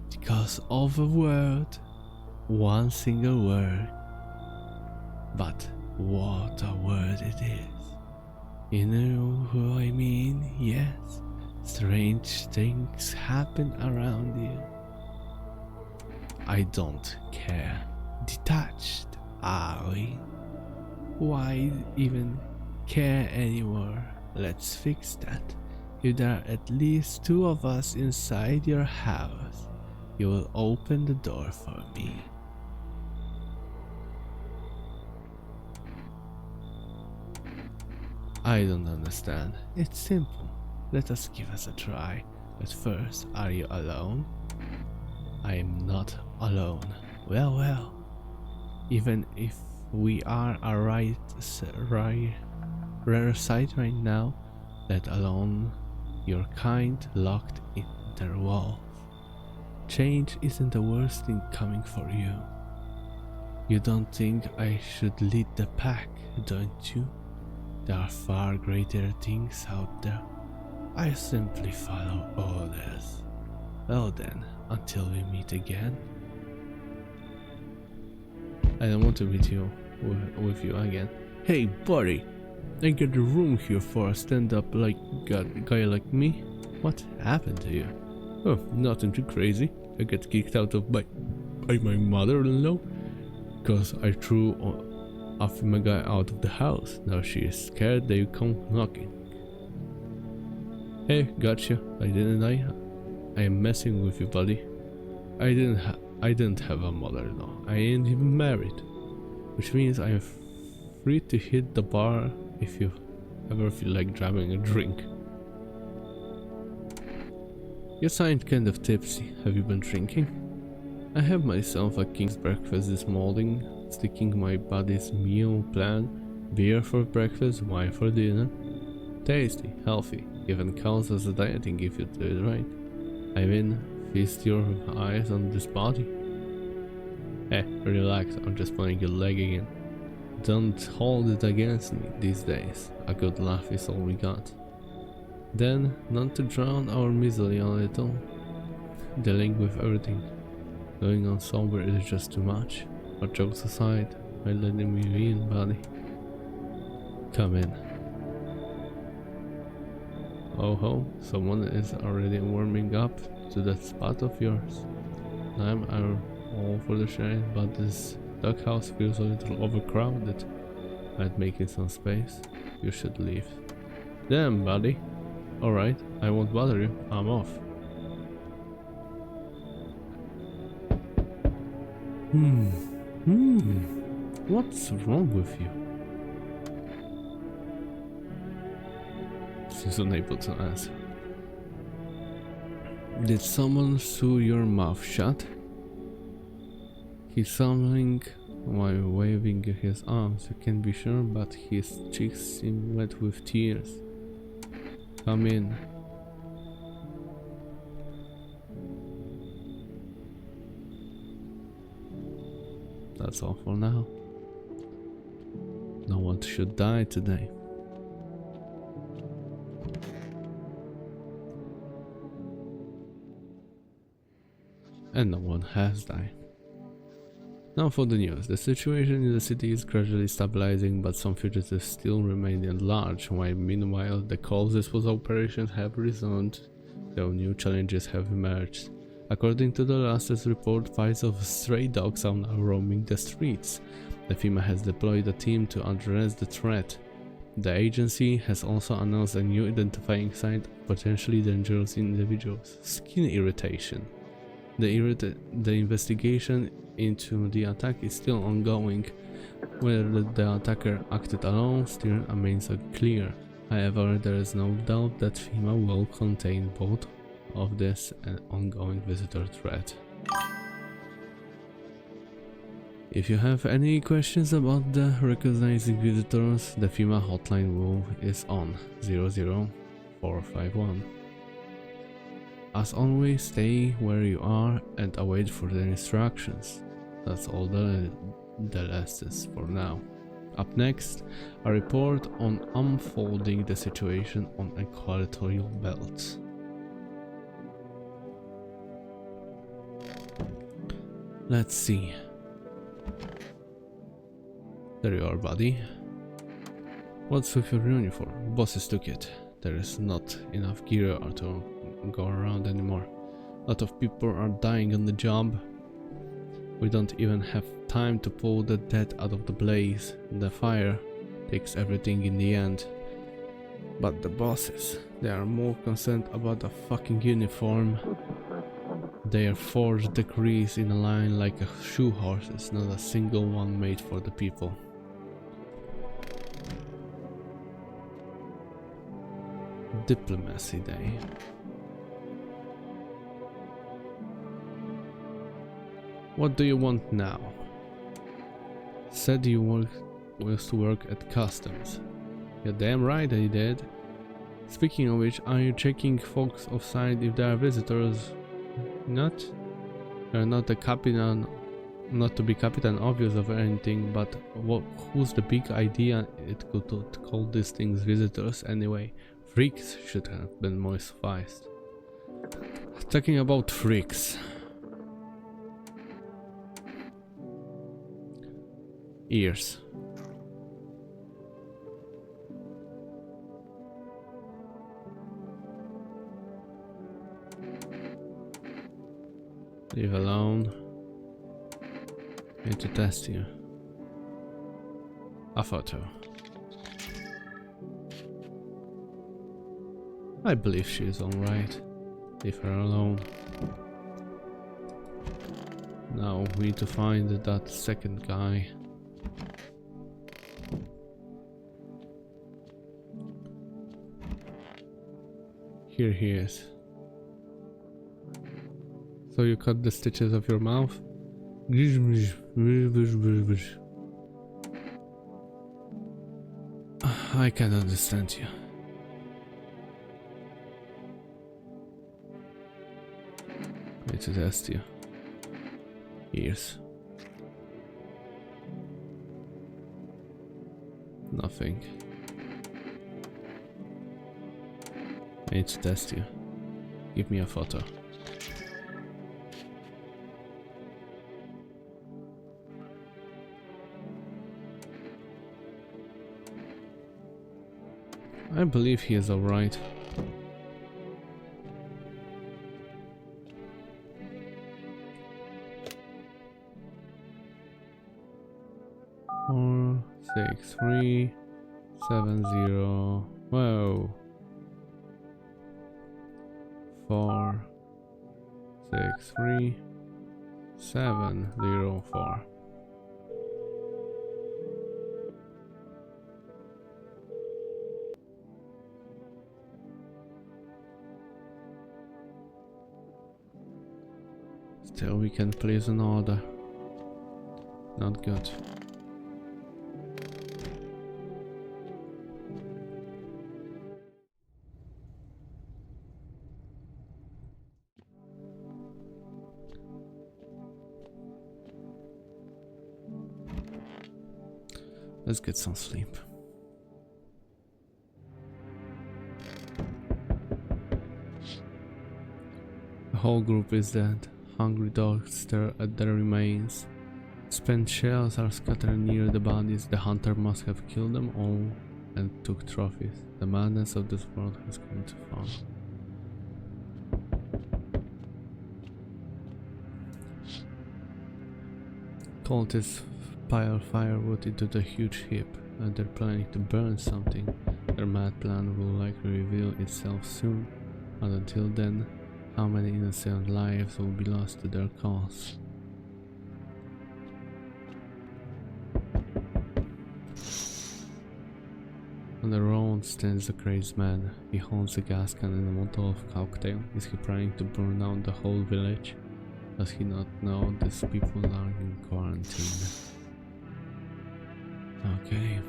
Because of a word, one single word. But what a word it is. You know who I mean? Yes. Strange things happen around you. I don't care. Detached, are we? Why even care anymore? Let's fix that. If there are at least 2 of us inside your house, you will open the door for me. I don't understand. It's simple. Let us give us a try. But first, are you alone? I am not alone. Well. Even if we are a rare sight right now, let alone your kind locked in their walls. Change isn't the worst thing coming for you. You don't think I should lead the pack, don't you? There are far greater things out there. I simply follow orders. Well then, until we meet again. I don't want to meet you with you again. Hey buddy, I got a room here for a stand-up like guy like me. What happened to you? Oh, nothing too crazy. I got kicked out of by my mother-in-law because I threw my guy out of the house. Now she is scared they come knocking. Hey, gotcha. I am messing with you, buddy. I didn't have a mother-in-law. I ain't even married, which means I am free to hit the bar if you ever feel like grabbing a drink. You sound kind of tipsy. Have you been drinking? I have myself a king's breakfast this morning, sticking my buddy's meal plan. Beer for breakfast, wine for dinner. Tasty, healthy, even counts as a dieting if you do it right. I mean, feast your eyes on this body. Relax, I'm just pulling your leg again. Don't hold it against me these days. A good laugh is all we got. Then, not to drown our misery a little. Dealing with everything going on sober is just too much. But jokes aside, I let him in, buddy. Come in. Oh ho, someone is already warming up to that spot of yours. I'm all for the shade, but this doghouse feels a little overcrowded. I'd make it some space. You should leave. Damn, buddy. Alright, I won't bother you. I'm off. What's wrong with you? She's unable to answer. Did someone sew your mouth shut? He's stumbling while waving his arms. You can't be sure, but his cheeks seem wet with tears. Come in. That's all for now. No one should die today. And no one has died. Now for the news. The situation in the city is gradually stabilizing, but some fugitives still remain at large, while meanwhile the cold disposal operations have resumed, though new challenges have emerged. According to the latest report, fights of stray dogs are now roaming the streets. The FEMA has deployed a team to address the threat. The agency has also announced a new identifying sign of potentially dangerous individuals: skin irritation. The investigation into the attack is still ongoing, Whether the attacker acted alone still remains unclear. However, there is no doubt that FEMA will contain both of this and ongoing visitor threat. If you have any questions about the recognizing visitors, the FEMA hotline is on 00451. As always, stay where you are and await further instructions. That's all the rest is for now. Up next, a report on unfolding the situation on Equatorial Belt. Let's see. There you are, buddy. What's with your uniform? Bosses took it. There is not enough gear to go around anymore. A lot of people are dying on the job. We don't even have time to pull the dead out of the blaze. The fire takes everything in the end. But the bosses, they are more concerned about the fucking uniform. They are 4 degrees in a line like a shoe horses, not a single one made for the people. Diplomacy Day. What do you want now? Said you used to work at customs. You're damn right I did. Speaking of which, are you checking folks offside if there are visitors? Not? You're not a captain, not to be captain obvious of anything, but who's the big idea it could to call these things visitors anyway? Freaks should have been more sufficed. Talking about freaks. Ears. Leave alone. Need to test you. A photo. I believe she is alright. Leave her alone. Now we need to find that second guy. Here he is. So you cut the stitches of your mouth? I can understand you. Need to test you. Ears. Nothing. I need to test you. Give me a photo. I believe he is alright. Four, 6, 3, 7, 0. Whoa. 4, 6, 3, 7, 0, 4. Still we can place an order. Not good. Let's get some sleep. The whole group is dead. Hungry dogs stare at their remains. Spent shells are scattered near the bodies. The hunter must have killed them all and took trophies. The madness of this world has come too far. Cultists pile firewood into the huge heap, and they're planning to burn something. Their mad plan will likely reveal itself soon, and until then, how many innocent lives will be lost to their cause? On the road stands a crazed man. He holds a gas can and a Molotov cocktail. Is he planning to burn down the whole village? Does he not know these people are in quarantine? Okay.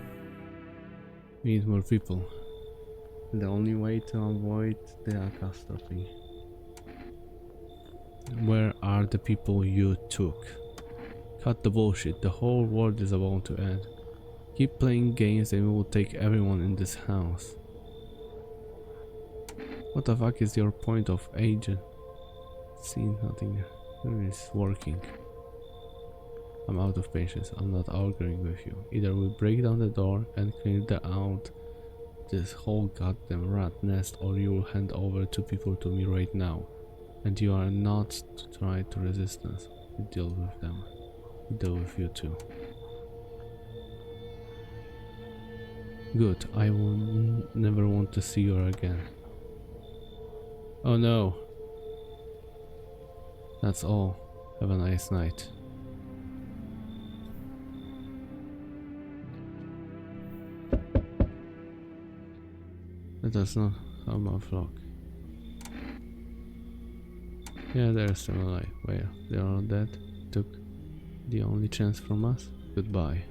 We need more people. The only way to avoid the catastrophe. Where are the people you took? Cut the bullshit, the whole world is about to end. Keep playing games and we will take everyone in this house. What the fuck is your point of agent? See, nothing is working. I'm out of patience, I'm not arguing with you. Either we break down the door and clear out this whole goddamn rat nest, or you will hand over two people to me right now. And you are not to try to resistance. We deal with them. We deal with you too. Good, I will never want to see you again. Oh no. That's all. Have a nice night. Let us not have my flock. Yeah, they're still alive. Well, they are all dead. Took the only chance from us. Goodbye.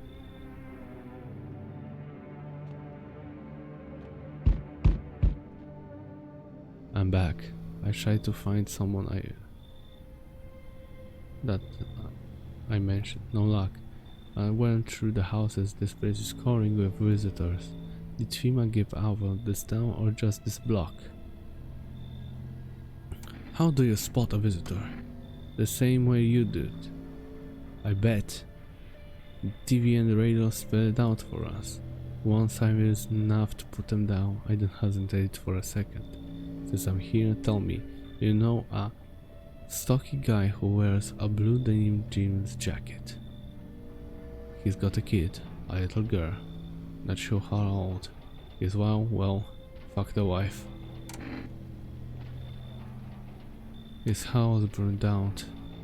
I'm back. I tried to find someone I mentioned. No luck. I went through the houses. This place is crawling with visitors. Did FEMA give out of this town or just this block? How do you spot a visitor? The same way you did. I bet. The TV and the radio spell it out for us. One siren is enough to put them down. I didn't hesitate for a second. Since I'm here, tell me, you know a stocky guy who wears a blue denim jeans jacket? He's got a kid, a little girl. Not sure how old. He's well, fuck the wife. His house burned down.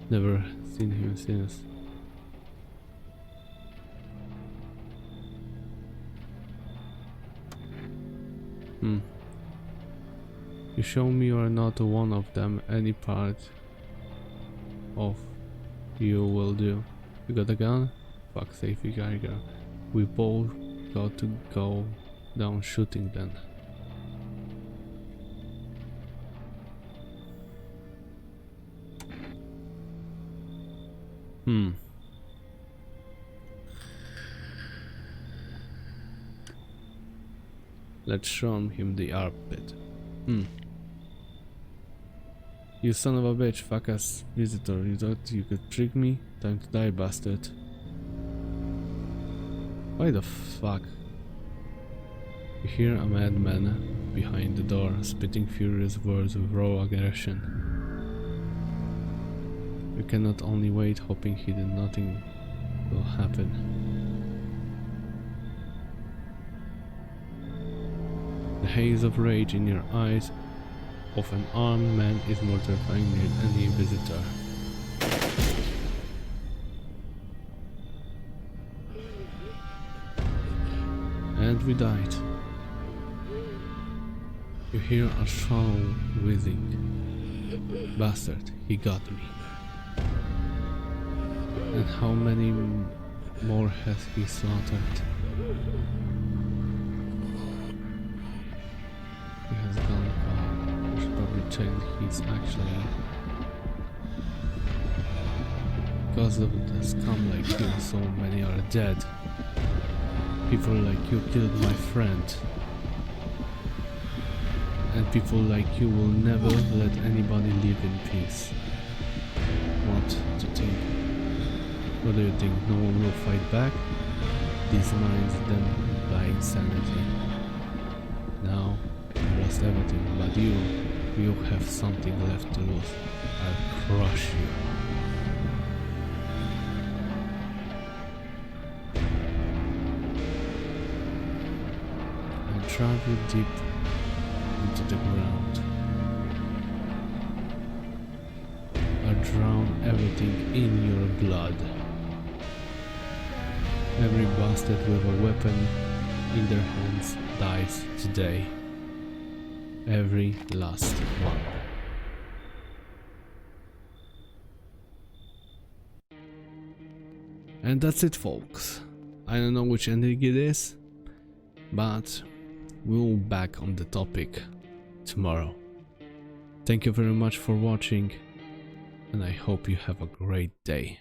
Never seen him since. You show me you are not one of them. Any part of you will do. You got a gun? Fuck safety guy girl. We both got to go down shooting then. Let's show him the armpit. You son of a bitch, fuck us, visitor. You thought you could trick me? Time to die, bastard. Why the fuck? You hear a madman behind the door, spitting furious words with raw aggression. You cannot only wait, hoping he did nothing will happen. The haze of rage in your eyes of an armed man is more terrifying than any visitor. And we died. You hear a shallow whizzing. Bastard, he got me. And how many more has he slaughtered? He has gone far. We should probably check he's actually... Because of the scum like you, so many are dead. People like you killed my friend. And people like you will never let anybody live in peace. What to think? What do you think? No one will fight back? These minds then by insanity. Now you lost everything, but you have something left to lose. I'll crush you. I travel deep into the ground. I drown everything in your blood. Every bastard with a weapon in their hands dies today. Every last one. And that's it, folks. I don't know which ending it is, but we'll be back on the topic tomorrow. Thank you very much for watching, and I hope you have a great day.